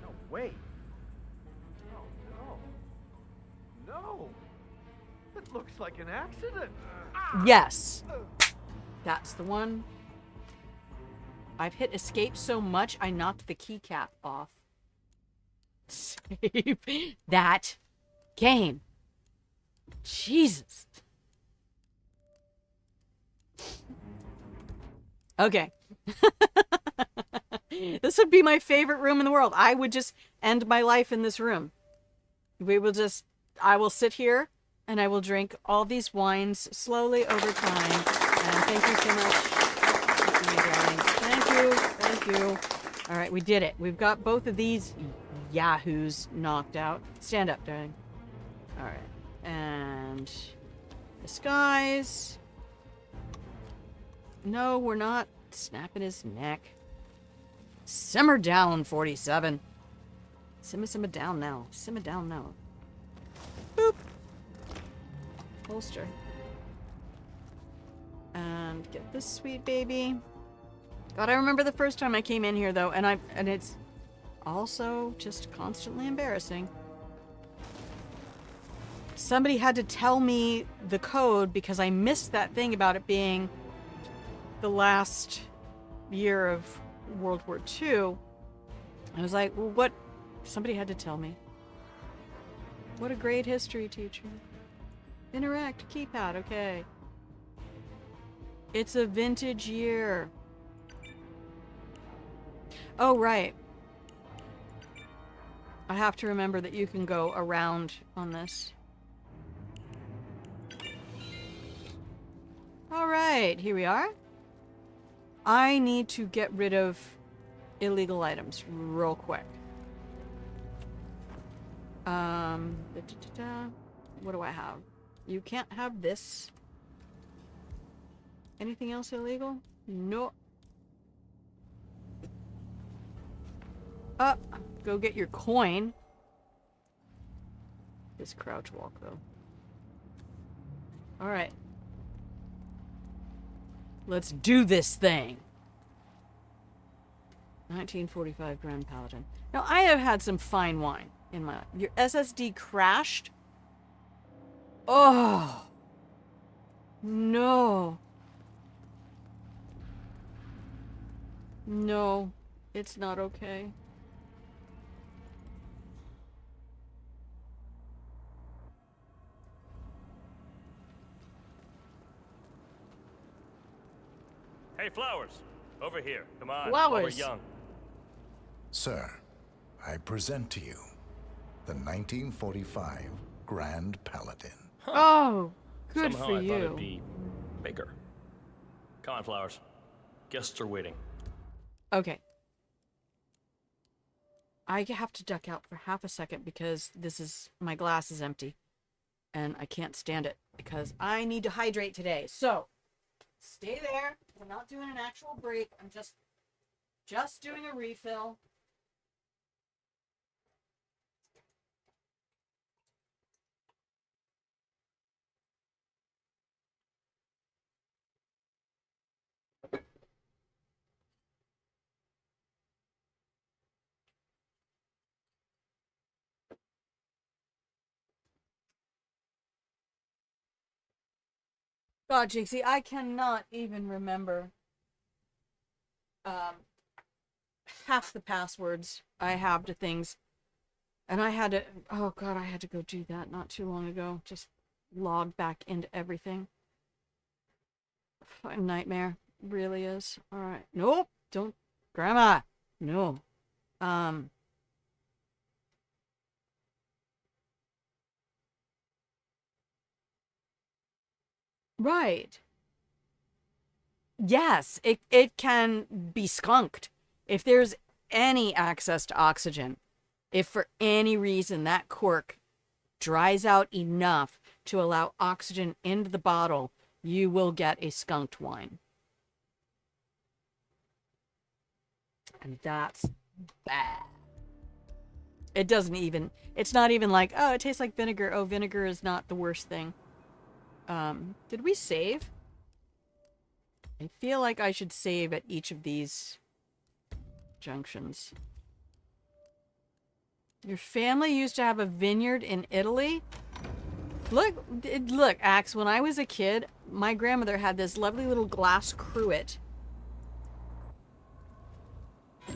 [SPEAKER 18] No way. No. No. It looks like an accident.
[SPEAKER 1] Yes. That's the one. I've hit escape so much, I knocked the keycap off. Save that game. Jesus. Okay. This would be my favorite room in the world. I would just end my life in this room. I will sit here and I will drink all these wines slowly over time. And thank you so much. Thank you. Thank you. All right, we did it. We've got both of these yahoos knocked out. Stand up, darling. All right. And disguise. No, we're not snapping his neck. Simmer down, 47. Simmer down now. Simmer down now. Boop. Holster. And get this sweet baby. God, I remember the first time I came in here though, and it's also just constantly embarrassing. Somebody had to tell me the code because I missed that thing about it being the last year of World War II. I was like, well, what? Somebody had to tell me. What a great history teacher. Interact, keypad, okay. It's a vintage year. Oh, right. I have to remember that you can go around on this. All right, here we are. I need to get rid of illegal items real quick. What do I have? You can't have this. Anything else illegal? No. Go get your coin. This crouch walk, though. Alright. Let's do this thing. 1945 Grand Paladin. Now, I have had some fine wine in my life. Your SSD crashed? Oh. No. No. It's not okay.
[SPEAKER 10] Hey, Flowers, over here. Come on,
[SPEAKER 1] Flowers.
[SPEAKER 10] while we're young.
[SPEAKER 7] Sir, I present to you the 1945 Grand Paladin.
[SPEAKER 1] Oh, good
[SPEAKER 10] Somehow
[SPEAKER 1] for
[SPEAKER 10] I thought
[SPEAKER 1] you.
[SPEAKER 10] it'd be bigger. Come on, Flowers. Guests are waiting.
[SPEAKER 1] Okay. I have to duck out for half a second because my glass is empty. And I can't stand it because I need to hydrate today. So, stay there. We're not doing an actual break. I'm just doing a refill. God, Jinxie, I cannot even remember half the passwords I have to things. And I had to, oh God, I had to go do that not too long ago. Just log back into everything. Fucking nightmare. Really is. Alright. Nope. Don't. Grandma. No. Right. Yes, it can be skunked. If there's any access to oxygen, if for any reason that cork dries out enough to allow oxygen into the bottle, you will get a skunked wine. And that's bad. It's not even like, oh, it tastes like vinegar. Oh, vinegar is not the worst thing. Did we save? I feel like I should save at each of these junctions. Your family used to have a vineyard in Italy? Look, Axe, when I was a kid, my grandmother had this lovely little glass cruet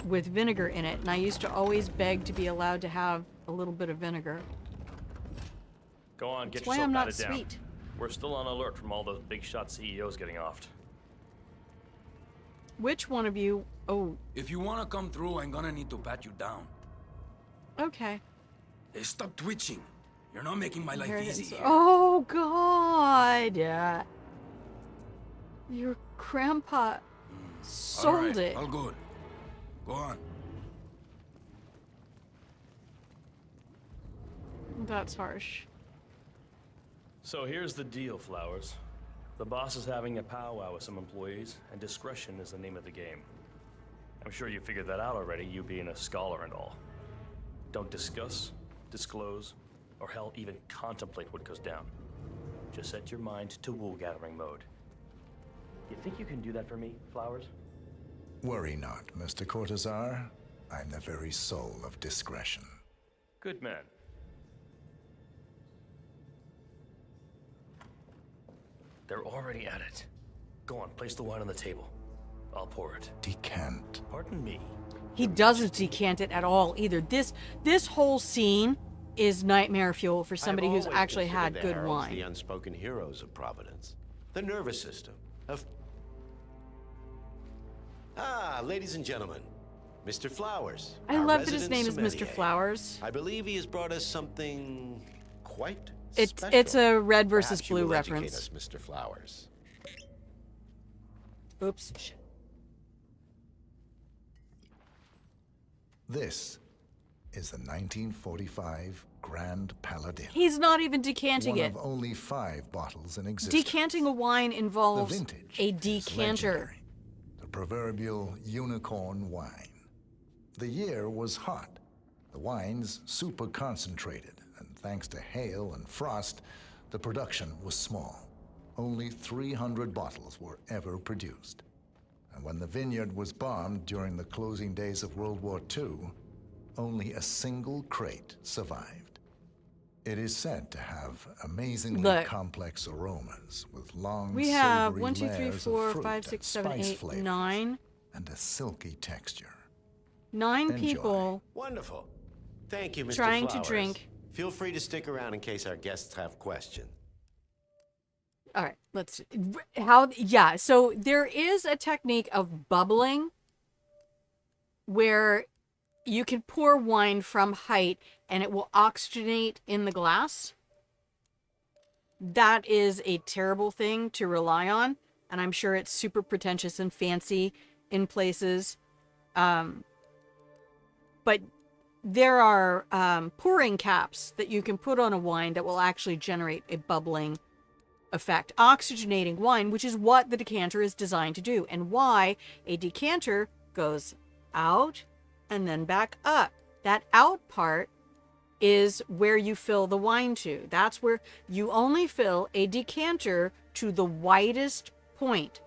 [SPEAKER 1] with vinegar in it, and I used to always beg to be allowed to have a little bit of vinegar.
[SPEAKER 10] Go on, get
[SPEAKER 1] That's why
[SPEAKER 10] yourself
[SPEAKER 1] I'm not
[SPEAKER 10] patted down.
[SPEAKER 1] sweet.
[SPEAKER 10] We're still on alert from all those big shot CEOs getting offed.
[SPEAKER 1] Which one of you? Oh,
[SPEAKER 19] If you want to come through, I'm gonna need to pat you down.
[SPEAKER 1] okay.
[SPEAKER 19] Hey, stop twitching. You're not making my life
[SPEAKER 1] Inheritance.
[SPEAKER 19] easy here.
[SPEAKER 1] Oh, God. Your grandpa sold
[SPEAKER 19] All right,
[SPEAKER 1] it.
[SPEAKER 19] all good. Go on.
[SPEAKER 1] That's harsh.
[SPEAKER 10] So here's the deal, Flowers. The boss is having a powwow with some employees, and discretion is the name of the game. I'm sure you figured that out already, you being a scholar and all. Don't discuss, disclose, or hell, even contemplate what goes down. Just set your mind to wool gathering mode. You think you can do that for me, Flowers?
[SPEAKER 7] Worry not, Mr. Cortazar. I'm the very soul of discretion.
[SPEAKER 10] Good man. They're already at it. Go on, place the wine on the table. I'll pour it.
[SPEAKER 7] Decant.
[SPEAKER 10] Pardon me.
[SPEAKER 1] He doesn't decant it at all either. This whole scene is nightmare fuel for somebody who's actually had good
[SPEAKER 17] The
[SPEAKER 1] wine.
[SPEAKER 17] unspoken heroes of Providence. The nervous system of... Ah, ladies and gentlemen, Mr. Flowers.
[SPEAKER 1] I
[SPEAKER 17] our
[SPEAKER 1] love that his
[SPEAKER 17] resident
[SPEAKER 1] name is Mr.
[SPEAKER 17] sommelier.
[SPEAKER 1] Flowers.
[SPEAKER 17] I believe he has brought us something quite
[SPEAKER 1] It's
[SPEAKER 17] special.
[SPEAKER 1] a red versus
[SPEAKER 17] Perhaps you
[SPEAKER 1] blue
[SPEAKER 17] will educate
[SPEAKER 1] reference.
[SPEAKER 17] us, Mr. Flowers.
[SPEAKER 1] Oops.
[SPEAKER 7] This is the 1945 Grand Paladin.
[SPEAKER 1] He's not even decanting
[SPEAKER 7] one
[SPEAKER 1] it.
[SPEAKER 7] of only 5 bottles in existence.
[SPEAKER 1] Decanting a wine involves
[SPEAKER 7] The vintage
[SPEAKER 1] a
[SPEAKER 7] is
[SPEAKER 1] decanter.
[SPEAKER 7] legendary. The proverbial unicorn wine. The year was hot. The wine's super concentrated, and thanks to hail and frost, the production was small. Only 300 bottles were ever produced. And when the vineyard was bombed during the closing days of World War II, only a single crate survived. It is said to have amazingly
[SPEAKER 1] Look.
[SPEAKER 7] complex aromas with long,
[SPEAKER 1] We have
[SPEAKER 7] savory
[SPEAKER 1] 1, 2, 3,
[SPEAKER 7] layers of
[SPEAKER 1] 4,
[SPEAKER 7] fruit
[SPEAKER 1] 5,
[SPEAKER 7] and
[SPEAKER 1] 6, 7,
[SPEAKER 7] spice
[SPEAKER 1] 8,
[SPEAKER 7] flavors
[SPEAKER 1] 9.
[SPEAKER 7] and a silky texture.
[SPEAKER 1] 9
[SPEAKER 7] Enjoy.
[SPEAKER 1] people
[SPEAKER 17] Wonderful. Thank you, Mr.
[SPEAKER 1] trying to
[SPEAKER 17] Flowers.
[SPEAKER 1] drink.
[SPEAKER 17] Feel free to stick around in case our guests have questions.
[SPEAKER 1] All right, let's so there is a technique of bubbling where you can pour wine from height and it will oxygenate in the glass. That is a terrible thing to rely on, and I'm sure it's super pretentious and fancy in places. But there are pouring caps that you can put on a wine that will actually generate a bubbling effect, oxygenating wine, which is what the decanter is designed to do, and why a decanter goes out and then back up. That out part is where you fill the wine to. That's where you only fill a decanter to the widest point.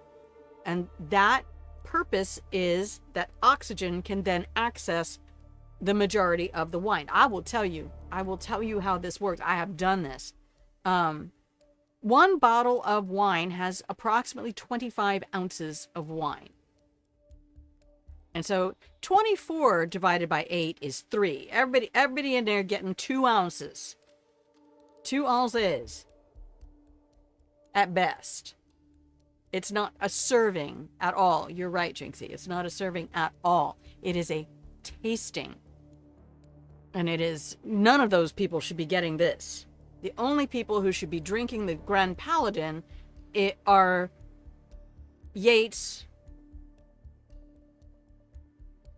[SPEAKER 1] And that purpose is that oxygen can then access the majority of the wine. I will tell you how this works. I have done this. One bottle of wine has approximately 25 ounces of wine. And so 24 divided by 8 is 3. Everybody in there getting 2 ounces. 2 ounces at best. It's not a serving at all. You're right, Jinxie. It's not a serving at all. It is a tasting. And it is, none of those people should be getting this. The only people who should be drinking the Grand Paladin are Yates.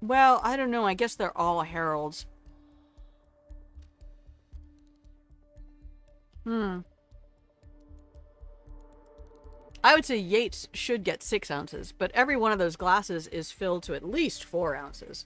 [SPEAKER 1] Well, I don't know. I guess they're all heralds. I would say Yates should get 6 ounces, but every one of those glasses is filled to at least 4 ounces.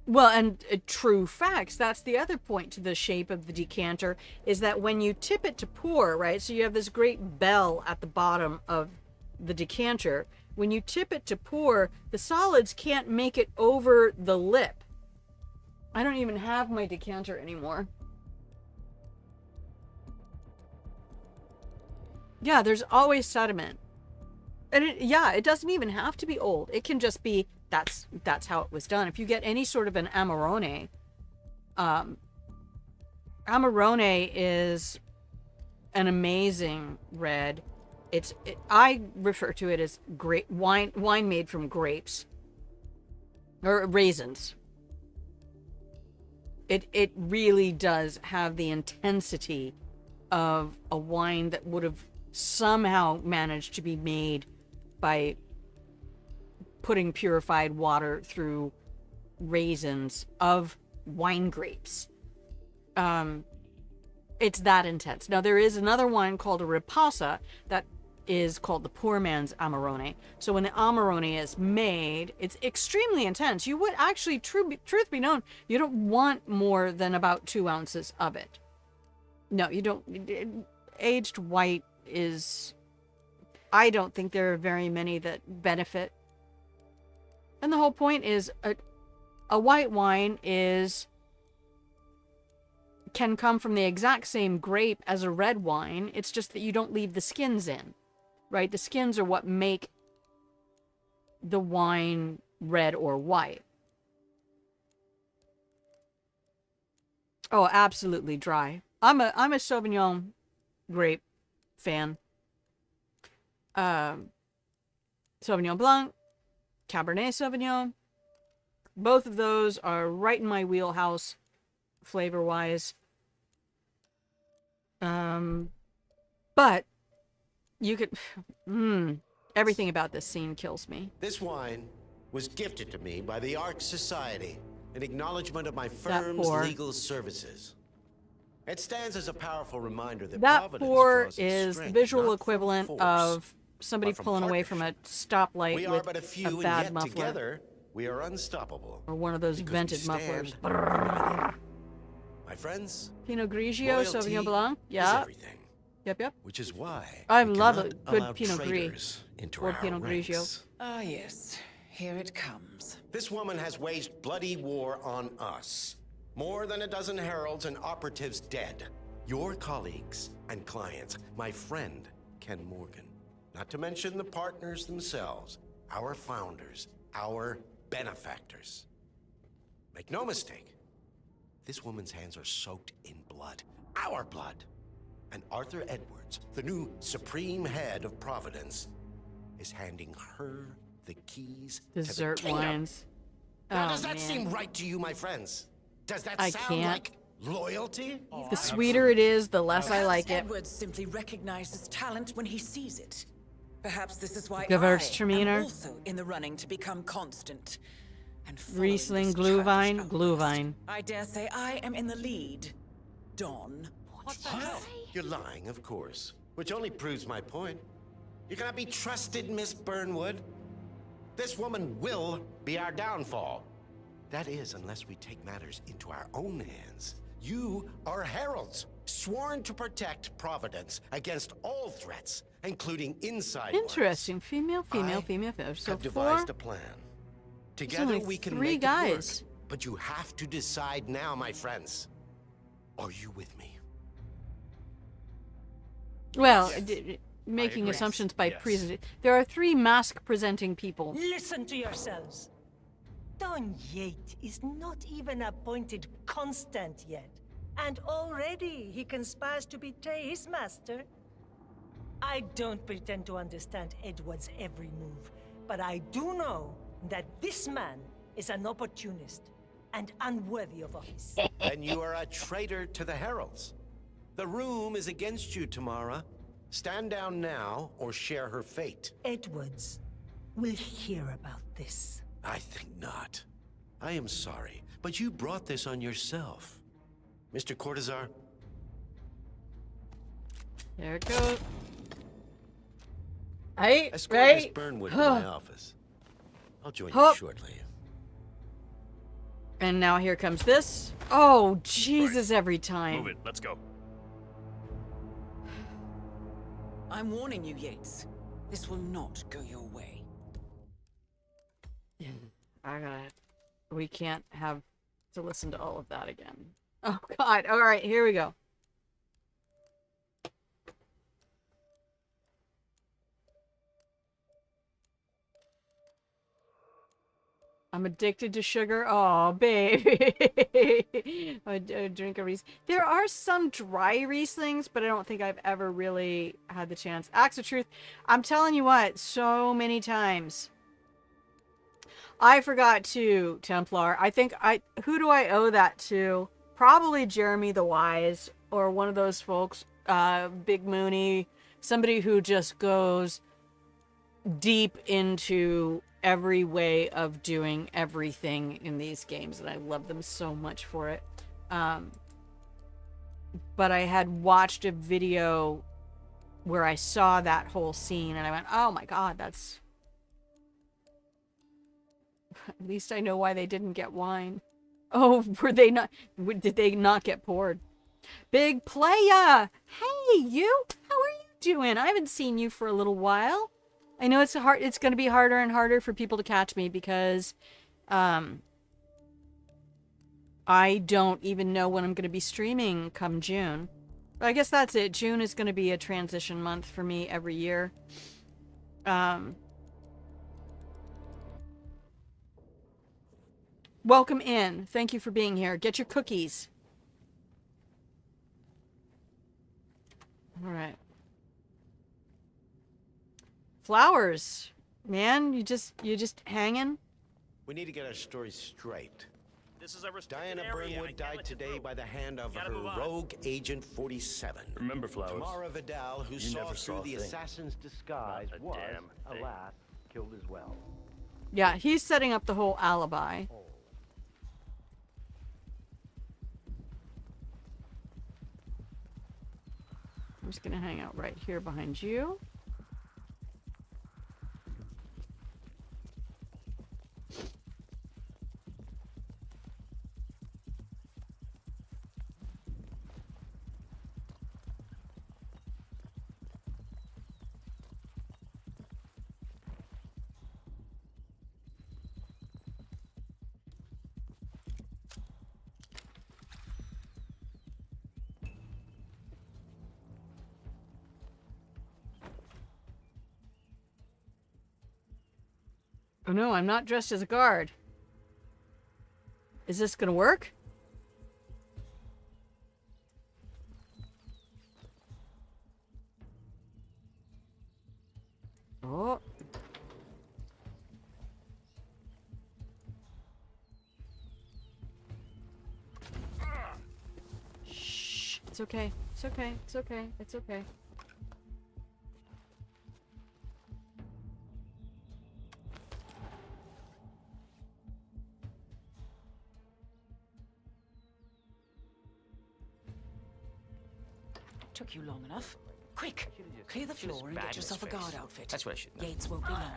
[SPEAKER 1] Well, and true facts, that's the other point to the shape of the decanter, is that when you tip it to pour, right, so you have this great bell at the bottom of the decanter, when you tip it to pour, the solids can't make it over the lip. I don't even have my decanter anymore. Yeah, there's always sediment. And it doesn't even have to be old. It can just be, that's how it was done. If you get any sort of an Amarone, Amarone is an amazing red. I refer to it as wine made from grapes or raisins. It really does have the intensity of a wine that would have somehow managed to be made by putting purified water through raisins of wine grapes. It's that intense. Now, there is another wine called a Riposa that is called the poor man's Amarone. So when the Amarone is made, it's extremely intense. You would actually, truth be known, you don't want more than about 2 ounces of it. No, you don't. Aged white is... I don't think there are very many that benefit. And the whole point is a white wine can come from the exact same grape as a red wine. It's just that you don't leave the skins in, right? The skins are what make the wine red or white. Oh, absolutely dry. I'm a Sauvignon grape fan. Sauvignon Blanc, Cabernet Sauvignon. Both of those are right in my wheelhouse, flavor-wise. But you could... everything about this scene kills me.
[SPEAKER 17] This wine was gifted to me by the Ark Society in acknowledgement of my firm's legal services. It stands as a powerful reminder that
[SPEAKER 1] that pour is the visual equivalent of somebody pulling away from a stoplight with a bad muffler.
[SPEAKER 17] Together, we are unstoppable.
[SPEAKER 1] Or one of those vented mufflers.
[SPEAKER 17] My friends,
[SPEAKER 1] Pinot Grigio, Sauvignon Blanc. Yeah. Yep.
[SPEAKER 17] Which is why
[SPEAKER 1] I love a good Pinot Gris or Pinot Grigio.
[SPEAKER 14] Ah, yes. Here it comes.
[SPEAKER 17] This woman has waged bloody war on us. More than a dozen heralds and operatives dead. Your colleagues and clients, my friend, Ken Morgan. Not to mention the partners themselves, our founders, our benefactors. Make no mistake, this woman's hands are soaked in blood. Our blood. And Arthur Edwards, the new supreme head of Providence, is handing her the keys
[SPEAKER 1] Dessert
[SPEAKER 17] to the kingdom.
[SPEAKER 1] wines.
[SPEAKER 17] Now, does that seem right to you, my friends? Does that sound like loyalty?
[SPEAKER 1] The sweeter it is, the less I like it.
[SPEAKER 14] Edwards simply recognizes talent when he sees it. Perhaps this is why I
[SPEAKER 1] Gewürztraminer.
[SPEAKER 14] am also in the running to become constant. And
[SPEAKER 1] Riesling, Glühwein.
[SPEAKER 14] I dare say I am in the lead. Dawn.
[SPEAKER 17] What the hell? You're lying, of course. Which only proves my point. You cannot be trusted, Miss Burnwood. This woman will be our downfall. That is, unless we take matters into our own hands. You are heralds, sworn to protect Providence against all threats, including inside
[SPEAKER 1] Interesting.
[SPEAKER 17] ones.
[SPEAKER 1] Female. So
[SPEAKER 17] I've devised a plan. Together
[SPEAKER 1] only
[SPEAKER 17] we can
[SPEAKER 1] 3
[SPEAKER 17] make
[SPEAKER 1] guys.
[SPEAKER 17] it work. But you have to decide now, my friends. Are you with me?
[SPEAKER 1] Well, making assumptions by presenting. There are 3 mask-presenting people.
[SPEAKER 13] Listen to yourselves. Don Yates is not even appointed constant yet, and already he conspires to betray his master. I don't pretend to understand Edward's every move, but I do know that this man is an opportunist and unworthy of office.
[SPEAKER 17] Then you are a traitor to the heralds. The room is against you, Tamara. Stand down now or share her fate.
[SPEAKER 13] Edwards will hear about this.
[SPEAKER 17] I think not. I am sorry, but you brought this on yourself. Mr. Cortazar?
[SPEAKER 1] There it goes.
[SPEAKER 17] Escort Miss Burnwood to my office. I'll join you shortly.
[SPEAKER 1] And now here comes this. Oh, Jesus, every time.
[SPEAKER 10] Move it. Let's go.
[SPEAKER 14] I'm warning you, Yates. This will not go your way.
[SPEAKER 1] We can't have to listen to all of that again. Oh, God. All right, here we go. I'm addicted to sugar. Oh, baby. I drink a Riesling. There are some dry Rieslings, but I don't think I've ever really had the chance. Acts of Truth. I'm telling you what, so many times. I forgot to, Templar. Who do I owe that to? Probably Jeremy the Wise, or one of those folks, Big Mooney, somebody who just goes deep into every way of doing everything in these games, and I love them so much for it. But I had watched a video where I saw that whole scene, and I went, oh my God, that's... At least I know why they didn't get wine. Oh, did they not get poured? Big Playa! Hey, you! How are you doing? I haven't seen you for a little while. I know it's going to be harder and harder for people to catch me because I don't even know when I'm going to be streaming come June. But I guess that's it. June is going to be a transition month for me every year. Welcome in. Thank you for being here. Get your cookies. All right. Flowers. Man, you just hanging?
[SPEAKER 17] We need to get our story straight.
[SPEAKER 10] This is a
[SPEAKER 17] Diana Burnwood died today by the hand of her rogue Agent 47.
[SPEAKER 10] Remember, Flowers.
[SPEAKER 17] Tamara Vidal, who
[SPEAKER 11] You
[SPEAKER 17] saw
[SPEAKER 11] never
[SPEAKER 17] through
[SPEAKER 11] saw
[SPEAKER 17] the
[SPEAKER 11] a thing.
[SPEAKER 17] assassin's disguise,
[SPEAKER 11] Not a
[SPEAKER 17] was,
[SPEAKER 11] damn thing.
[SPEAKER 17] alas, killed as well.
[SPEAKER 1] Yeah, he's setting up the whole alibi. I'm just gonna hang out right here behind you. Oh no, I'm not dressed as a guard. Is this gonna work? Oh. Shh. It's okay. It's okay. It's okay. It's okay.
[SPEAKER 14] Took you long enough. Quick, clear the floor and get yourself a guard outfit.
[SPEAKER 16] That's what I should know.
[SPEAKER 14] Yates won't be long.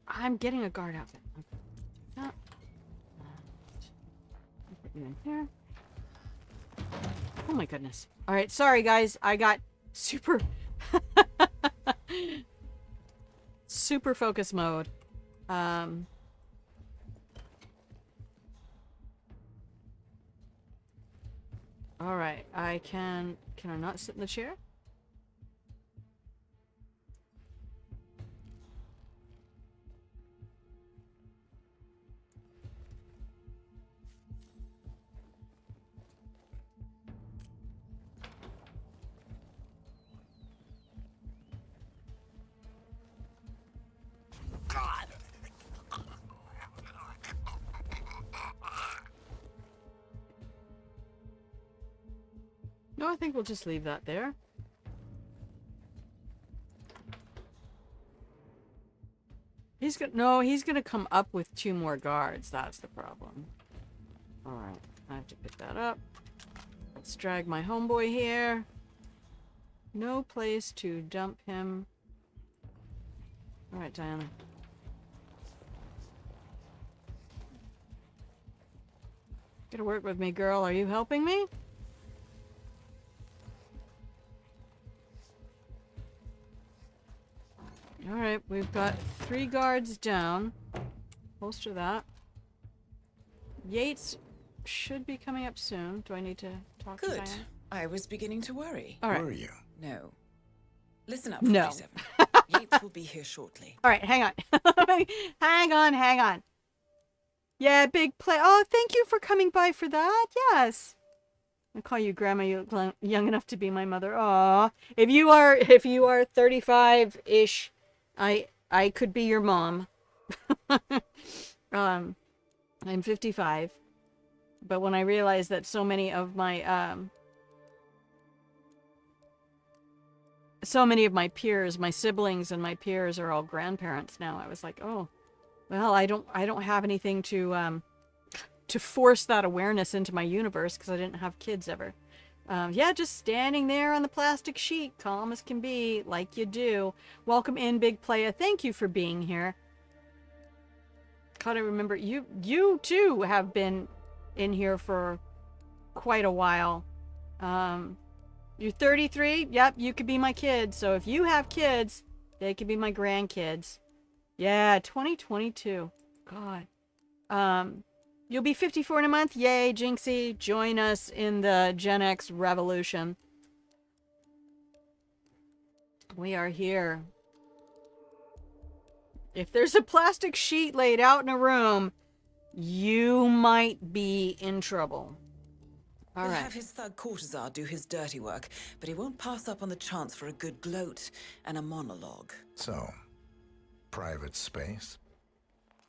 [SPEAKER 1] I'm getting a guard outfit. Put you in here. Oh my goodness. All right, sorry guys. I got super super focus mode. All right, can I not sit in the chair? No, I think we'll just leave that there. He's gonna come up with 2 more guards. That's the problem. Alright, I have to pick that up. Let's drag my homeboy here. No place to dump him. Alright, Diana. Gotta work with me, girl. Are you helping me? Alright, we've got 3 guards down. Holster that. Yates should be coming up soon. Do I need to talk to
[SPEAKER 14] Good.
[SPEAKER 1] Diana?
[SPEAKER 14] I was beginning to worry.
[SPEAKER 1] All right.
[SPEAKER 7] Were you?
[SPEAKER 14] No. Listen up,
[SPEAKER 1] No.
[SPEAKER 14] 47. Yates will be here shortly.
[SPEAKER 1] Alright, hang on. hang on. Yeah, big play. Oh, thank you for coming by for that. Yes. I call you grandma. You look young enough to be my mother. Aw. If you are 35-ish, I could be your mom. I'm 55. But when I realized that so many of my peers, my siblings and my peers are all grandparents now, I was like, oh, well, I don't have anything to force that awareness into my universe because I didn't have kids ever. Yeah, just standing there on the plastic sheet, calm as can be, like you do. Welcome in, big playa. Thank you for being here. God, I remember you too have been in here for quite a while. You're 33. Yep, you could be my kid. So if you have kids, they could be my grandkids. Yeah, 2022. God. You'll be 54 in a month. Yay, Jinxie. Join us in the Gen X revolution. We are here. If there's a plastic sheet laid out in a room, you might be in trouble. All
[SPEAKER 14] We'll
[SPEAKER 1] right.
[SPEAKER 14] have his thug Cortazar do his dirty work, but he won't pass up on the chance for a good gloat and a monologue.
[SPEAKER 7] So, private space?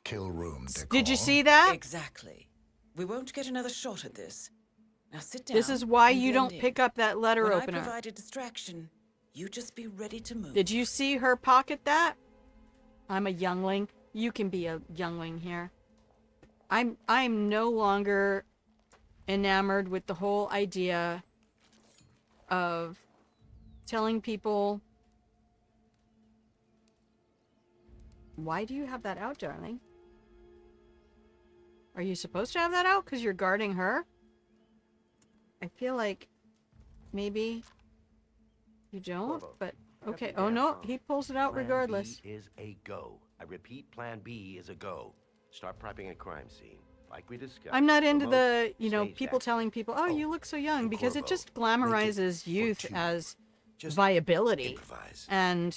[SPEAKER 7] Kill room decor?
[SPEAKER 1] Did you see that?
[SPEAKER 14] Exactly. We won't get another shot at this. Now sit down.
[SPEAKER 1] This is why
[SPEAKER 14] and
[SPEAKER 1] you
[SPEAKER 14] blend
[SPEAKER 1] don't
[SPEAKER 14] in.
[SPEAKER 1] pick up that letter
[SPEAKER 14] When
[SPEAKER 1] opener.
[SPEAKER 14] I provide a distraction, you just be ready to move.
[SPEAKER 1] Did you see her pocket that? I'm a youngling. You can be a youngling here. I'm no longer enamored with the whole idea of telling people, why do you have that out, darling? Are you supposed to have that out because you're guarding her? I feel like maybe you don't, but okay. Oh no, he pulls it out regardless.
[SPEAKER 17] Plan B is a go. I repeat, Plan B is a go. Start prepping a crime scene, like we discussed.
[SPEAKER 1] I'm not into
[SPEAKER 17] Remote,
[SPEAKER 1] the,
[SPEAKER 17] stage
[SPEAKER 1] people telling people, oh, you look so young, because it
[SPEAKER 17] Corvo,
[SPEAKER 1] just
[SPEAKER 17] make
[SPEAKER 1] glamorizes
[SPEAKER 17] it
[SPEAKER 1] youth
[SPEAKER 17] for two.
[SPEAKER 1] as
[SPEAKER 17] Just
[SPEAKER 1] viability.
[SPEAKER 17] improvise.
[SPEAKER 1] And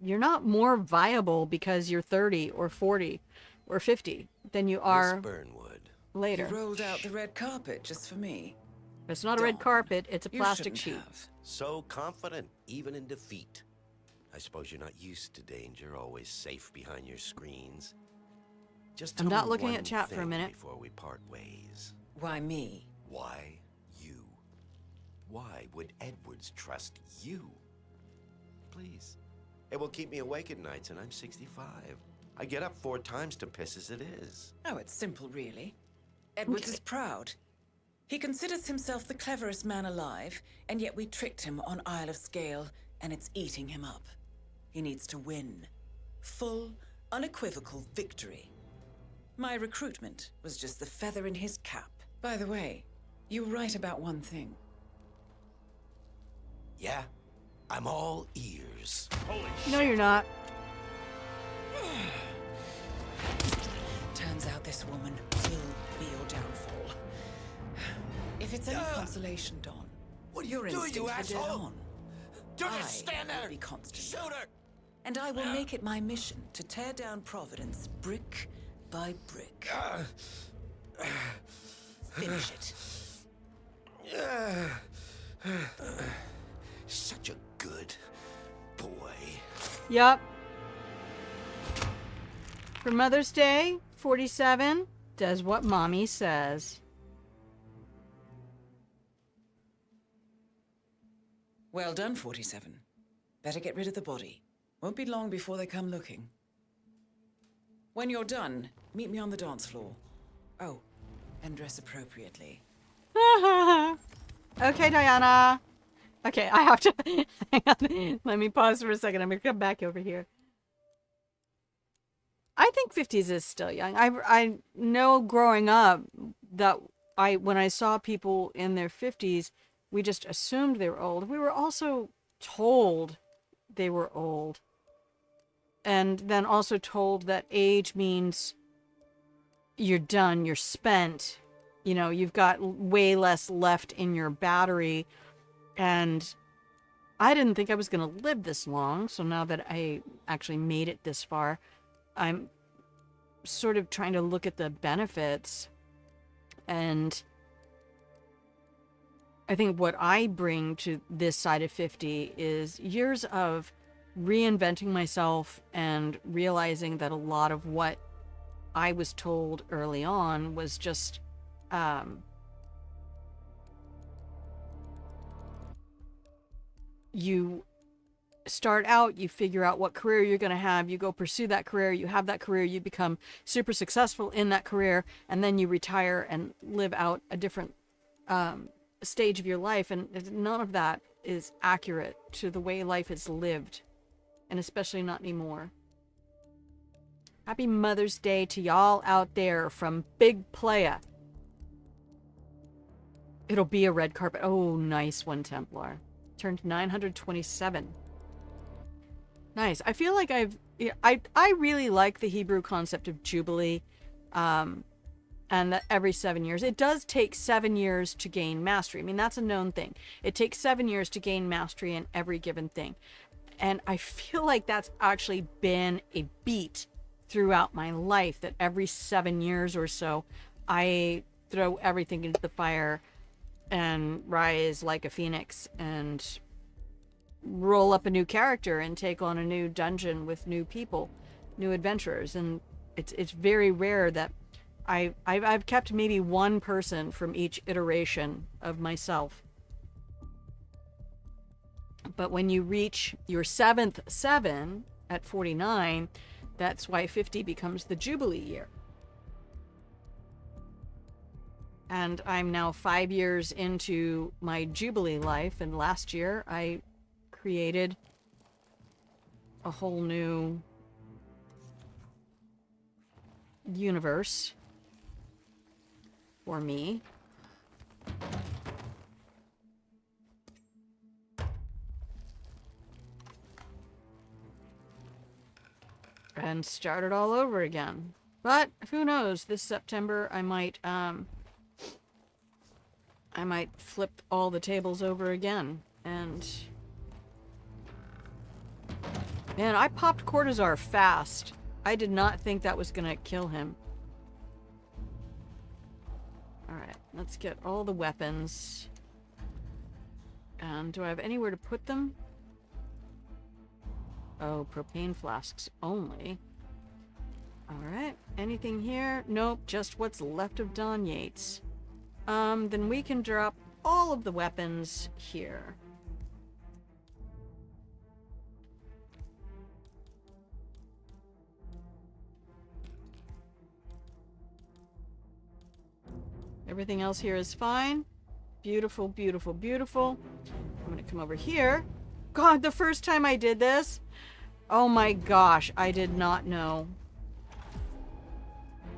[SPEAKER 1] you're not more viable because you're 30 or 40 or 50 than you are later.
[SPEAKER 14] You rolled out the red carpet just for me.
[SPEAKER 1] It's not a red carpet, it's a
[SPEAKER 14] You
[SPEAKER 1] plastic
[SPEAKER 14] shouldn't
[SPEAKER 1] sheet.
[SPEAKER 14] have.
[SPEAKER 17] So confident, even in defeat. I suppose you're not used to danger, always safe behind your screens. Just
[SPEAKER 1] I'm
[SPEAKER 17] tell
[SPEAKER 1] not
[SPEAKER 17] me
[SPEAKER 1] looking
[SPEAKER 17] one
[SPEAKER 1] at chat for a
[SPEAKER 17] thing
[SPEAKER 1] minute.
[SPEAKER 17] before we part ways.
[SPEAKER 14] Why me?
[SPEAKER 17] Why you? Why would Edwards trust you? Please. It will keep me awake at nights, and I'm 65. I get up 4 times to piss as it is.
[SPEAKER 14] Oh, it's simple, really. Edwards is proud. He considers himself the cleverest man alive, and yet we tricked him on Isle of Scale, and it's eating him up. He needs to win. Full, unequivocal victory. My recruitment was just the feather in his cap. By the way, you were right about one thing.
[SPEAKER 17] Yeah? I'm all ears.
[SPEAKER 1] No, you're not.
[SPEAKER 14] Turns out this woman will be your downfall. If it's any consolation, Don,
[SPEAKER 17] what are
[SPEAKER 14] your
[SPEAKER 17] you doing, you
[SPEAKER 14] instincts were dead
[SPEAKER 17] asshole?
[SPEAKER 14] on.
[SPEAKER 17] Don't
[SPEAKER 14] I
[SPEAKER 17] just stand there.
[SPEAKER 14] will be constant.
[SPEAKER 17] Shoot her.
[SPEAKER 14] And I will make it my mission to tear down Providence brick by brick. Finish it.
[SPEAKER 17] Such a good boy.
[SPEAKER 1] Yup. For Mother's Day, 47 does what mommy says.
[SPEAKER 14] Well done, 47. Better get rid of the body. Won't be long before they come looking. When you're done, meet me on the dance floor. Oh, and dress appropriately.
[SPEAKER 1] Okay, Diana. Okay, I have to hang on. Let me pause for a second. I'm gonna come back over here. I think 50s is still young. I know growing up that when I saw people in their 50s, we just assumed they were old. We were also told they were old. And then also told that age means you're done, you're spent. You know, you've got way less left in your battery. And I didn't think I was going to live this long. So now that I actually made it this far, I'm sort of trying to look at the benefits. And I think what I bring to this side of 50 is years of reinventing myself and realizing that a lot of what I was told early on was just you start out, you figure out what career you're going to have, you go pursue that career, you have that career, you become super successful in that career, and then you retire and live out a different stage of your life. And none of that is accurate to the way life is lived, and especially not anymore. Happy Mother's Day to y'all out there from Big Playa. It'll be a red carpet. Oh, nice one, Templar. Turned 927. Nice. I feel like I really like the Hebrew concept of Jubilee, and that every 7 years. It does take 7 years to gain mastery. I mean, that's a known thing. It takes 7 years to gain mastery in every given thing. And I feel like that's actually been a beat throughout my life, that every 7 years or so, I throw everything into the fire and rise like a phoenix and roll up a new character and take on a new dungeon with new people, new adventurers. And it's very rare that I've kept maybe one person from each iteration of myself. But when you reach your 7th 7 at 49, that's why 50 becomes the Jubilee year. And I'm now 5 years into my Jubilee life, and last year I created a whole new universe for me. And start it all over again. But who knows? This September I might flip all the tables over again. And man, I popped Cortazar fast. I did not think that was gonna kill him. Alright, let's get all the weapons. And do I have anywhere to put them? Oh, propane flasks only. Alright, anything here? Nope, just what's left of Don Yates. Then we can drop all of the weapons here. Everything else here is fine. Beautiful, beautiful, beautiful. I'm gonna come over here. God, the first time I did this, oh my gosh, I did not know.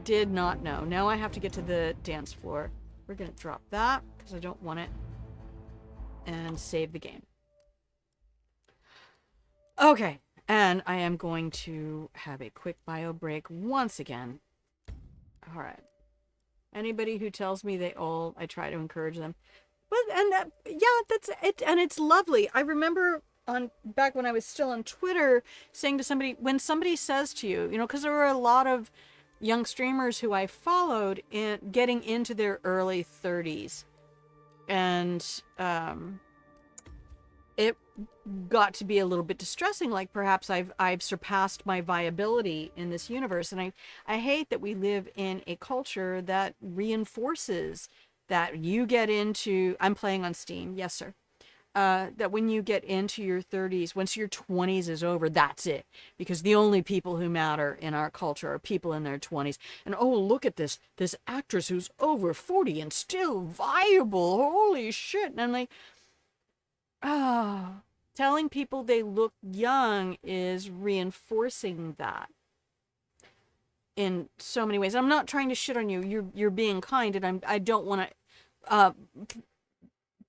[SPEAKER 1] Did not know. Now I have to get to the dance floor. We're gonna drop that because I don't want it. And save the game. Okay, and I am going to have a quick bio break once again. All right. Anybody who tells me they old, I try to encourage them. But yeah, that's it, and it's lovely. I remember back when I was still on Twitter saying to somebody, when somebody says to you, you know, because there were a lot of young streamers who I followed in getting into their early 30s, and it got to be a little bit distressing. Like perhaps I've surpassed my viability in this universe, and I hate that we live in a culture that reinforces that you get into. I'm playing on Steam, yes sir. that when you get into your 30s, once your 20s is over, that's it. Because the only people who matter in our culture are people in their 20s. And oh, look at this actress who's over 40 and still viable. Holy shit. And I'm like, telling people they look young is reinforcing that in so many ways. I'm not trying to shit on you. You're being kind, and I don't want to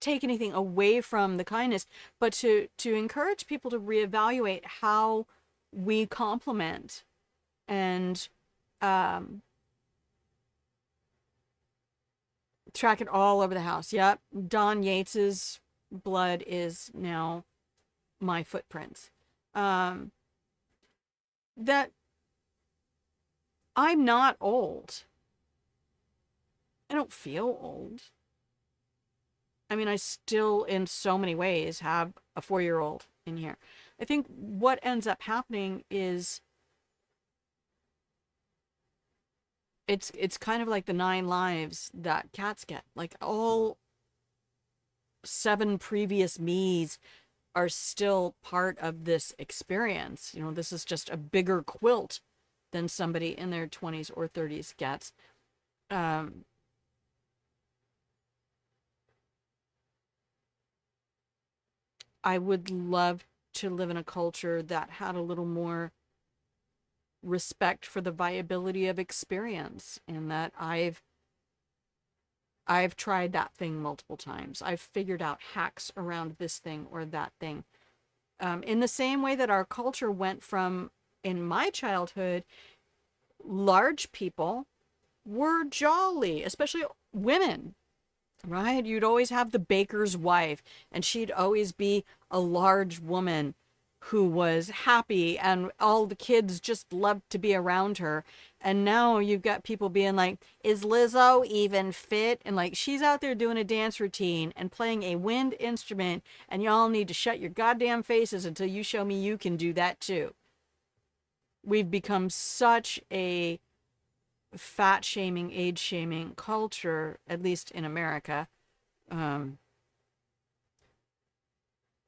[SPEAKER 1] take anything away from the kindness, but to encourage people to reevaluate how we compliment and track it all over the house. Yep, Don Yates's blood is now my footprints. That I'm not old. I don't feel old. I mean, I still, in so many ways, have a 4-year-old in here. I think what ends up happening is it's kind of like the 9 lives that cats get. Like, all 7 previous me's are still part of this experience. You know, this is just a bigger quilt than somebody in their 20s or 30s gets. I would love to live in a culture that had a little more respect for the viability of experience, and that I've tried that thing multiple times. I've figured out hacks around this thing or that thing. In the same way that our culture went from, in my childhood, large people were jolly, especially women. Right? You'd always have the baker's wife, and she'd always be a large woman who was happy, and all the kids just loved to be around her. And now you've got people being like, is Lizzo even fit? And like, she's out there doing a dance routine and playing a wind instrument, and y'all need to shut your goddamn faces until you show me you can do that too. We've become such a fat shaming, age shaming culture, at least in America,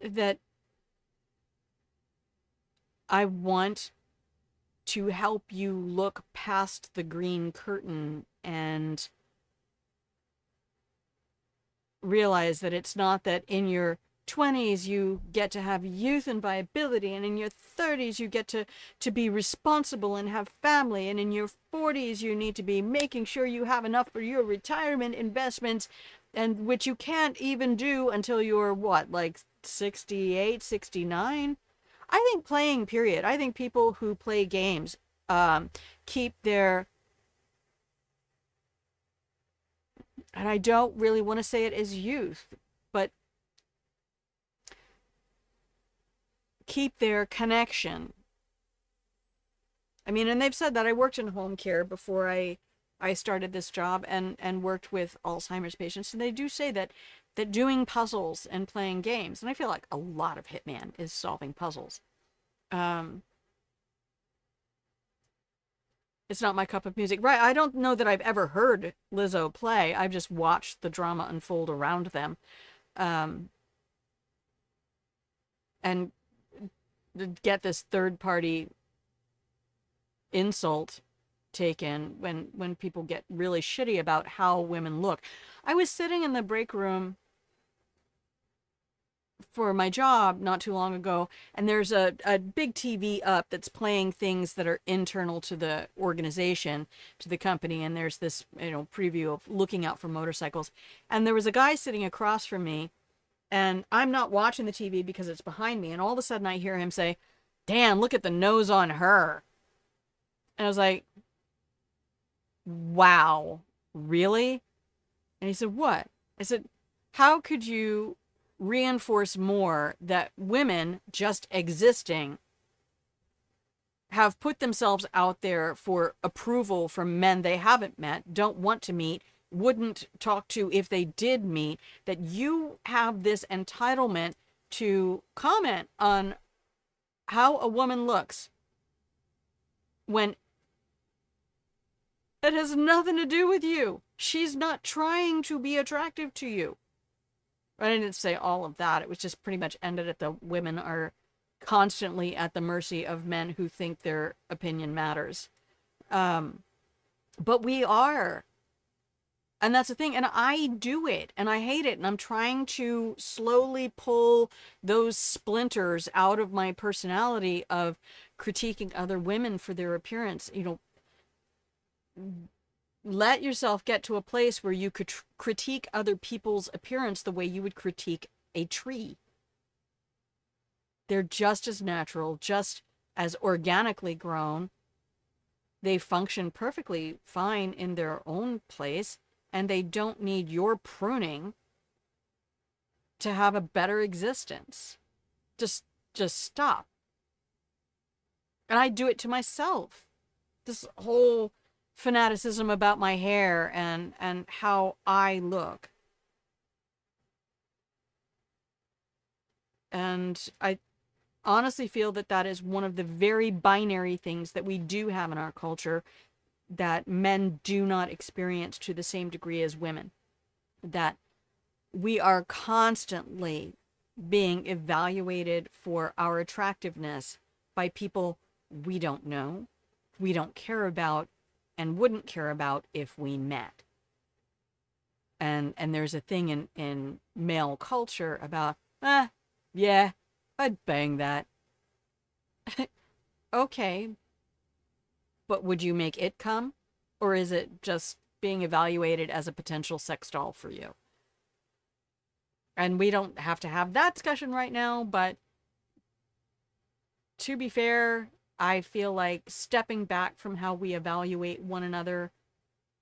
[SPEAKER 1] that I want to help you look past the green curtain and realize that it's not that in your 20s you get to have youth and viability, and in your 30s you get to be responsible and have family, and in your 40s you need to be making sure you have enough for your retirement investments, and which you can't even do until you're what, like 68, 69? I think playing, period. I think people who play games keep their, and I don't really want to say it as youth, but keep their connection. I mean, and they've said that. I worked in home care before I started this job, and worked with Alzheimer's patients, and they do say that doing puzzles and playing games, and I feel like a lot of Hitman is solving puzzles. It's not my cup of music. Right, I don't know that I've ever heard Lizzo play. I've just watched the drama unfold around them. And get this third-party insult taken when people get really shitty about how women look. I was sitting in the break room for my job not too long ago, and there's a big TV up that's playing things that are internal to the organization, to the company, and there's this, you know, preview of looking out for motorcycles. And there was a guy sitting across from me, and I'm not watching the TV because it's behind me, and all of a sudden I hear him say, "Damn, look at the nose on her." And I was like, wow, really? And he said, what? I said, how could you reinforce more that women just existing have put themselves out there for approval from men they haven't met, don't want to meet, wouldn't talk to if they did meet, that you have this entitlement to comment on how a woman looks when it has nothing to do with you. She's not trying to be attractive to you. I didn't say all of that. It was just pretty much ended at the women are constantly at the mercy of men who think their opinion matters. But we are. And that's the thing. And I do it and I hate it. And I'm trying to slowly pull those splinters out of my personality of critiquing other women for their appearance. You know, let yourself get to a place where you could critique other people's appearance the way you would critique a tree. They're just as natural, just as organically grown. They function perfectly fine in their own place, and they don't need your pruning to have a better existence. Just stop. And I do it to myself. This whole fanaticism about my hair and how I look. And I honestly feel that that is one of the very binary things that we do have in our culture that men do not experience to the same degree as women. That we are constantly being evaluated for our attractiveness by people we don't know, we don't care about, and wouldn't care about if we met. And there's a thing in male culture about, yeah, I'd bang that. Okay. But would you make it come? Or is it just being evaluated as a potential sex doll for you? And we don't have to have that discussion right now, but to be fair, I feel like stepping back from how we evaluate one another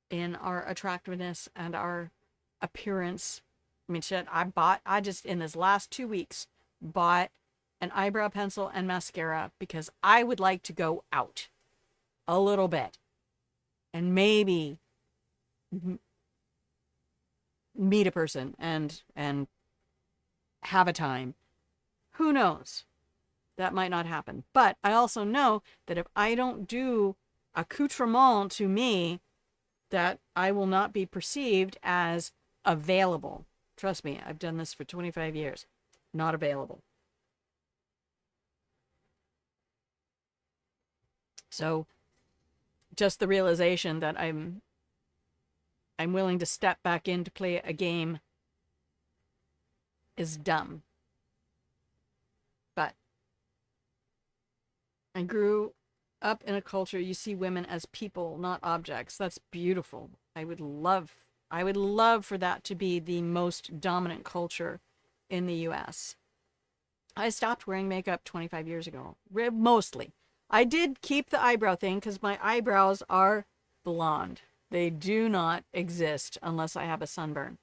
[SPEAKER 1] in our attractiveness and our appearance. I mean, shit, I just in this last 2 weeks bought an eyebrow pencil and mascara because I would like to go out a little bit and maybe meet a person and have a time. Who knows? That might not happen. But I also know that if I don't do accoutrement to me, that I will not be perceived as available. Trust me, I've done this for 25 years. Not available. So just the realization that I'm willing to step back in to play a game is dumb. But I grew up in a culture you see women as people, not objects. That's beautiful. I would love for that to be the most dominant culture in the US. I stopped wearing makeup 25 years ago, mostly. I did keep the eyebrow thing because my eyebrows are blonde. They do not exist unless I have a sunburn.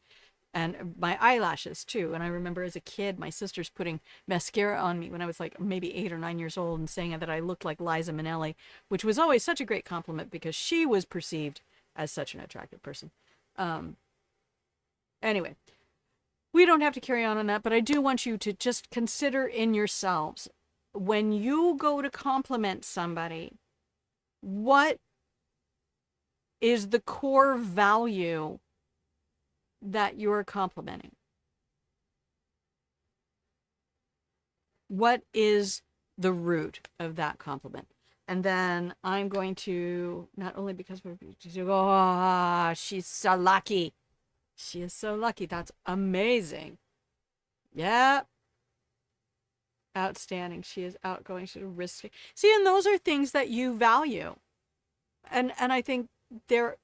[SPEAKER 1] And my eyelashes too. And I remember as a kid, my sisters putting mascara on me when I was like maybe 8 or 9 years old and saying that I looked like Liza Minnelli, which was always such a great compliment because she was perceived as such an attractive person. Anyway, we don't have to carry on that, but I do want you to just consider in yourselves, when you go to compliment somebody, what is the core value that you're complimenting? What is the root of that compliment? And then I'm going to, not only because we're, oh, she's so lucky. She is so lucky. That's amazing. Yeah. Outstanding. She is outgoing. She's risky. See, and those are things that you value. And I think there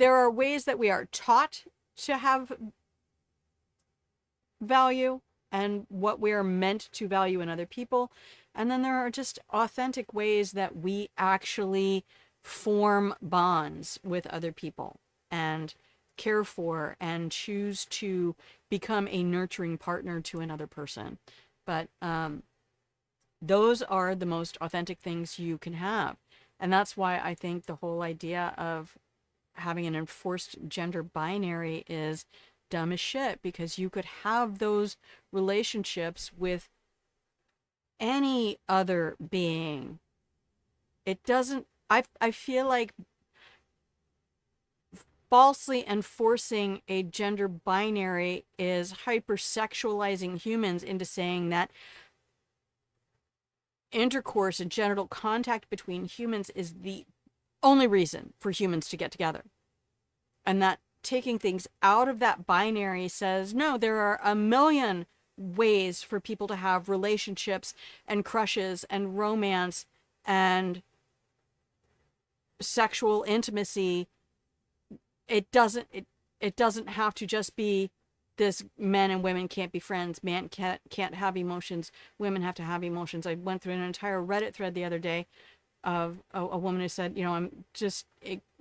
[SPEAKER 1] are ways that we are taught to have value and what we are meant to value in other people. And then there are just authentic ways that we actually form bonds with other people and care for and choose to become a nurturing partner to another person. But those are the most authentic things you can have. And that's why I think the whole idea of having an enforced gender binary is dumb as shit, because you could have those relationships with any other being. It doesn't, I feel like falsely enforcing a gender binary is hypersexualizing humans into saying that intercourse and genital contact between humans is the only reason for humans to get together. And that taking things out of that binary says, no, there are a million ways for people to have relationships and crushes and romance and sexual intimacy. It doesn't have to just be this men and women can't be friends, man can't have emotions, women have to have emotions. I went through an entire Reddit thread the other day of a woman who said, I'm just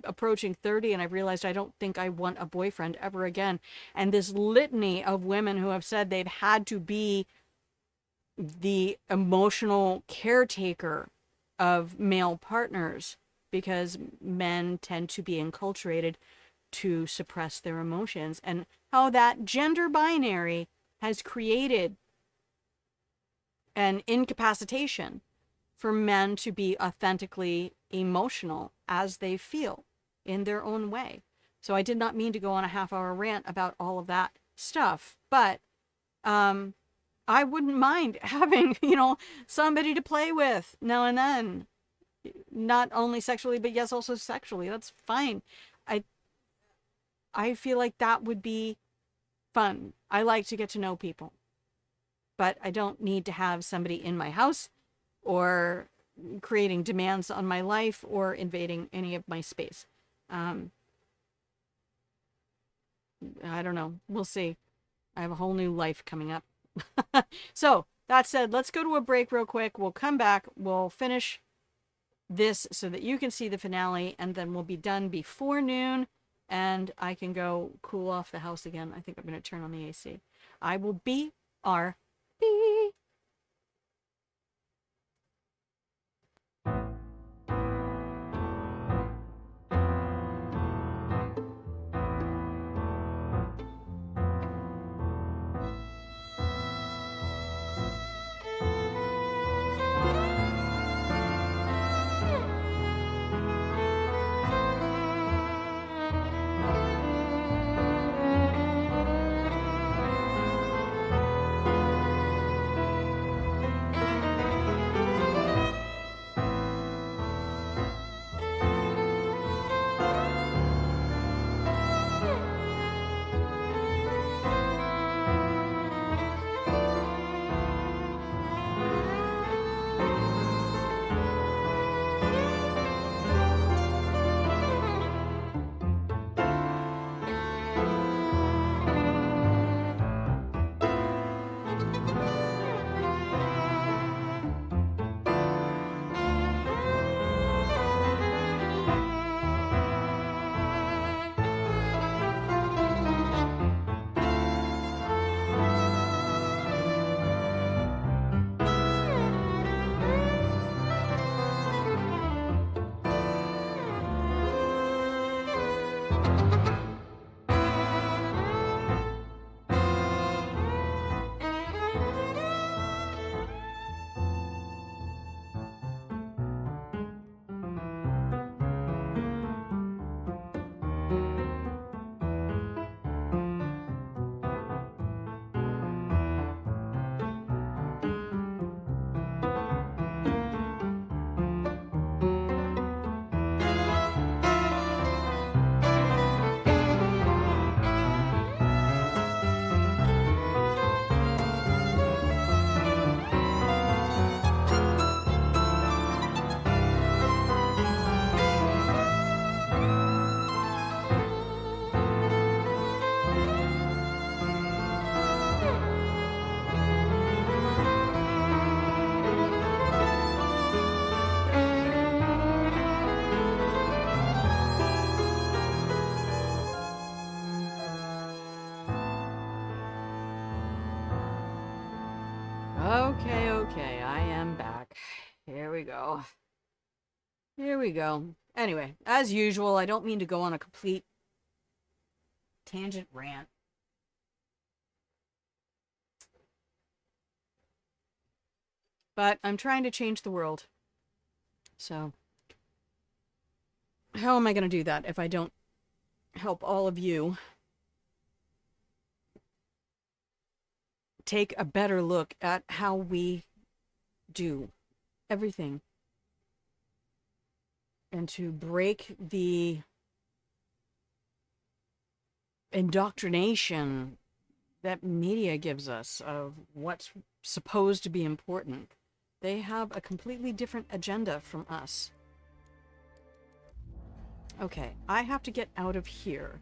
[SPEAKER 1] approaching 30 and I've realized I don't think I want a boyfriend ever again. And this litany of women who have said they've had to be the emotional caretaker of male partners because men tend to be enculturated to suppress their emotions, and how that gender binary has created an incapacitation for men to be authentically emotional as they feel in their own way. So I did not mean to go on a half-hour rant about all of that stuff, but I wouldn't mind having, somebody to play with now and then. Not only sexually, but yes, also sexually. That's fine. I feel like that would be fun. I like to get to know people. But I don't need to have somebody in my house or creating demands on my life or invading any of my space. I don't know. We'll see. I have a whole new life coming up. So, that said, let's go to a break real quick. We'll come back. We'll finish this so that you can see the finale, and then we'll be done before noon, and I can go cool off the house again. I think I'm going to turn on the AC. I will be RB. Okay, I am back. Here we go. Here we go. Anyway, as usual, I don't mean to go on a complete tangent rant. But I'm trying to change the world. So, how am I going to do that if I don't help all of you take a better look at how we do everything, and to break the indoctrination that media gives us of what's supposed to be important. They have a completely different agenda from us. Okay, I have to get out of here.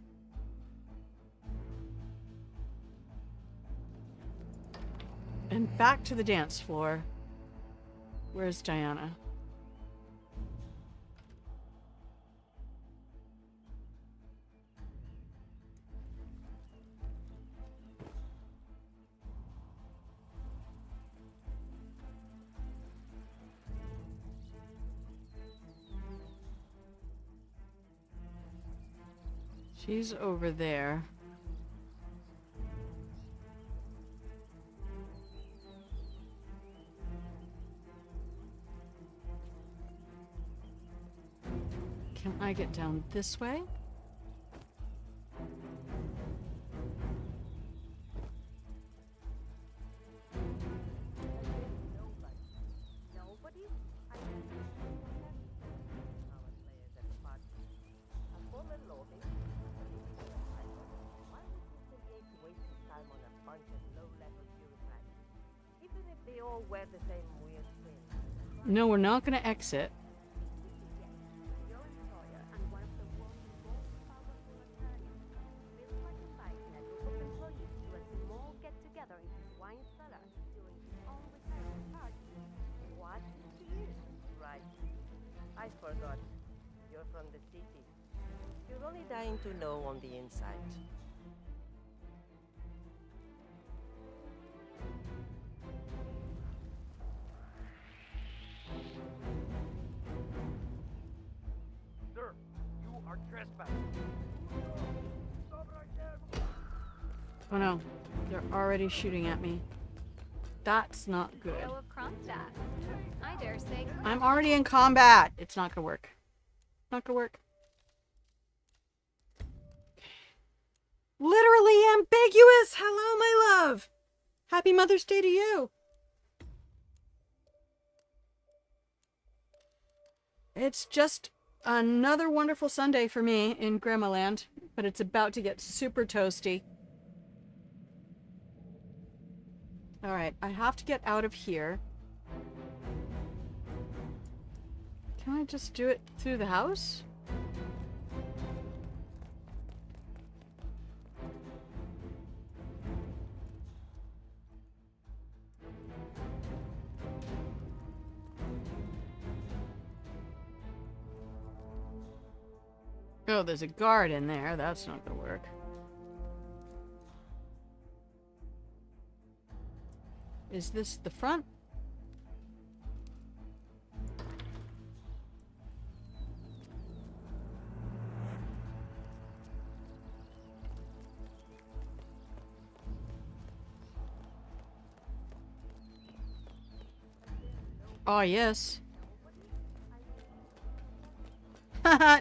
[SPEAKER 1] And back to the dance floor. Where's Diana? She's over there. Can I get down this way? No, we're not going to exit.
[SPEAKER 8] Right. I forgot. You're from the city. You're only dying to know on the inside.
[SPEAKER 18] Sir, you are trespassing. Stop right there.
[SPEAKER 1] Oh no, they're already shooting at me. That's not good.
[SPEAKER 4] Hero of Kronstadt. I dare say.
[SPEAKER 1] I'm already in combat. It's not gonna work. Not gonna work. Literally ambiguous. Hello, my love. Happy Mother's Day to you. It's just another wonderful Sunday for me in Grandmaland, but it's about to get super toasty. All right, I have to get out of here. Can I just do it through the house? Oh, there's a guard in there. That's not gonna work. Is this the front? Oh, yes.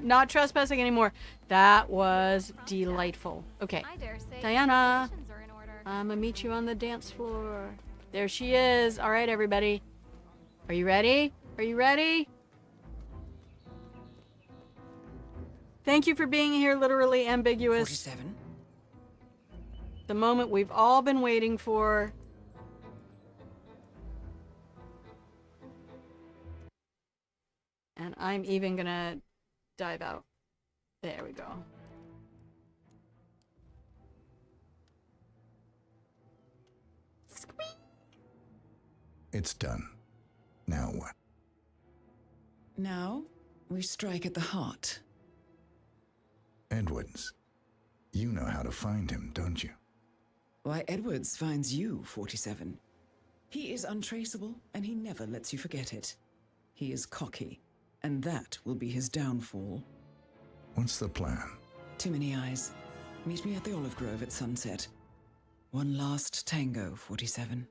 [SPEAKER 1] Not trespassing anymore. That was delightful. Okay.
[SPEAKER 4] I dare say
[SPEAKER 1] Diana,
[SPEAKER 4] preparations are in order.
[SPEAKER 1] I'm gonna meet you on the dance floor. There she is. All right, everybody. Are you ready? Are you ready? Thank you for being here, literally ambiguous.
[SPEAKER 19] 47?
[SPEAKER 1] The moment we've all been waiting for. And I'm even gonna dive out. There we go.
[SPEAKER 7] It's done. Now what?
[SPEAKER 14] Now, we strike at the heart.
[SPEAKER 7] Edwards. You know how to find him, don't you?
[SPEAKER 14] Why, Edwards finds you, 47. He is untraceable, and he never lets you forget it. He is cocky, and that will be his downfall.
[SPEAKER 7] What's the plan?
[SPEAKER 14] Too many eyes. Meet me at the Olive Grove at sunset. One last tango, 47.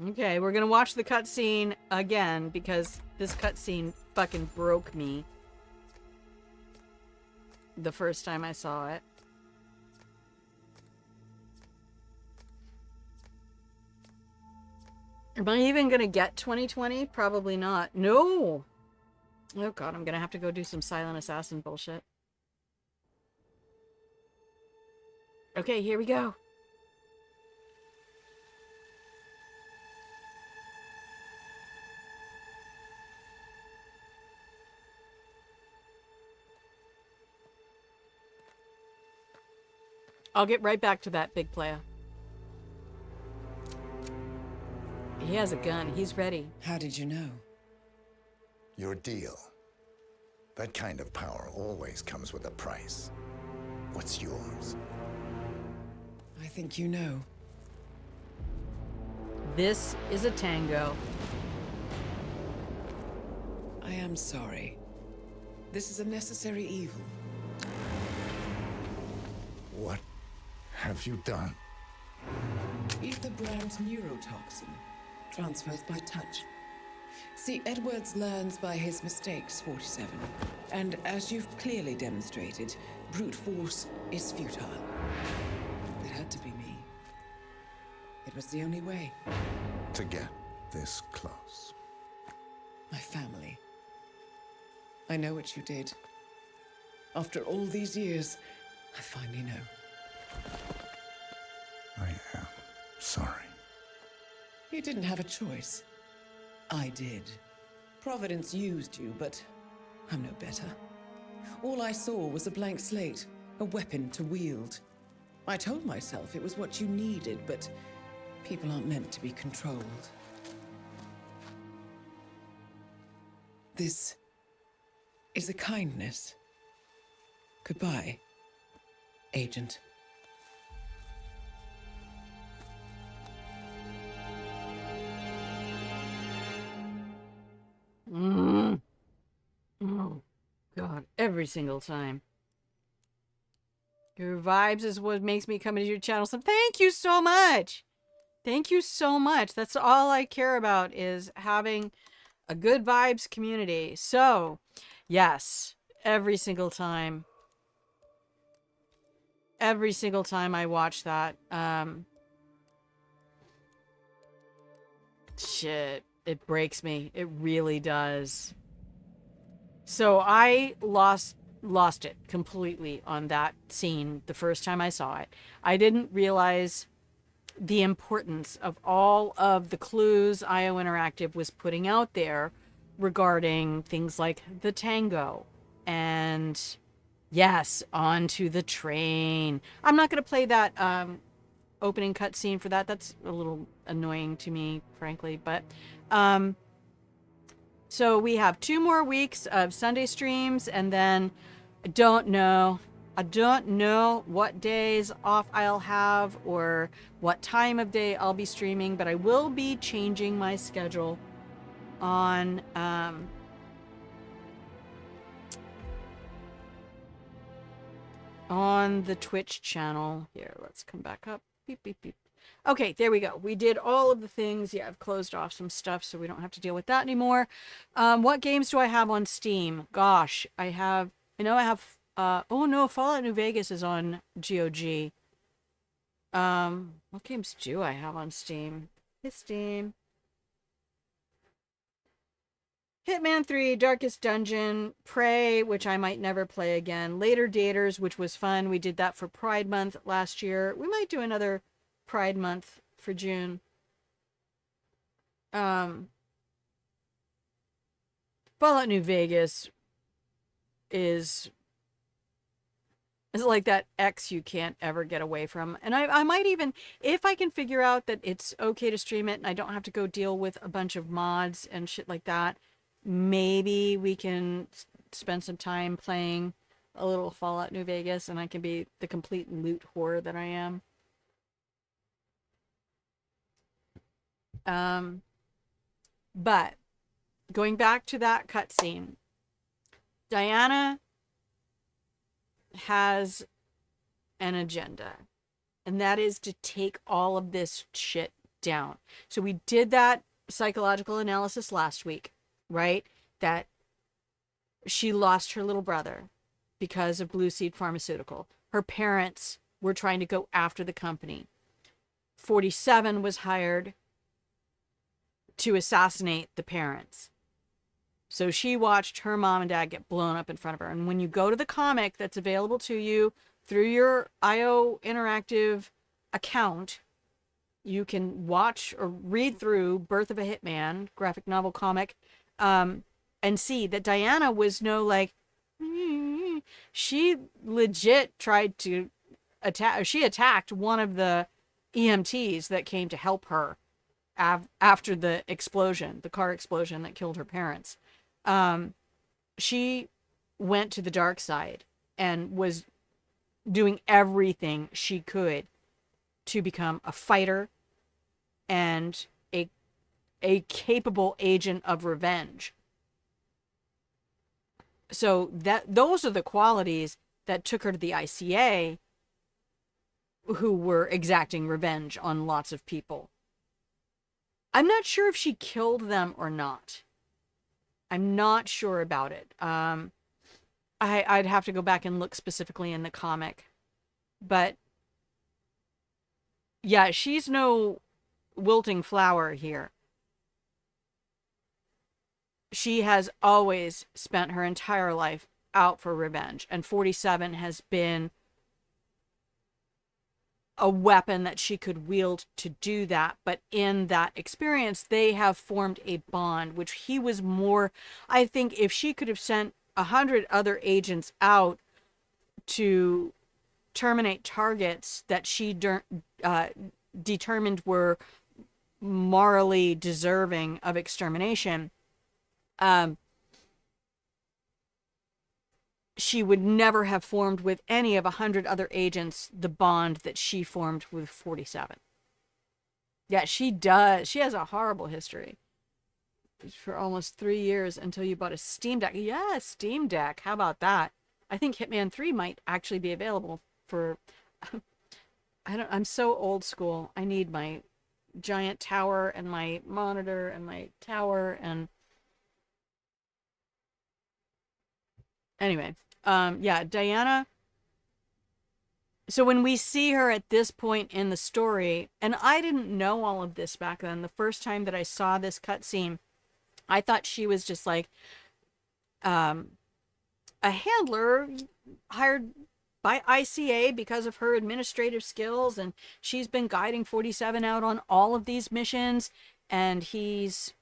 [SPEAKER 1] Okay, we're gonna watch the cutscene again because this cutscene fucking broke me the first time I saw it. Am I even gonna get 2020? Probably not. No! Oh god, I'm gonna have to go do some Silent Assassin bullshit. Okay, here we go. I'll get right back to that, big player. He has a gun. He's ready.
[SPEAKER 14] How did you know?
[SPEAKER 7] Your deal. That kind of power always comes with a price. What's yours?
[SPEAKER 14] I think you know.
[SPEAKER 1] This is a tango.
[SPEAKER 14] I am sorry. This is a necessary evil.
[SPEAKER 7] What have you done?
[SPEAKER 14] Ether brand neurotoxin transfers by touch. See, Edwards learns by his mistakes, 47. And as you've clearly demonstrated, brute force is futile. It had to be me. It was the only way.
[SPEAKER 7] To get this close.
[SPEAKER 14] My family. I know what you did. After all these years, I finally know.
[SPEAKER 7] I am sorry.
[SPEAKER 14] You didn't have a choice. I did. Providence used you, but I'm no better. All I saw was a blank slate, a weapon to wield. I told myself it was what you needed, but people aren't meant to be controlled. This is a kindness. Goodbye, Agent.
[SPEAKER 1] Oh, God. Every single time. Your vibes is what makes me come into your channel. So thank you so much. Thank you so much. That's all I care about is having a good vibes community. So, yes, every single time I watch that, shit, it breaks me. It really does. So I lost it completely on that scene the first time I saw it. I didn't realize the importance of all of the clues IO Interactive was putting out there regarding things like the tango and, yes, onto the train. I'm not going to play that opening cutscene for that. That's a little annoying to me, frankly. But so we have 2 more weeks of Sunday streams, and then I don't know what days off I'll have or what time of day I'll be streaming, but I will be changing my schedule on the Twitch channel. Here, let's come back up. Beep, beep, beep. Okay, there we go. We did all of the things. Yeah, I've closed off some stuff, so we don't have to deal with that anymore. What games do I have on Steam? Gosh, I know I have, oh no, Fallout New Vegas is on GOG. What games do I have on Steam? Hey, Steam. Hitman 3, Darkest Dungeon, Prey, which I might never play again, Later Daters, which was fun. We did that for Pride Month last year. We might do another Pride Month for June. Fallout New Vegas is like that ex you can't ever get away from. And I might even, if I can figure out that it's okay to stream it and I don't have to go deal with a bunch of mods and shit like that, maybe we can spend some time playing a little Fallout New Vegas and I can be the complete loot whore that I am. But going back to that cutscene, Diana has an agenda, and that is to take all of this shit down. So we did that psychological analysis last week, right? That she lost her little brother because of Blue Seed Pharmaceutical. Her parents were trying to go after the company. 47 was hired to assassinate the parents. So she watched her mom and dad get blown up in front of her. And when you go to the comic that's available to you through your IO Interactive account, you can watch or read through Birth of a Hitman, graphic novel comic, and see that Diana was no like, she legit tried to attack, she attacked one of the EMTs that came to help her after the explosion, the car explosion that killed her parents. She went to the dark side and was doing everything she could to become a fighter and a capable agent of revenge. So those are the qualities that took her to the ICA, who were exacting revenge on lots of people. I'm not sure if she killed them or not. I'm not sure about it. I'd have to go back and look specifically in the comic. But yeah, she's no wilting flower here. She has always spent her entire life out for revenge, and 47 has been a weapon that she could wield to do that. But in that experience, they have formed a bond, which he was more, I think if she could have sent 100 other agents out to terminate targets that she determined were morally deserving of extermination, she would never have formed with any of 100 other agents the bond that she formed with 47. Yeah, she does. She has a horrible history. For almost 3 years until you bought a Steam Deck. Yeah, Steam Deck. How about that? I think Hitman 3 might actually be available for... I'm so old school. I need my giant tower and my monitor and my tower and... Anyway, yeah, Diana. So when we see her at this point in the story, and I didn't know all of this back then, the first time that I saw this cutscene, I thought she was just like a handler hired by ICA because of her administrative skills, and she's been guiding 47 out on all of these missions, and he's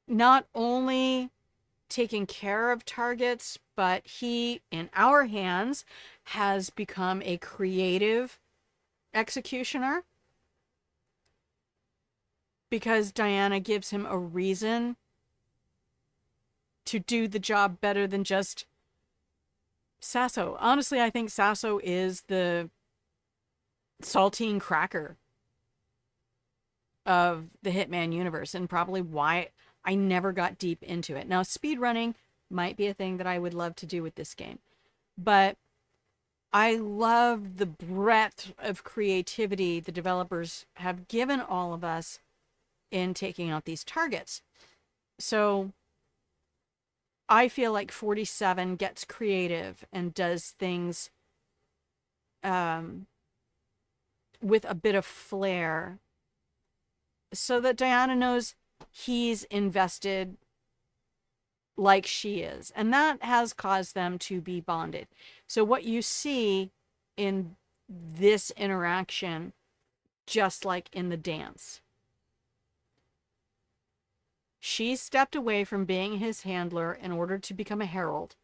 [SPEAKER 1] not only taking care of targets, but he, in our hands, has become a creative executioner because Diana gives him a reason to do the job better than just Sasso. Honestly, I think Sasso is the saltine cracker of the Hitman universe, and probably why I never got deep into it. Now, speedrunning might be a thing that I would love to do with this game, but I love the breadth of creativity the developers have given all of us in taking out these targets. So I feel like 47 gets creative and does things with a bit of flair so that Diana knows he's invested like she is. And that has caused them to be bonded. So what you see in this interaction, just like in the dance, she stepped away from being his handler in order to become a herald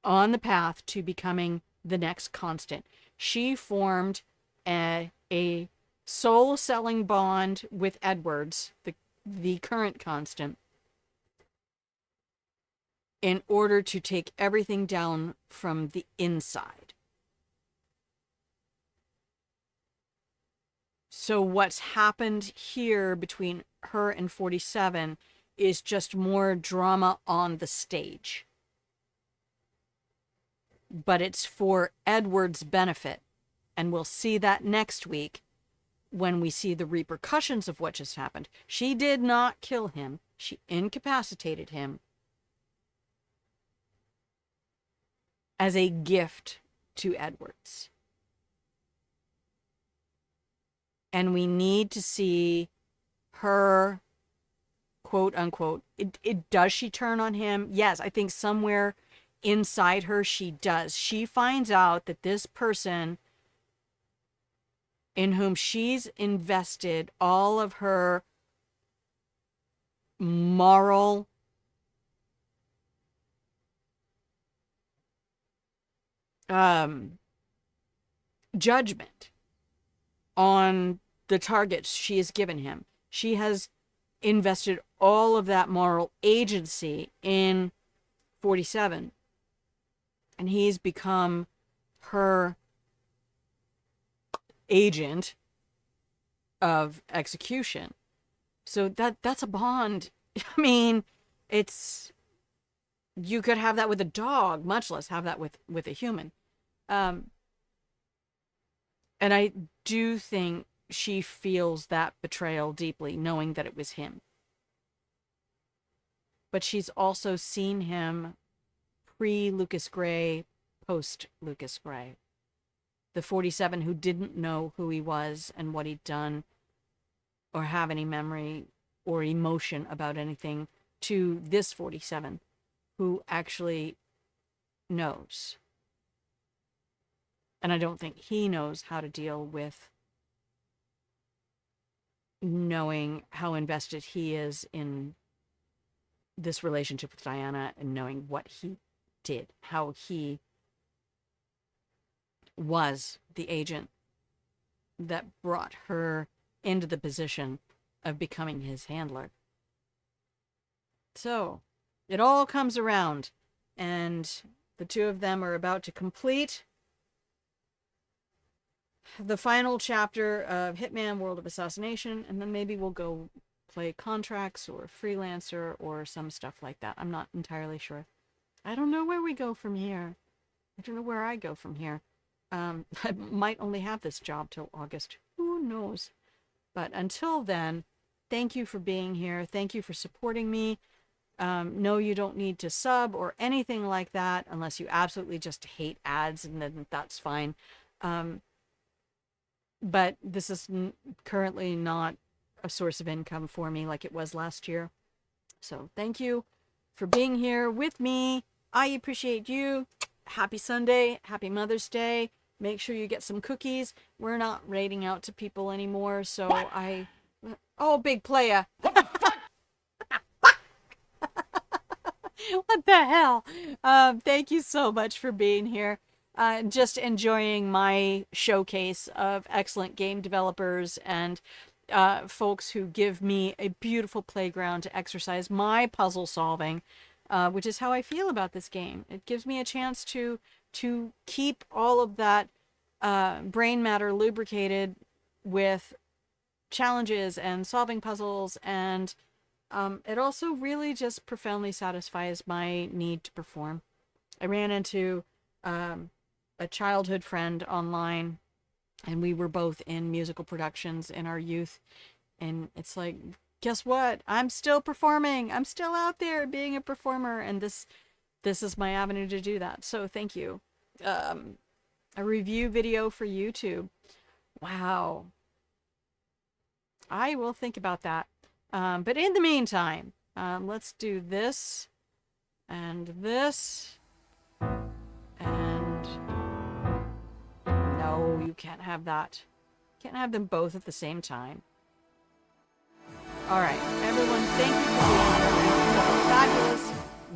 [SPEAKER 1] on the path to becoming the next constant. She formed a soul-selling bond with Edwards, the current constant, in order to take everything down from the inside. So what's happened here between her and 47 is just more drama on the stage. but it's for Edward's benefit. And we'll see that next week when we see the repercussions of what just happened. She did not kill him. She incapacitated him as a gift to Edwards. And we need to see her, quote unquote, does she turn on him? Yes, I think somewhere inside her she does. She finds out that this person in whom she's invested all of her moral judgment on the targets she has given him. She has invested all of that moral agency in 47, and he's become her agent of execution. So that's a bond. I mean, it's, you could have that with a dog, much less have that with a human. And I do think she feels that betrayal deeply, knowing that it was him. But she's also seen him pre-Lucas Gray, post-Lucas Gray. The 47 who didn't know who he was and what he'd done, or have any memory or emotion about anything, to this 47 who actually knows. And I don't think he knows how to deal with knowing how invested he is in this relationship with Diana, and knowing what he did, how he was the agent that brought her into the position of becoming his handler. So it all comes around, and the two of them are about to complete the final chapter of Hitman World of Assassination, and then maybe we'll go play contracts or freelancer or some stuff like that. I'm not entirely sure. I don't know where we go from here. I don't know where I go from here. I might only have this job till August. Who knows? But until then, thank you for being here. Thank you for supporting me. No, you don't need to sub or anything like that unless you absolutely just hate ads, and then that's fine. But this is currently not a source of income for me like it was last year. So thank you for being here with me. I appreciate you. Happy Sunday. Happy Mother's Day. Make sure you get some cookies. We're not raiding out to people anymore, so Oh, big playa. What the hell? Thank you so much for being here. Just enjoying my showcase of excellent game developers and folks who give me a beautiful playground to exercise my puzzle solving, which is how I feel about this game. It gives me a chance to keep all of that brain matter lubricated with challenges and solving puzzles, and it also really just profoundly satisfies my need to perform. I ran into a childhood friend online, and we were both in musical productions in our youth, and it's like, guess what? I'm still performing. I'm still out there being a performer, and this is my avenue to do that. So thank you. A review video for YouTube. Wow. I will think about that. But in the meantime, let's do this and this. And no, you can't have that. Can't have them both at the same time. All right, everyone, thank you for being here. Have a fabulous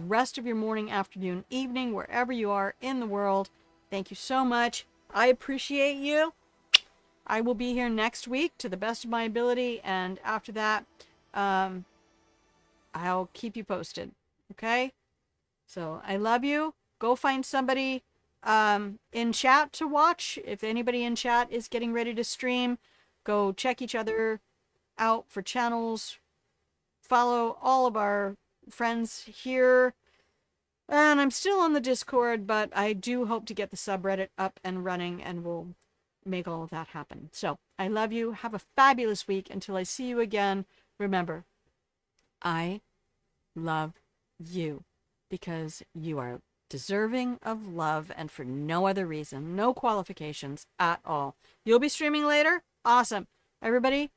[SPEAKER 1] rest of your morning, afternoon, evening, wherever you are in the world. Thank you so much. I appreciate you. I will be here next week to the best of my ability, and after that, I'll keep you posted. Okay? So I love you. Go find somebody in chat to watch. If anybody in chat is getting ready to stream, go check each other out for channels. Follow all of our friends here. And I'm still on the Discord, but I do hope to get the subreddit up and running, and we'll make all of that happen. So I love you. Have a fabulous week. Until I see you again, remember, I love you because you are deserving of love and for no other reason, no qualifications at all. You'll be streaming later? Awesome. Everybody,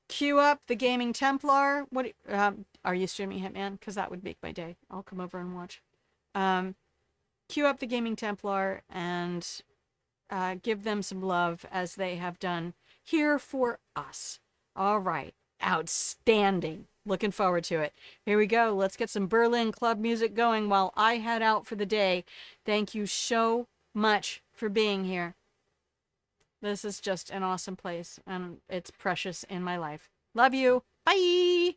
[SPEAKER 1] queue up the Gaming Templar. What are you streaming, Hitman? Because that would make my day. I'll come over and watch. Queue up the Gaming Templar and give them some love as they have done here for us. All right. Outstanding. Looking forward to it. Here we go. Let's get some Berlin club music going while I head out for the day. Thank you so much for being here. This is just an awesome place, and it's precious in my life. Love you. Bye.